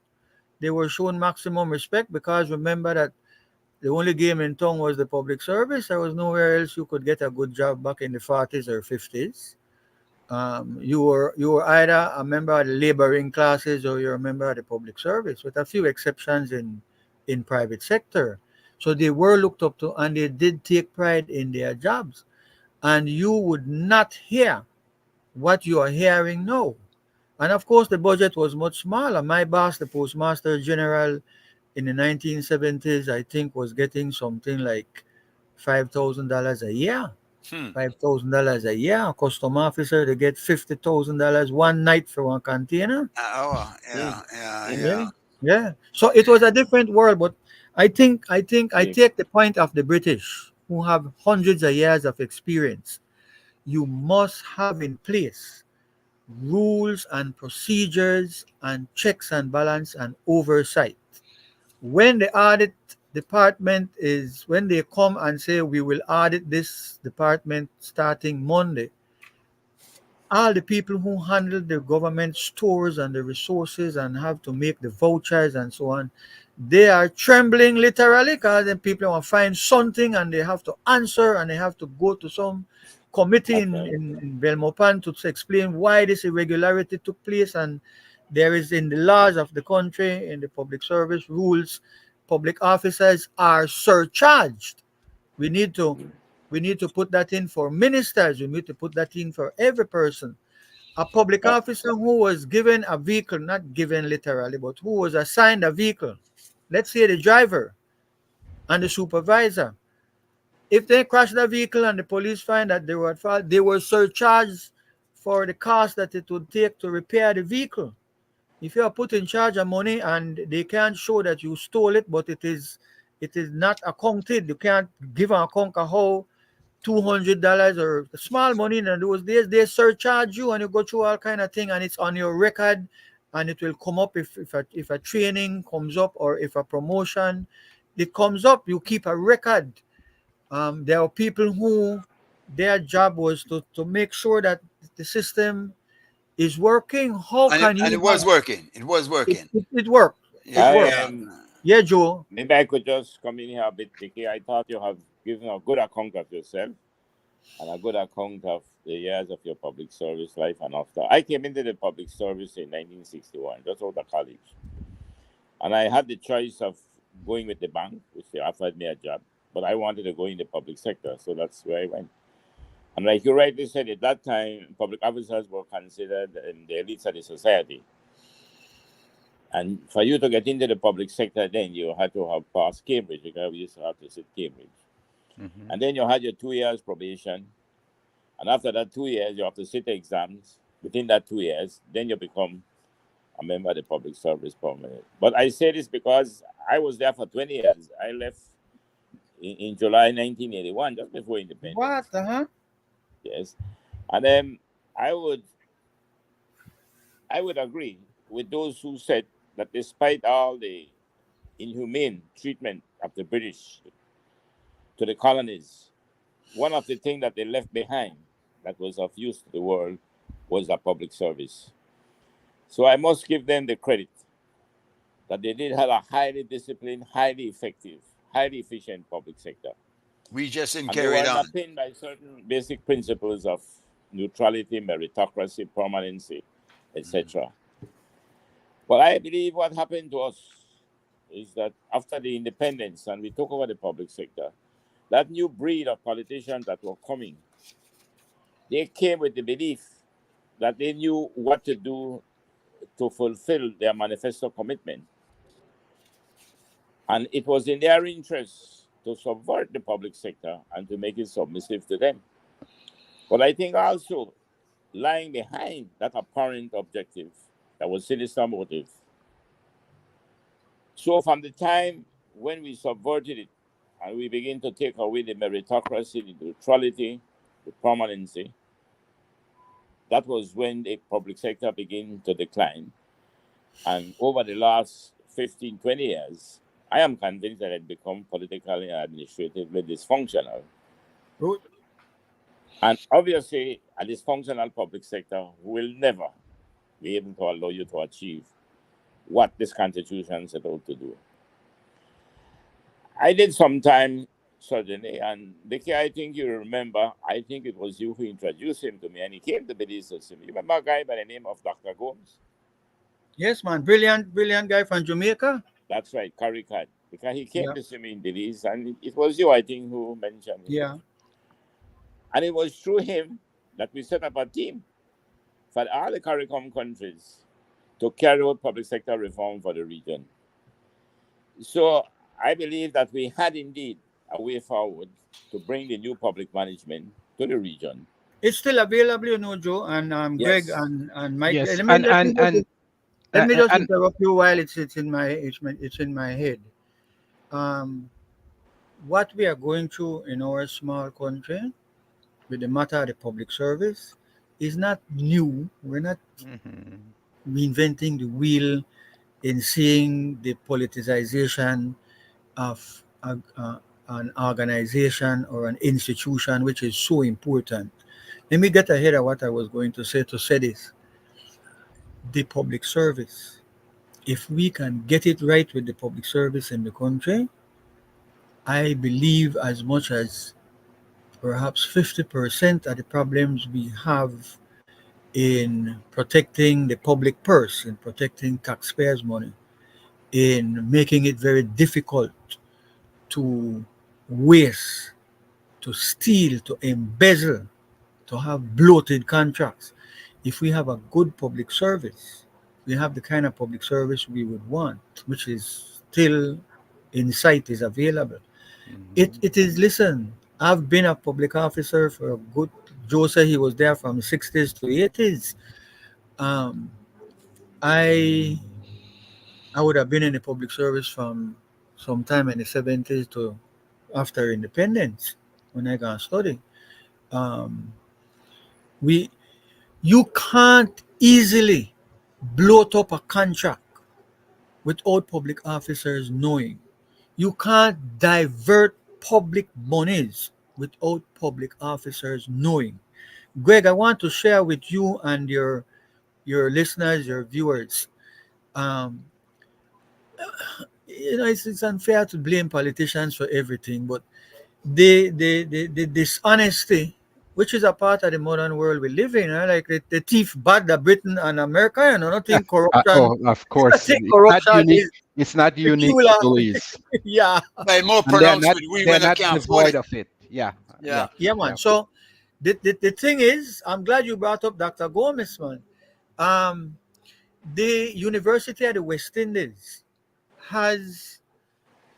They were shown maximum respect because remember that the only game in town was the public service. There was nowhere else you could get a good job back in the 40s or 50s. You were either a member of the laboring classes or you're a member of the public service, with a few exceptions in private sector. So they were looked up to, and they did take pride in their jobs. And you would not hear what you are hearing now. And of course, the budget was much smaller. My boss, the Postmaster General in the 1970s, I think was getting something like $5,000 a year. Hmm. $5,000 a year. A custom officer, they get $50,000 one night for one container. Oh, Mm. yeah, yeah, Mm. Yeah, yeah. yeah. So it was a different world. But I Yeah. take the point of the British, who have hundreds of years of experience. You must have in place rules and procedures and checks and balance and oversight. When the audit department is when they come and say we will audit this department starting Monday, all the people who handle the government stores and the resources and have to make the vouchers and so on, they are trembling literally because the people want to find something and they have to answer and they have to go to some committee That's in, right. in, in Belmopan to explain why this irregularity took place. And there is in the laws of the country, in the public service rules, public officers are surcharged. We need to Mm. we need to put that in for ministers. We need to put that in for every person. A public Uh, officer who was given a vehicle, not given literally, but who was assigned a vehicle, let's say the driver and the supervisor, if they crash the vehicle and the police find that they were at fault, they were surcharged for the cost that it would take to repair the vehicle. If you are put in charge of money and they can't show that you stole it, but it is not accounted, you can't give an account of how $200 or small money in those days, they surcharge you and you go through all kind of thing and it's on your record and it will come up if a training comes up or if a promotion it comes up. You keep a record. There are people who their job was to make sure that the system is working. How And it, can and you it was have working. It was it? working. It worked. It Yeah, I worked. yeah. am. Yeah, Joe. Maybe I could just come in here a bit, Dickie. I thought you have given a good account of yourself and a good account of the years of your public service life and after. I came into the public service in 1961, just out of college. And I had the choice of going with the bank, which they offered me a job, but I wanted to go in the public sector, so that's where I went. And like you rightly said, at that time, public officers were considered the elites of the society. And for you to get into the public sector, then you had to have passed Cambridge, because we used to have to sit Cambridge. Mhm. And then you had your 2 years probation. And after that 2 years, you have to sit the exams. Within that 2 years, then you become a member of the public service permanent. But I say this because I was there for 20 years. I left in July 1981, just before What? independence. Uh-huh. Yes. And then I would I would agree with those who said that despite all the inhumane treatment of the British to the colonies, one of the things that they left behind that was of use to the world was a public service. So I must give them the credit that they did have a highly disciplined, highly effective, highly efficient public sector. We just didn't And they carry it were on. underpinned by certain basic principles of neutrality, meritocracy, permanency, etc. But I believe what happened to us is that after the independence and we took over the public sector, that new breed of politicians that were coming, they came with the belief that they knew what to do to fulfill their manifesto commitment. And it was in their interest to subvert the public sector and to make it submissive to them. But I think also lying behind that apparent objective, that was sinister motive. So from the time when we subverted it and we begin to take away the meritocracy, the neutrality, the permanency, that was when the public sector began to decline. And over the last 15, 20 years, I am convinced that it become politically and administratively dysfunctional. Good. And obviously, a dysfunctional public sector will never be able to allow you to achieve what this constitution set out to do. I did some time surgery, and Dickie, I think you remember, I think it was you who introduced him to me, and he came to Belize System. You remember a guy by the name of Dr. Gomes? Yes, man. Brilliant, brilliant guy from Jamaica. That's right, Caricat. Because he came Yeah. to see me in Belize, and it was you, I think, who mentioned him. Yeah. And it was through him that we set up a team for all the CARICOM countries to carry out public sector reform for the region. So I believe that we had indeed a way forward to bring the new public management to the region. It's still available, you know, Joe and Greg Yes. and Mike. Yes, Let me just and interrupt you while it's in my head. What we are going through in our small country with the matter of the public service is not new. We're not mhm. reinventing the wheel in seeing the politicization of an organization or an institution, which is so important. Let me get ahead of what I was going to say this. The public service. If we can get it right with the public service in the country, I believe as much as perhaps 50% of the problems we have in protecting the public purse, in protecting taxpayers' money, in making it very difficult to waste, to steal, to embezzle, to have bloated contracts. If we have a good public service, we have the kind of public service we would want, which is still in sight, is available. It is, listen, I've been a public officer for a good, Joe said he was there from 60s to 80s. Um, I I would have been in the public service from sometime in the 70s to after independence when I got study. Um, we You can't easily bloat up a contract without public officers knowing. You can't divert public monies without public officers knowing. Greg, I want to share with you and your listeners, your viewers. Um, it's unfair to blame politicians for everything, but the dishonesty, which is a part of the modern world we live in, like the thief bad the Britain and America, nothing corruption. Oh, of course, Nothing it's not corruption unique. is It's not unique to peculiar. Belize, Yeah, By more and they're pronounced not with we they're when I not can't afford devoid it. of it. Yeah, Yeah. yeah, man. yeah. So the thing is, I'm glad you brought up Dr. Gomez, man. Um, the University of the West Indies has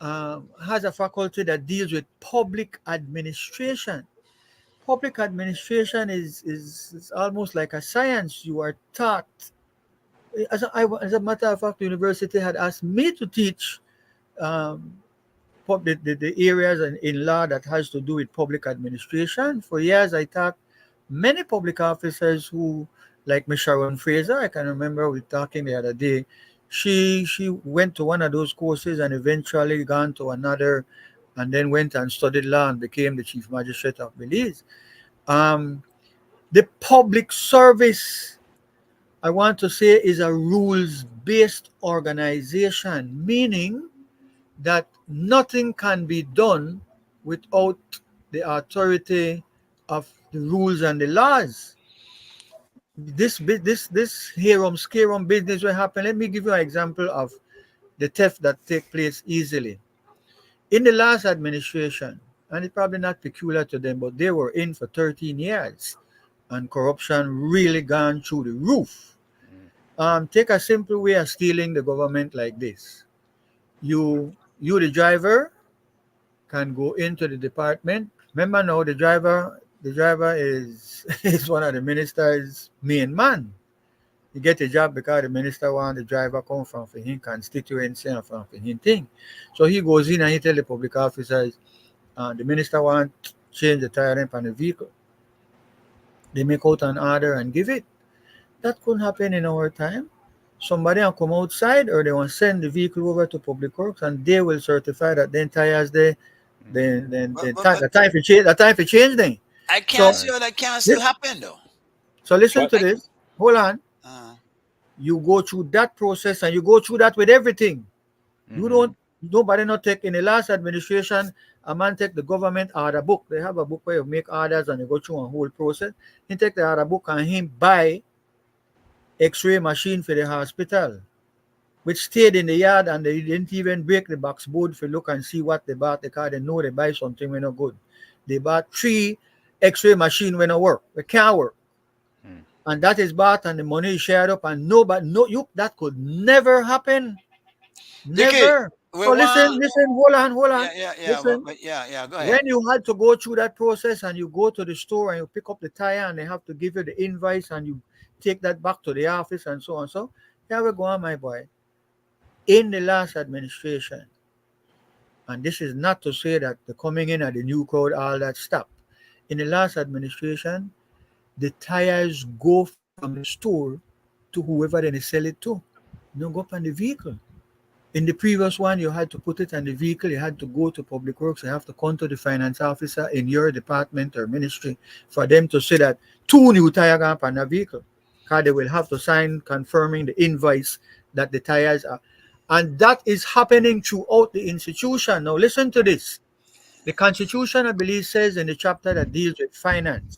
has a faculty that deals with public administration. Public administration is almost like a science. You are taught. As a matter of fact, the university had asked me to teach um, the areas in law that has to do with public administration. For years, I taught many public officers who, like Miss Sharon Fraser, I can remember we talking the other day. She went to one of those courses and eventually gone to another, and then went and studied law and became the chief magistrate of Belize. Um, the public service, I want to say, is a rules based organization, meaning that nothing can be done without the authority of the rules and the laws. This harum scarum business will happen. Let me give you an example of the theft that take place easily. In the last administration, and it's probably not peculiar to them, but they were in for 13 years and corruption really gone through the roof. Take a simple way of stealing the government like this. You the driver, can go into the department. Remember now, the driver is is one of the minister's main man. He get a job because the minister want the driver come from for him constituency and from for him thing. So he goes in and he tell the public officers, the minister want change the tire on the vehicle. They make out an order and give it. That couldn't happen in our time. Somebody will come outside or they will send the vehicle over to public works and they will certify that the tires there. Then But, but, but the time for change, the time for change then. I So can't see how that can still this, happen though. so listen But to Like, this. Hold on. uh, You go through that process and you go through that with everything. You Hmm. don't Nobody not take in the last administration. A man take the government order book. They have a book where you make orders and you go through a whole process. He take the order book and he buy X-ray machine for the hospital, which stayed in the yard and they didn't even break the box board for look and see what they bought because they know they buy something when not good. They bought 3 X-ray machine when not work. They can't work. Hmm. And that is bought and the money is shared up and nobody no you that could never happen. Dickie, Never. we So want. listen, hold on. Yeah. Listen. But yeah. Go ahead. When you had to go through that process and you go to the store and you pick up the tire and they have to give you the invoice and you take that back to the office and so on. So here we go on, my boy. In the last administration, and this is not to say that the coming in of the new code, all that stopped. In the last administration, the tires go from the store to whoever they sell it to. No go up on the vehicle. In the previous one, you had to put it on the vehicle, you had to go to public works, you have to come to the finance officer in your department or ministry for them to say that 2 new tires are on the vehicle. Because they will have to sign confirming the invoice that the tires are. And that is happening throughout the institution. Now listen to this. The Constitution, I believe, says in the chapter that deals with finance.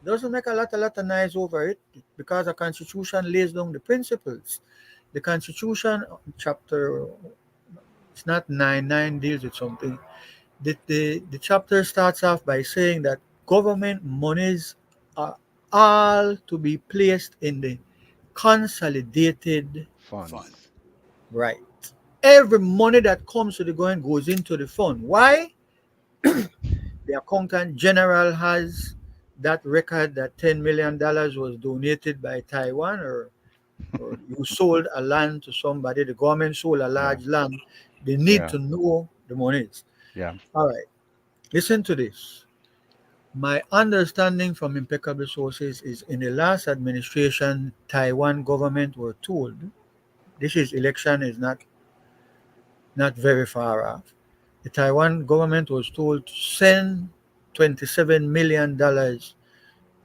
Doesn't make a lot of noise over it because the Constitution lays down the principles. The Constitution, chapter, it's not 9 deals with something. The chapter starts off by saying that government monies are all to be placed in the consolidated Fun. Funds. right. Every money that comes to the government goes into the fund. Why? The accountant general has that record that $10 million was donated by Taiwan or you sold a land to somebody, the government sold a Yeah, large land, they need yeah, to know the monies. yeah. All right, listen to this. My understanding from impeccable sources is in the last administration, Taiwan government were told this is election is not not very far off. The Taiwan government was told to send $27 million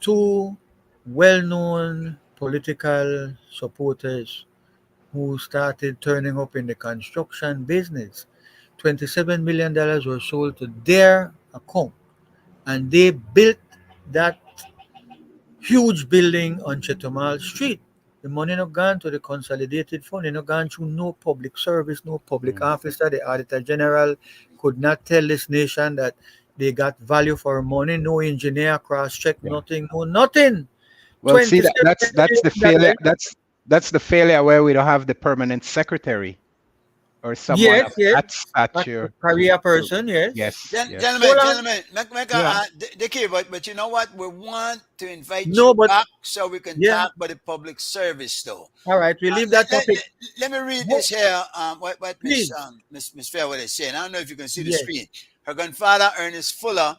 to well-known political supporters who started turning up in the construction business. $27 million were sold to their account, and they built that huge building on Chetumal Street. The money not gone to the consolidated fund. It not gone through no public service, no public Mm. officer. The Auditor General could not tell this nation that they got value for money. No engineer cross check, Yeah. nothing, no nothing. Well, see that $27 that's the million. failure. That's the failure where we don't have the permanent secretary or someone Yes, of yes. that A stature. career To, person, yes. yes, yes. Hold on. Gentlemen, Yeah. Dickie, but you know what? We want to invite No, you but back so we can yeah. talk about the public service, though. All right. We leave Let, that topic. let me read Ho- this here. What Please. Miss Fairweather is saying. I don't know if you can see the Yes. screen. Her grandfather, Ernest Fuller,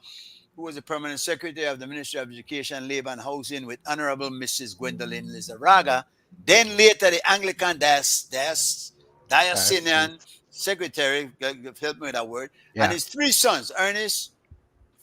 who was the permanent secretary of the Ministry of Education, Labor and Housing with Honorable Mrs. Gwendolyn Lizarraga, then later the Anglican Diocese. diocesan secretary, help me with that word, and Yeah. his three sons, Ernest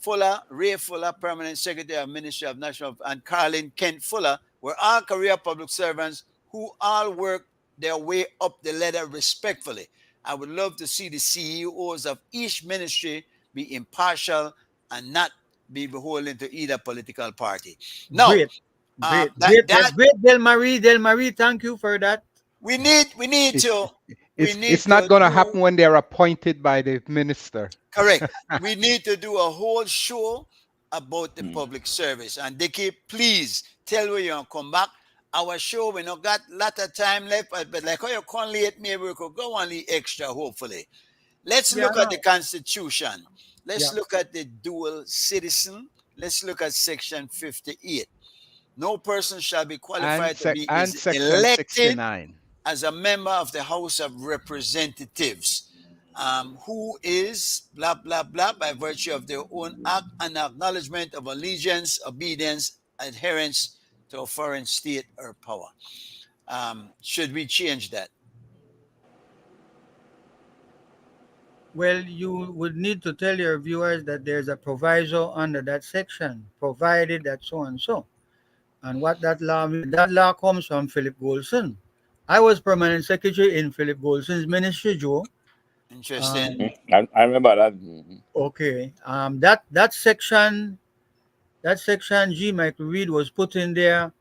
Fuller, Ray Fuller, permanent secretary of Ministry of National, and Carlin Kent Fuller were all career public servants who all worked their way up the ladder respectfully. I would love to see the CEOs of each ministry be impartial and not be beholden to either political party. Now, Great. Great. Great. That's great, Del Marie. Del Marie, thank you for that. we need It, it's not to going to do happen when they're appointed by the minister. correct. We need to do a whole show about the Mm. public service. And Dickie, please tell where you're gonna come back. Our show, we not got a lot of time left, but like how you come late, maybe we could go on the extra, hopefully. Let's Yeah, look at the no. Constitution. Let's Yeah. look at the dual citizen. Let's look at Section 58. No person shall be qualified to be And section elected 69. as a member of the House of Representatives, who is blah blah blah by virtue of their own act and acknowledgement of allegiance, obedience, adherence to a foreign state or power. Should we change that? Well, you would need to tell your viewers that there's a proviso under that section, provided that so and so. And what that law means, that law comes from Philip Goldson. I was permanent secretary in Philip Goldson's ministry, Joe. Interesting. I remember that. Mhm. Okay. That section G. Michael Reed was put in there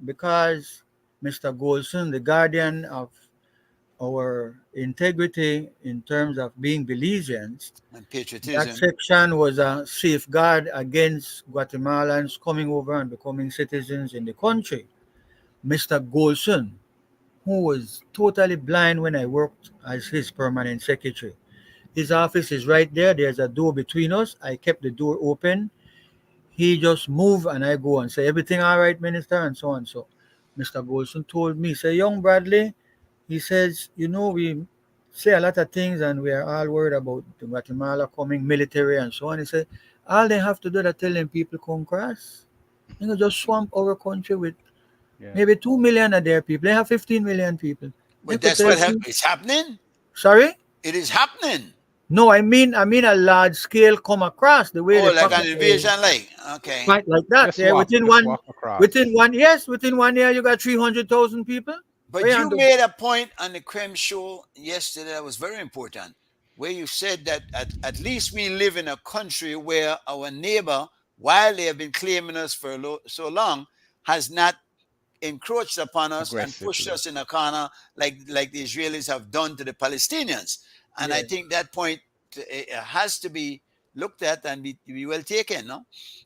because Mr. Goldson, the guardian of our integrity in terms of being Belizeans, And that patriotism. section was a safeguard against Guatemalans coming over and becoming citizens in the country. Mr. Golson, who was totally blind when I worked as his permanent secretary, his office is right there. There's a door between us. I kept the door open. He just moved and I go and say, everything all right, Minister, and so on. So Mr. Golson told me, say, young Bradley, he says, we say a lot of things and we are all worried about the Guatemala coming military and so on. He said, all they have to do is tell them people come cross. Just swamp our country with Yeah. maybe 2 million of their people. They have 15 million people. They But could that's tell what people, is happening. sorry? It is happening. No, I mean a large scale come across the way Oh, they like pack an invasion, like okay. fight like that. Just Yeah, walk, within just one, walk across. within 1 year you got 300,000 people. But Where you and the- made a point on the Creme show yesterday that was very important, where you said that at least we live in a country where our neighbor, while they have been claiming us for so long, has not encroached upon us and pushed Aggressively. us in a corner like the Israelis have done to the Palestinians. And I Yeah. think that point has to be looked at and be well taken, no?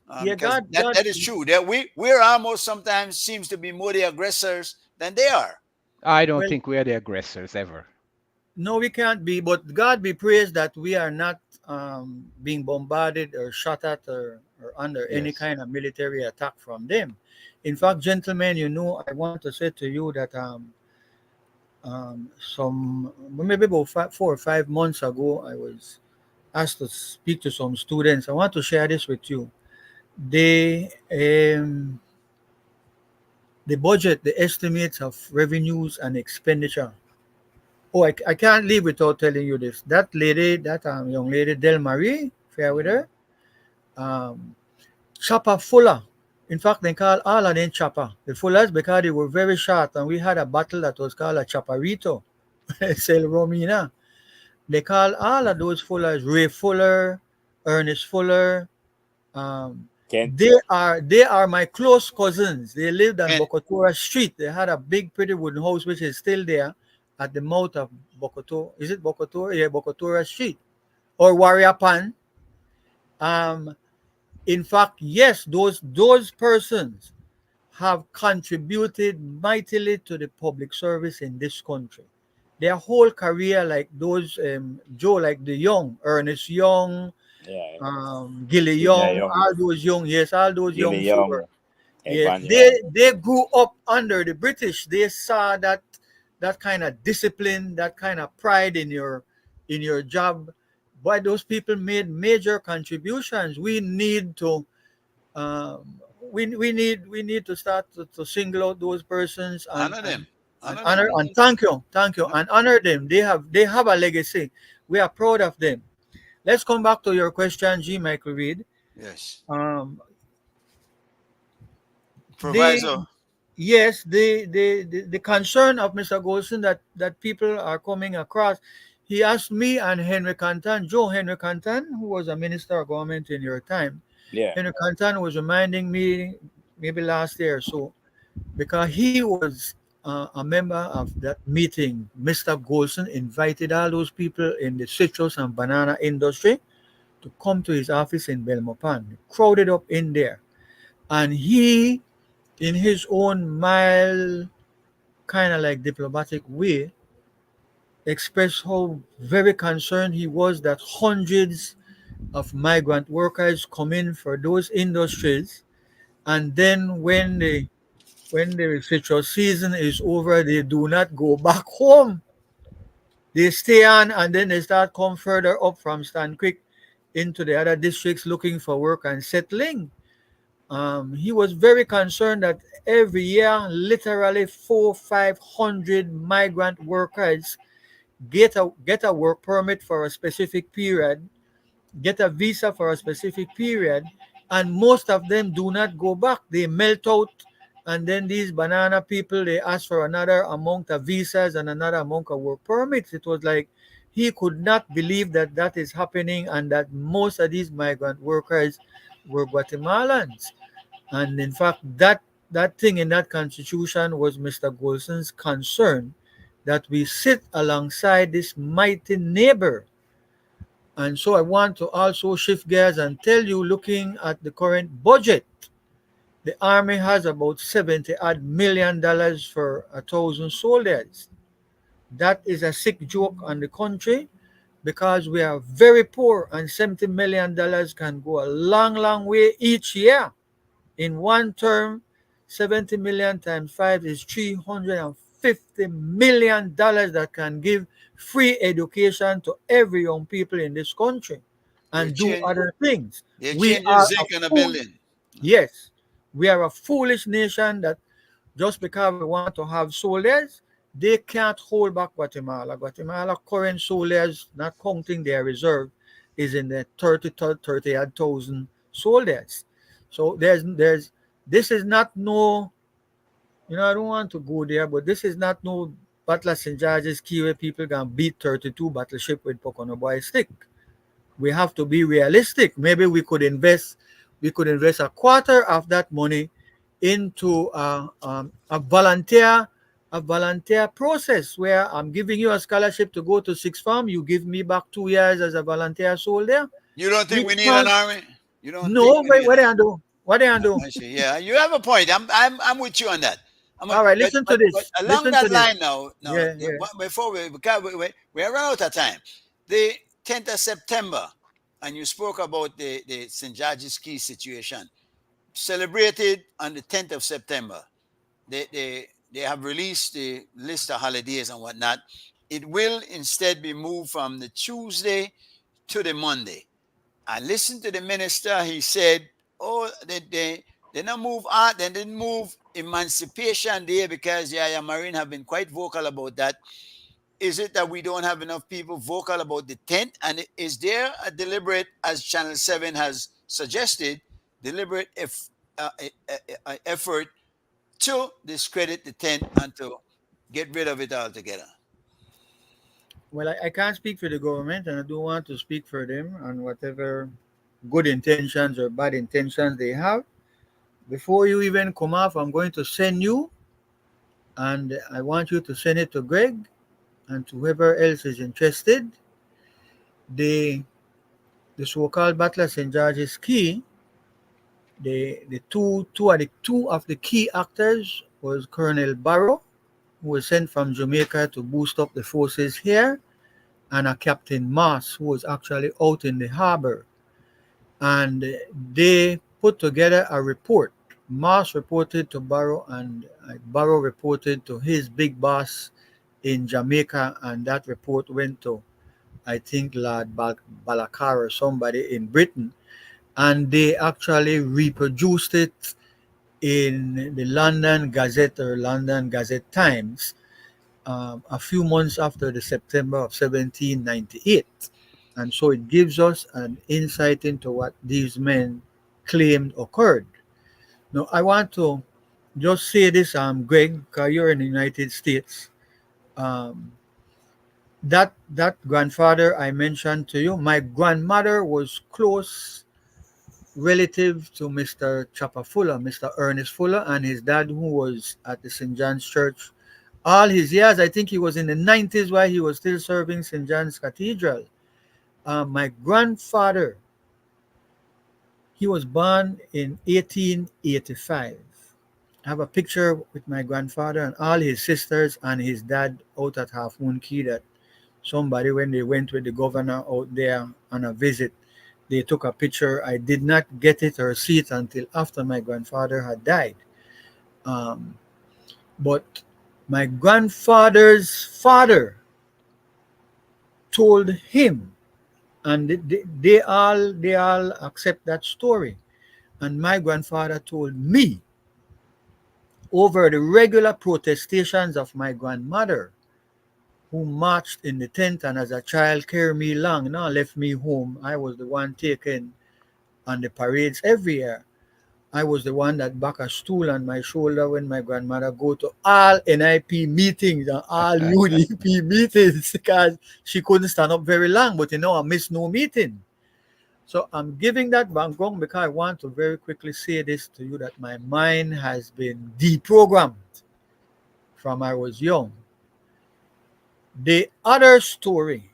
Yeah, Because God, God. that is true. That we're almost sometimes seems to be more the aggressors than they are. I don't Well, think we're the aggressors ever. no, we can't be. But God be praised that we are not being bombarded or shot at or under any Yes. kind of military attack from them. In fact, gentlemen, I want to say to you that some maybe about 4 or 5 months ago, I was asked to speak to some students. I want to share this with you. They the budget, the estimates of revenues and expenditure Oh, I can't leave without telling you this. That lady, that young lady, Del Marie, fair with her, um, Chopper Fuller. In fact, they call all of them Chopper. The Fullers because they were very short, and we had a battle that was called a Chaparrito. Sel Romina. They call all of those Fullers Ray Fuller, Ernest Fuller. Um, Ken, they are my close cousins. They lived on And Bocatora Street. They had a big, pretty wooden house which is still there at the mouth of Bocatora. Is it Bocatora? Yeah, Bocatora Street or Warrior Pan. Um, in fact, yes, those persons have contributed mightily to the public service in this country. Their whole career, like those Joe, like the Young, Ernest Young, yeah, Gilly Junior Young, Young, all those young, yes, all those Gilly young Young, were, yes, Evan Young. they grew up under the British. They saw that kind of discipline, that kind of pride in your job. But those people made major contributions. We need to we need to start to single out those persons honor them. and Honor them. honor and thank you and honor them. They have a legacy. We are proud of them. Let's come back to your question, G. Michael Reed. Yes. Um, the Proviso. yes, the concern of Mr. Golson that people are coming across. He asked me and Henry Canton, Joe Henry Canton, who was a minister of government in your time. Yeah, Henry Canton was reminding me maybe last year or so because he was a member of that meeting. Mr. Golson invited all those people in the citrus and banana industry to come to his office in Belmopan, crowded up in there. And he, in his own mild, kind of like diplomatic way, expressed how very concerned he was that hundreds of migrant workers come in for those industries, and then when the citrus season is over, they do not go back home. They stay on and then they start come further up from Stan Creek into the other districts looking for work and settling. He was very concerned that every year, literally 500 migrant workers get a work permit for a specific period, get a visa for a specific period, and most of them do not go back. They melt out, and then these banana people they ask for another amount of visas and another amount of work permits. It was like he could not believe that that is happening, and that most of these migrant workers were Guatemalans. And in fact, that thing in that constitution was Mr. Golson's concern that we sit alongside this mighty neighbor. And so I want to also shift gears and tell you, looking at the current budget, the army has about 70 odd $1 million for 1,000 soldiers. That is a sick joke on the country because we are very poor, and $70 million can go a long, long way each year. In one term, 70 million times 5 is $350 million that can give free education to every young people in this country They and do change. other things. They're We changing are a zinc in a fool. building. Yes, we are a foolish nation that just because we want to have soldiers, they can't hold back Guatemala. Guatemala current soldiers, not counting their reserve, is in the 30,000 soldiers. So there's this is not no, I don't want to go there, but this is not no Battle of St. George's Key where people can beat 32 battleship with Pocono Boy stick. We have to be realistic. Maybe we could invest a quarter of that money into a volunteer process where I'm giving you a scholarship to go to sixth form. You give me back 2 years as a volunteer soldier. You don't We think we need an can't. army? You don't think No, we wait, need what an they do? What they do? I see. Yeah, you have a point. I'm with you on that. All right, But, listen to but this. along Listen to that this. line now, Yeah, yeah. before because we are out of time. The 10th of September, and you spoke about the St. George's Key situation, celebrated on the 10th of September. They have released the list of holidays and whatnot. It will instead be moved from the Tuesday to the Monday. I listened to the minister. He said, "Oh, they not move art. They didn't move Emancipation Day because Yaya Marine have been quite vocal about that. Is it that we don't have enough people vocal about the tent? And is there a deliberate, as Channel 7 has suggested, deliberate effort to discredit the tent and to get rid of it altogether? Well, I can't speak for the government, and I don't want to speak for them on whatever good intentions or bad intentions they have. Before you even come off, I'm going to send you, and I want you to send it to Greg and to whoever else is interested. The the so-called Battle of St. George's Key, the two of the key actors was Colonel Barrow, who was sent from Jamaica to boost up the forces here, and a Captain Moss, who was actually out in the harbor. And they put together a report. Moss reported to Barrow, and Barrow reported to his big boss in Jamaica, and that report went to, I think, Lord Balakar or somebody in Britain, and they actually reproduced it in the London Gazette or London Gazette Times a few months after the September of 1798. And so it gives us an insight into what these men claimed occurred. Now, I want to just say this, Greg, because you're in the United States. Um, that grandfather I mentioned to you, my grandmother was close relative to Mr. Chapa Fuller, Mr. Ernest Fuller, and his dad, who was at the St. John's Church all his years. I think he was in the 90s while he was still serving St. John's Cathedral. My grandfather, he was born in 1885. I have a picture with my grandfather and all his sisters and his dad out at Half Moon Key that somebody, when they went with the governor out there on a visit, they took a picture. I did not get it or see it until after my grandfather had died. Um, but my grandfather's father told him, and they all accept that story. And my grandfather told me over the regular protestations of my grandmother, who marched in the tent and as a child carried me along, now left me home. I was the one taken on the parades every year. I was the one that back a stool on my shoulder when my grandmother go to all NIP meetings and all UDP meetings because she couldn't stand up very long, but I missed no meeting. So I'm giving that background because I want to very quickly say this to you that my mind has been deprogrammed from I was young. The other story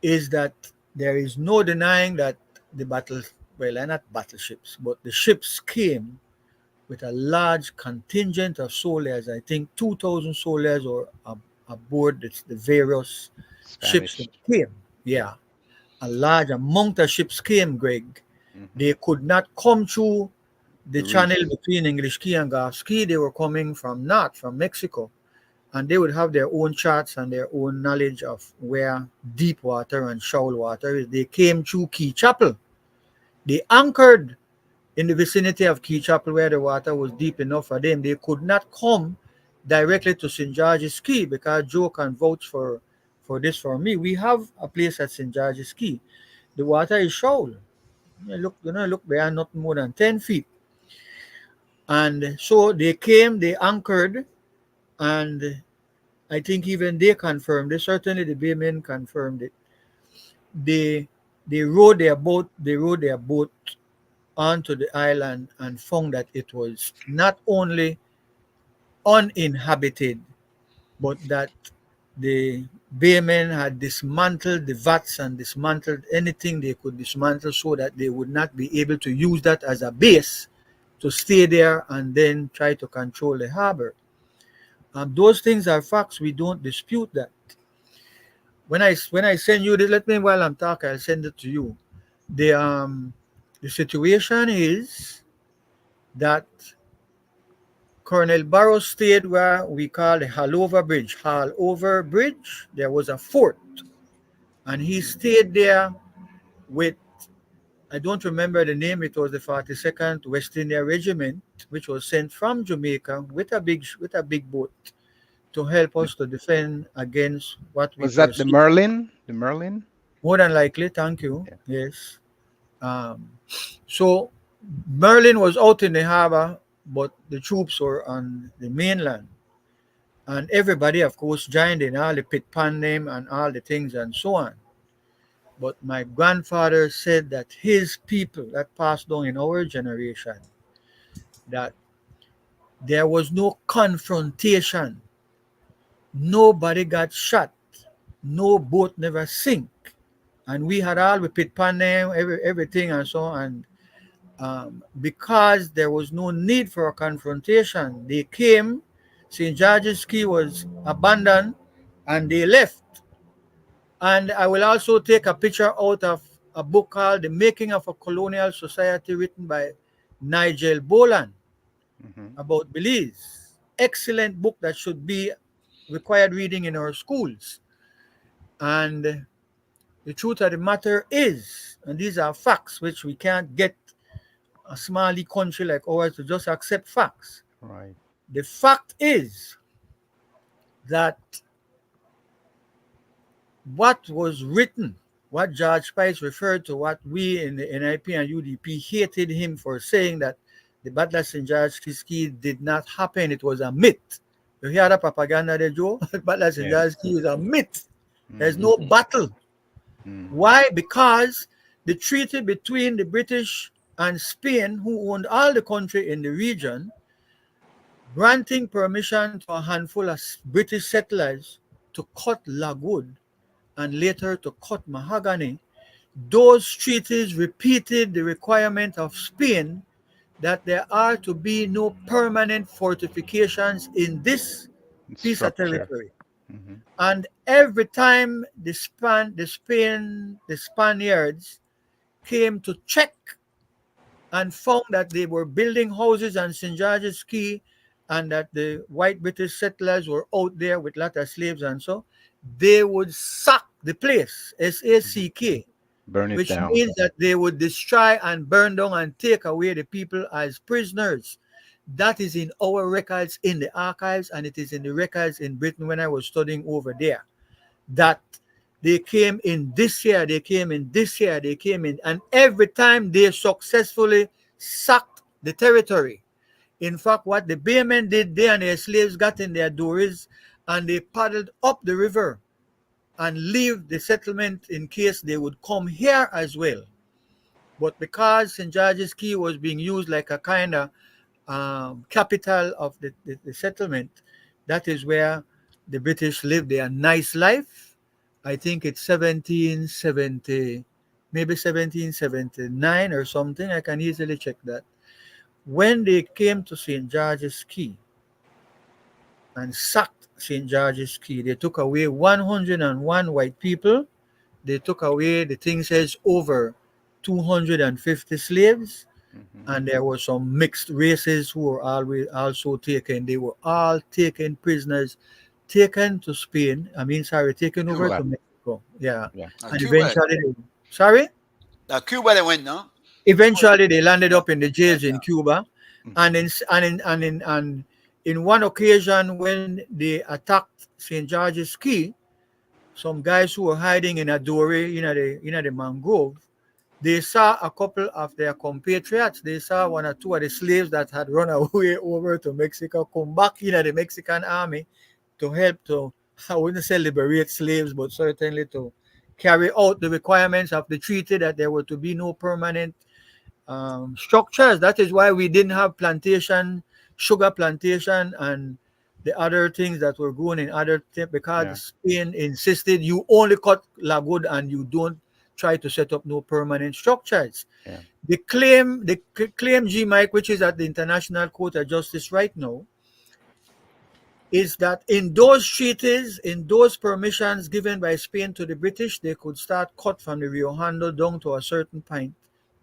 is that there is no denying that the they're not battleships, but the ships came with a large contingent of soldiers. I think 2,000 soldiers or aboard the various ships Spanish. that came. Yeah, a large amount of ships came, Greg. They could not come through the The channel reef. between English Key and Gulf Key. They were coming from north, from Mexico. And they would have their own charts and their own knowledge of where deep water and shallow water is. They came through Key Chapel. They anchored in the vicinity of Key Chapel where the water was deep enough for them. They could not come directly to St. George's Key because Joe can vouch for this for me. We have a place at St. George's Key. The water is shallow. Look, they are not more than 10 feet. And so they came, they anchored, and I think even they confirmed it. Certainly the Baymen confirmed it. They rowed their boat onto the island and found that it was not only uninhabited, but that the Baymen had dismantled the vats and dismantled anything they could dismantle so that they would not be able to use that as a base to stay there and then try to control the harbor. Those things are facts. We don't dispute that. When I send you this, let me while I'm talking, I'll send it to you. The situation is that Colonel Barrow stayed where we call the Hallover Bridge. Hallover Bridge, there was a fort, and he stayed there with, I don't remember the name, it was the 42nd West India Regiment, which was sent from Jamaica with a big boat to help us to defend against what we Was that the perceive. Merlin? The Merlin? More than likely, thank you. Yeah. Yes. Um, so Merlin was out in the harbor, but the troops were on the mainland. And everybody, of course, joined in all the pit pan name and all the things and so on. But my grandfather said that his people that passed down in our generation, that there was no confrontation, nobody got shot, no boat never sink, and we had all the pit pan name, everything and so on. Because there was no need for a confrontation, they came. St. George's Key was abandoned, and they left. And I will also take a picture out of a book called The Making of a Colonial Society, written by Nigel Boland, Hmm. about Belize. Excellent book that should be required reading in our schools. And the truth of the matter is, and these are facts which we can't get a smally country like ours to just accept facts. Right. The fact is that what was written, what George Spice referred to, what we in the NIP and UDP hated him for saying, that the Battle of St. George Key did not happen, it was a myth. You hear that propaganda there, Joe? Battle of St. George Key is a myth. There's Mm-hmm. no battle. Mm. Why? Because the treaty between the British and Spain, who owned all the country in the region, granting permission to a handful of British settlers to cut logwood and later to cut mahogany, those treaties repeated the requirement of Spain that there are to be no permanent fortifications in this piece of Structure. territory. Mm-hmm. And every time the Spaniards came to check and found that they were building houses on St. George's Key, and that the white British settlers were out there with a lot of slaves and so, they would sack the place, SACK, Burn it which down. means that they would destroy and burn down and take away the people as prisoners. That is in our records in the archives, and it is in the records in Britain when I was studying over there. That they came in this year, they came in this year, they came in, and every time they successfully sacked the territory. In fact, what the Baymen did, they and their slaves got in their dories and they paddled up the river and leave the settlement in case they would come here as well. But because St. George's Key was being used like a kind of capital of the settlement, that is where the British lived their nice life. I think it's 1770, maybe 1779 or something. I can easily check that. When they came to St. George's Key and sacked St. George's Key, they took away 101 white people. They took away, the thing says, over 250 slaves. Mm-hmm. And there were some mixed races who were always also taken. They were all taken prisoners, taken to Spain. Taken over Cuba. to Mexico. Yeah. Yeah. And Cuba. sorry? Cuba they went, no? Eventually they landed Yeah. up in the jails in Cuba. And in one occasion when they attacked St. George's Key, some guys who were hiding in a doorway, the mangrove, they saw a couple of their compatriots. They saw one or two of the slaves that had run away over to Mexico come back in the Mexican army to help to, I wouldn't say liberate slaves, but certainly to carry out the requirements of the treaty, that there were to be no permanent structures. That is why we didn't have sugar plantation, and the other things that were grown in other because Yeah. Spain insisted you only cut logwood and you don't try to set up no permanent structures. Yeah. The claim, G. Mike, which is at the International Court of Justice right now, is that in those treaties, in those permissions given by Spain to the British, they could start cut from the Rio Hondo down to a certain point,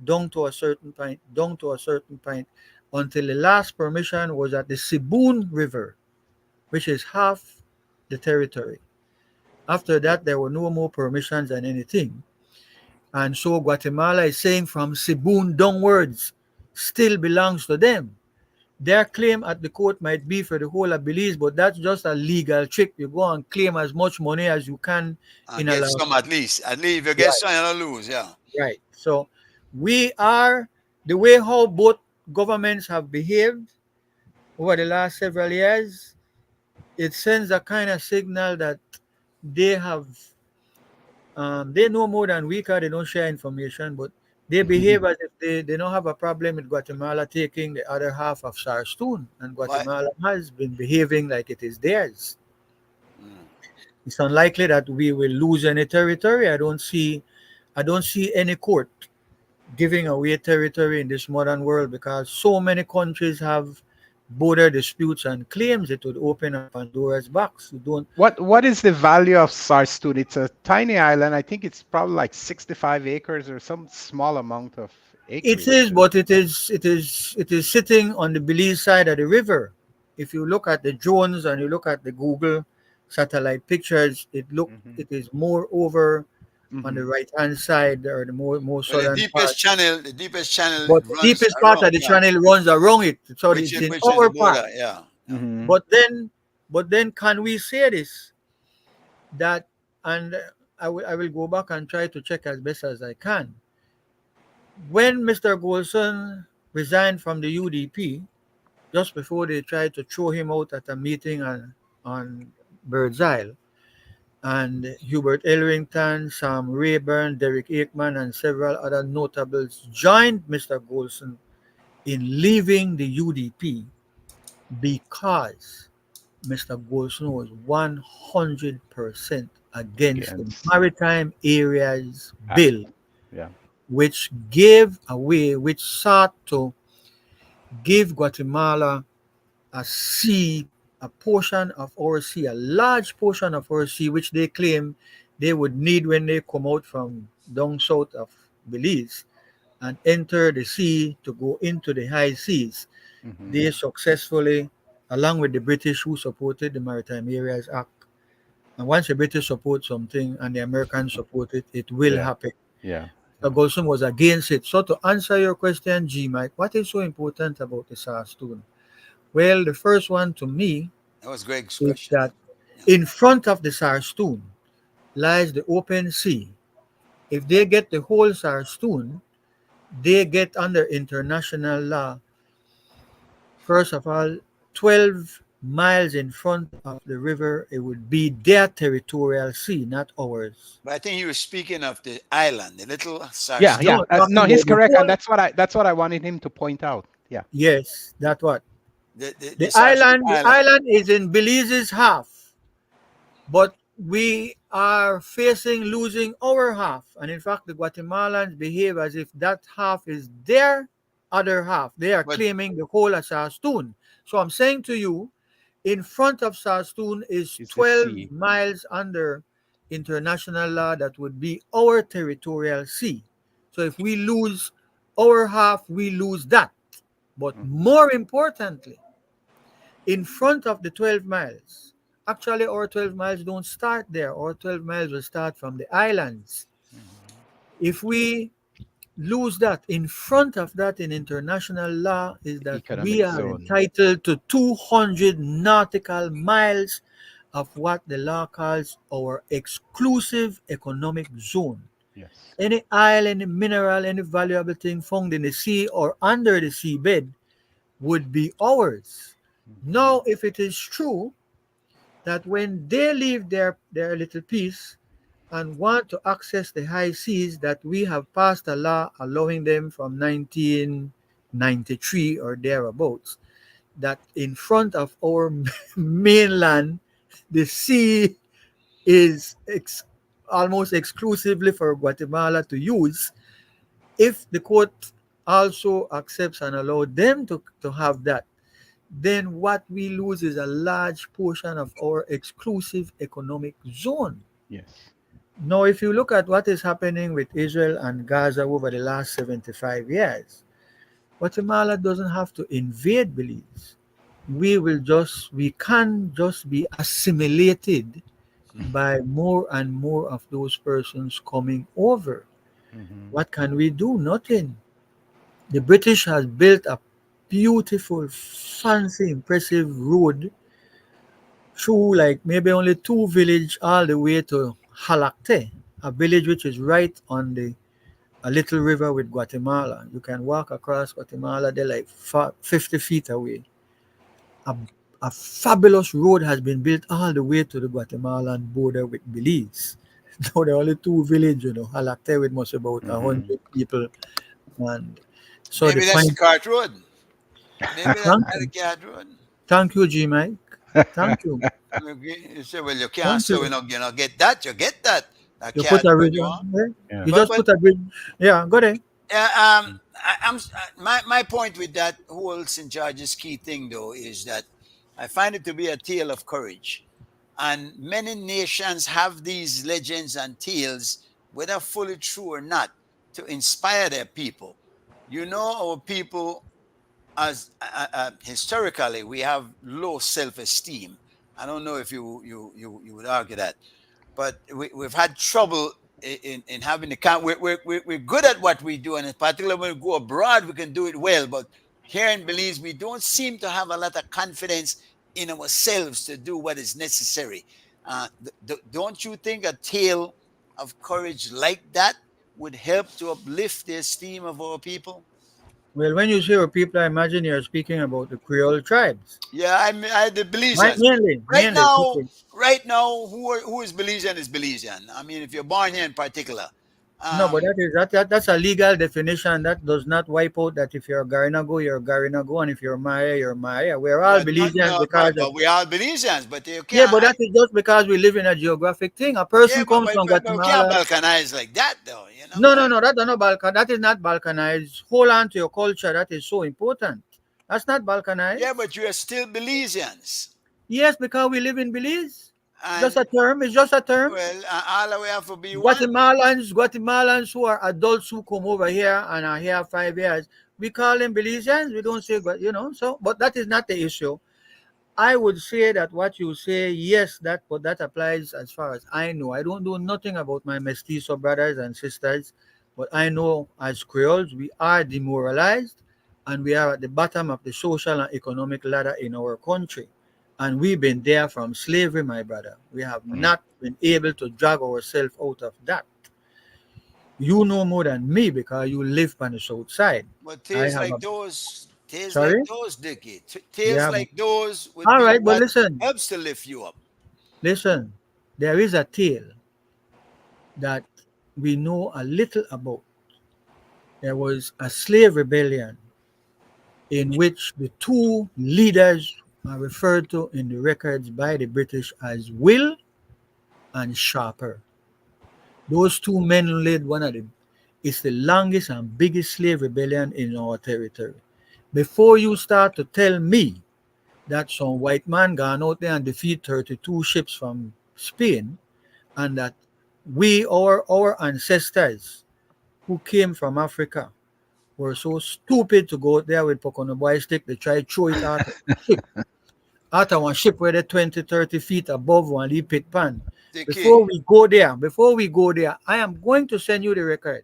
down to a certain point, down to a certain point, until the last permission was at the Sibun River, which is half the territory. After that, there were no more permissions and anything. And so Guatemala is saying from Sibun downwards still belongs to them. Their claim at the court might be for the whole of Belize, but that's just a legal trick. You go and claim as much money as you can And in a get some lawsuit. at least. At least if you get Right, some, you'll lose. Yeah. right. So we are the way how both governments have behaved over the last several years. It sends a kind of signal that they have they know more than we can. They don't share information, but they behave as if they don't have a problem with Guatemala taking the other half of Sarstoon, and But Guatemala has been behaving like it is theirs. mm, It's unlikely that we will lose any territory. I don't see any court giving away territory in this modern world because so many countries have border disputes and claims. It would open a Pandora's box. You don't. What is the value of Sarstoon? It's a tiny island. I think it's probably like 65 acres or some small amount of It acreage. is, but it is sitting on the Belize side of the river. If you look at the drones and you look at the Google satellite pictures, Mhm. it is more over on the Mhm. right hand side or the more well, southern part. the deepest channel But the runs deepest part around. of the Yeah. channel runs around it, so it's in Which is the our part. border. Yeah. Yeah. Mhm. But then can we say this that and I will go back and try to check as best as I can. When Mr. Golson resigned from the UDP, just before they tried to throw him out at a meeting on Bird's Isle, and Hubert Elrington, Sam Rayburn, Derek Aikman, and several other notables joined Mr. Golson in leaving the UDP because Mr. Golson was 100% against the Against. Maritime Areas Ah, Bill, yeah. which sought to give Guatemala a sea, a portion of our sea, a large portion of our sea, which they claim they would need when they come out from down south of Belize and enter the sea to go into the high seas. Mhm. They successfully, along with the British who supported the Maritime Areas Act, and once the British support something and the Americans support it, it will Yeah. happen. Yeah. So Golson was against it. So to answer your question, G Mike, what is so important about the Saskatoon? Well, the first one to me That was Greg's is question. that Yeah. in front of the Sarstoon lies the open sea. If they get the whole Sarstoon, they get under international law, first of all, 12 miles in front of the river, it would be their territorial sea, not ours. But I think he was speaking of the island, the little Yeah. Sarstoon. Yeah. No, talking No, he's about the correct, and whole, that's what I wanted him to point out. Yeah. yes, that what? The Sarstoon The Island. island is in Belize's half. But we are facing losing our half. And in fact, the Guatemalans behave as if that half is their other half. They are But claiming the whole of Sastoon. So I'm saying to you, in front of Sastoon is It's the 12 sea. miles under international law that would be our territorial sea. So if we lose our half, we lose that. But Mhm. more importantly, in front of the 12 miles. Actually, our 12 miles don't start there. Our 12 miles will start from the islands. Mhm. If we lose that, in front of that in international law is The that we economic are zone. entitled to 200 nautical miles of what the law calls our exclusive economic zone. Yes. Any isle, any mineral, any valuable thing found in the sea or under the seabed would be ours. Mhm. Now, if it is true that when they leave their little piece and want to access the high seas, that we have passed a law allowing them from 1993 or thereabouts, that in front of our mainland, the sea is almost exclusively for Guatemala to use. If the court also accepts and allow them to have that, then what we lose is a large portion of our exclusive economic zone. Yes. Now, if you look at what is happening with Israel and Gaza over the last 75 years, Guatemala doesn't have to invade Belize. We can just be assimilated by more and more of those persons coming over. Mhm. What can we do? Nothing. The British has built a beautiful, fancy, impressive road through like maybe only two village all the way to Halakte, a village which is right on the a little river with Guatemala. You can walk across Guatemala. They're like 50 feet away. A, a fabulous road has been built all the way to the Guatemalan border with Belize. Now there are only two villages, Halakte with most about 100 people. And so the Maybe that's the point, cart road. Maybe that's thank the you. cart road. Thank you, G Mike. Thank you. Okay. You say, well, you can't Thank say we you. not gonna get that. You get that. That You put cart a road ridge you on want. there. Yeah. You But just but put a ridge. Yeah, go there. yeah, I'm my point with that whole St. George's Key thing though is that I find it to be a tale of courage, and many nations have these legends and tales, whether fully true or not, to inspire their people. Our people, as historically, we have low self-esteem. I don't know if you would argue that, but we've had trouble in having the kind. We're good at what we do, and in particular when we go abroad, we can do it well. But here in Belize, we don't seem to have a lot of confidence in ourselves to do what is necessary. Don't you think a tale of courage like that would help to uplift the esteem of our people? Well, when you say your people, I imagine you're speaking about the Creole tribes. Yeah, I the Right, Belizeans. mainly, Right mainly. now, Okay. right now, who is Belizean is Belizean. I mean, if you're born here in particular, No, but um, that's a legal definition. That does not wipe out that if you're Garinago, you're Garinago, and if you're Maya, you're Maya. We're all but not Belizeans no, because of, but we are Belizeans. But you yeah, can't. but that is just because we live in a geographic thing. A Yeah, person comes from but we can't Guatemala. balkanize like that, though. No, no, no, that is not Balkan. That is not balkanized. Hold on to your culture. That is so important. That's not Yeah, balkanized. but you are still Belizeans, Yes, because we live in Belize. and Just a term. It's just a term. well, all the way have to be one. Guatemalans who are adults who come over here and are here 5 years, we call them Belizeans. We don't say, so, but that is not the issue. I would say that what you say, yes, but that applies as far as I know. I don't know nothing about my mestizo brothers and sisters, but I know as Creoles, we are demoralized and we are at the bottom of the social and economic ladder in our country. And we've been there from slavery, my brother. We have Mhm. not been able to drag ourselves out of that. You know more than me because you live on the south side. But I tales have a like sorry? Dickie, tales Yeah. like those would All be right, but what listen, helps to lift you up. listen. There is a tale that we know a little about. There was a slave rebellion in which the two leaders are referred to in the records by the British as Will and Sharper. Those two men led one of the it's the longest and biggest slave rebellion in our territory. Before you start to tell me that some white man gone out there and defeat 32 ships from Spain and that our ancestors who came from Africa were so stupid to go out there with Pocono Boy stick, they try to throw it ship, out of one ship where they're 20, 30 feet above one lead pit pan. Dickie, Before we go there, I am going to send you the record.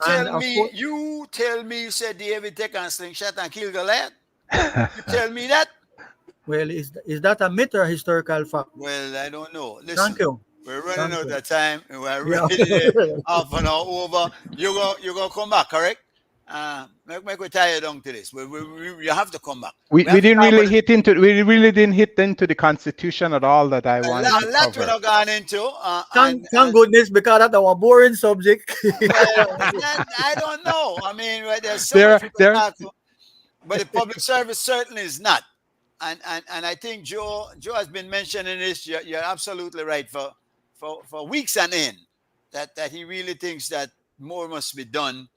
And of course, you tell me you said David take and slingshot and kill Goliath. You tell me that? well, is that a myth or a historical fact? Well, I don't know. Thank Listen, you. we're running Thank out you. of time. We're Yeah. ready half an hour over. You gonna come back, correct? Make we tie you down to this. You have to come back. we, We we have to didn't talk really about hit into we really didn't hit into the Constitution at all that I wanted to a lot we're cover. not gone into. Thank goodness because that's our boring subject. Well, I don't know. I mean, there's so There much we could there talk about, but the public service certainly is not. And I think Joe has been mentioning this. You're absolutely right for weeks on end that he really thinks that more must be done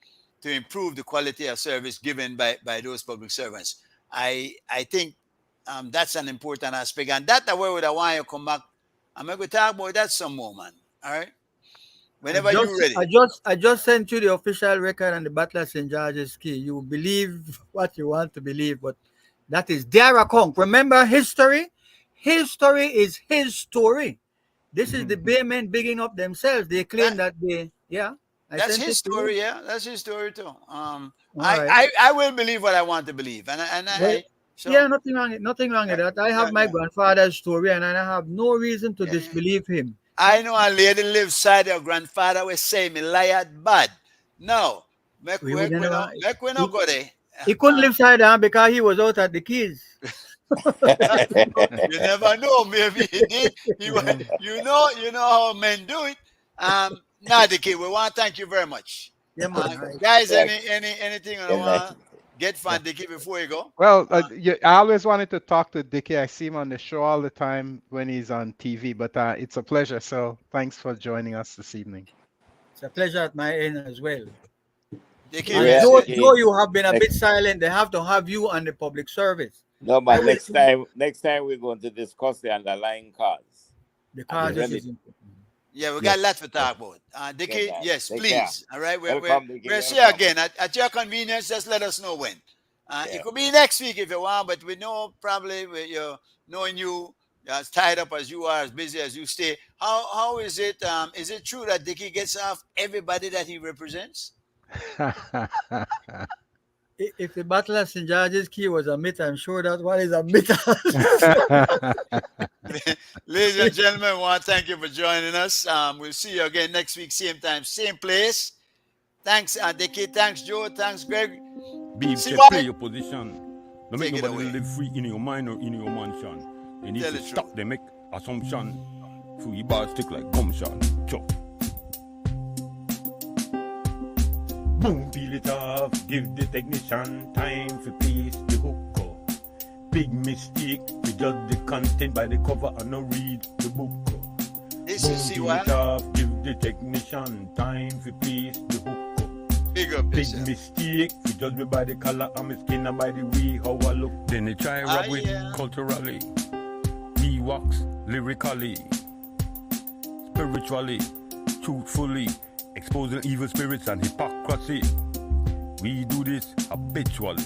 to improve the quality of service given by those public servants. I think that's an important aspect, and that the way would I want you to come back. I'm going to talk about that some more, man. All right, whenever you're ready. I just sent you the official record and the Butler St. George's key. You believe what you want to believe, but that is their account. Remember history? History is his story. This is the Baymen bigging up themselves. They claim That that I that's sent his it to you. story. Yeah, that's his story too. All right. I will believe what I want to believe, Well, so yeah, nothing wrong with that. I have my grandfather's story, and I have no reason to yeah. disbelieve him. I know a lady lives side her grandfather will say me lie bad. No, We would never. make we no go there. He couldn't live side down because he was out at the keys. You never know. Maybe he did. You know how men do it. Now, Dickie, we want to thank you very much. Yeah, man. Guys, anything you want to get from Dickie before you go? Well, I always wanted to talk to Dickie. I see him on the show all the time when he's on TV, but it's a pleasure. So thanks for joining us this evening. It's a pleasure at my end as well. Dickie, And though you have been a bit silent, they have to have you on the public service. No, but next time we're going to discuss the underlying cause. The cause is important. yeah, we got lots to talk about. Dickie, yes, Take please. care. All right, Welcome, Dickie. we'll see you again at your convenience. Just let us know when. It could be next week if you want, but we know probably knowing you as tied up as you are, as busy as you stay. How is it? Is it true that Dickie gets off everybody that he represents? If the battle of St. George's Key was a myth, I'm sure that one is a myth. Ladies and gentlemen, I want to thank you for joining us. We'll see you again next week, same time, same place. Thanks, Dickie. Thanks, Joe. Thanks, Greg. Play your position. Don't make nobody live free in your mind or in your mansion. You need to stop them make assumption. Free bars stick like gumption. Chop. Boom, peel it off. Give the technician time for place the hook up. Big mistake. We judge the content by the cover and not read the book. This is peel it off. Give the technician time for place the hook up. Big mistake. We judge me by the color of my skin and by the way how I look. Then they try rap with culturally. We wax lyrically, spiritually, truthfully, exposing evil spirits and hypocrisy. We do this habitually.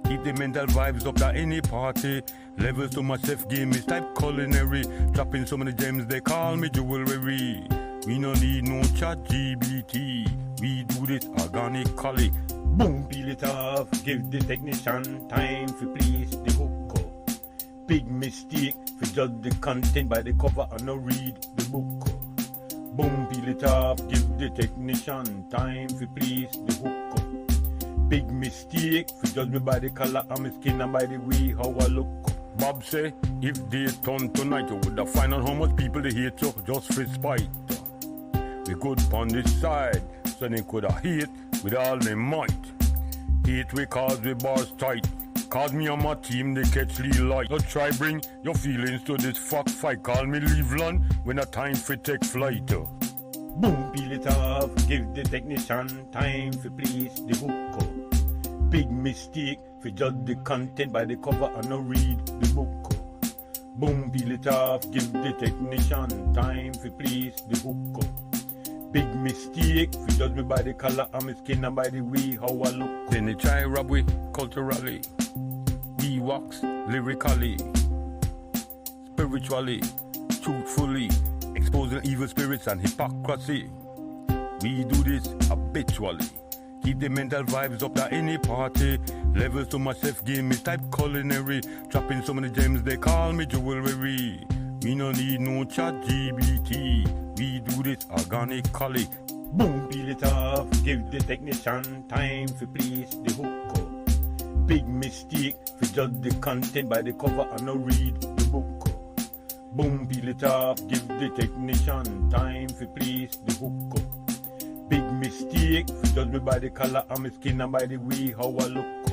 Keep the mental vibes up at any party. Levels to my chef game is type culinary. Dropping so many gems they call me jewelry. We no need no chat GBT. We do this organically. Boom, peel it off. Give the technician time for place the hook up. Big mistake. We judge the content by the cover and not read the book. Boom, peel it off. Give the technician time for place the hook up. Big mistake. We judge me by the color of my skin and by the way how I look. Bob say, if they turn tonight, you would have find out how much people they hate you just for spite. We good on this side, so they could have hate with all their might. Hate we cause the bars tight. Cause me and my team they catch Lee light. So try bring your feelings to this fuck fight. Call me Cleveland when a time for take flight. Boom, peel it off. Give the technician time for place the hook up. Big mistake. We judge the content by the cover and not read the book. Boom, peel it off. Give the technician time for place the hook up. Big mistake. We judge me by the color of my skin and by the way how I look. Then they try rap with culturally. We wax lyrically, spiritually, truthfully, exposing evil spirits and hypocrisy. We do this habitually. Keep the mental vibes up at any party. Levels to my chef game is type culinary. Dropping so many gems they call me jewelry. We no need no chat GBT. We do this organically. Boom, peel it off. Give the technician time for place the hook up. Big mistake. We judge the content by the cover and not read the book. Boom, peel it off. Give the technician time for place the hook up. Big mistake. We judge me by the color of my skin and by the way how I look.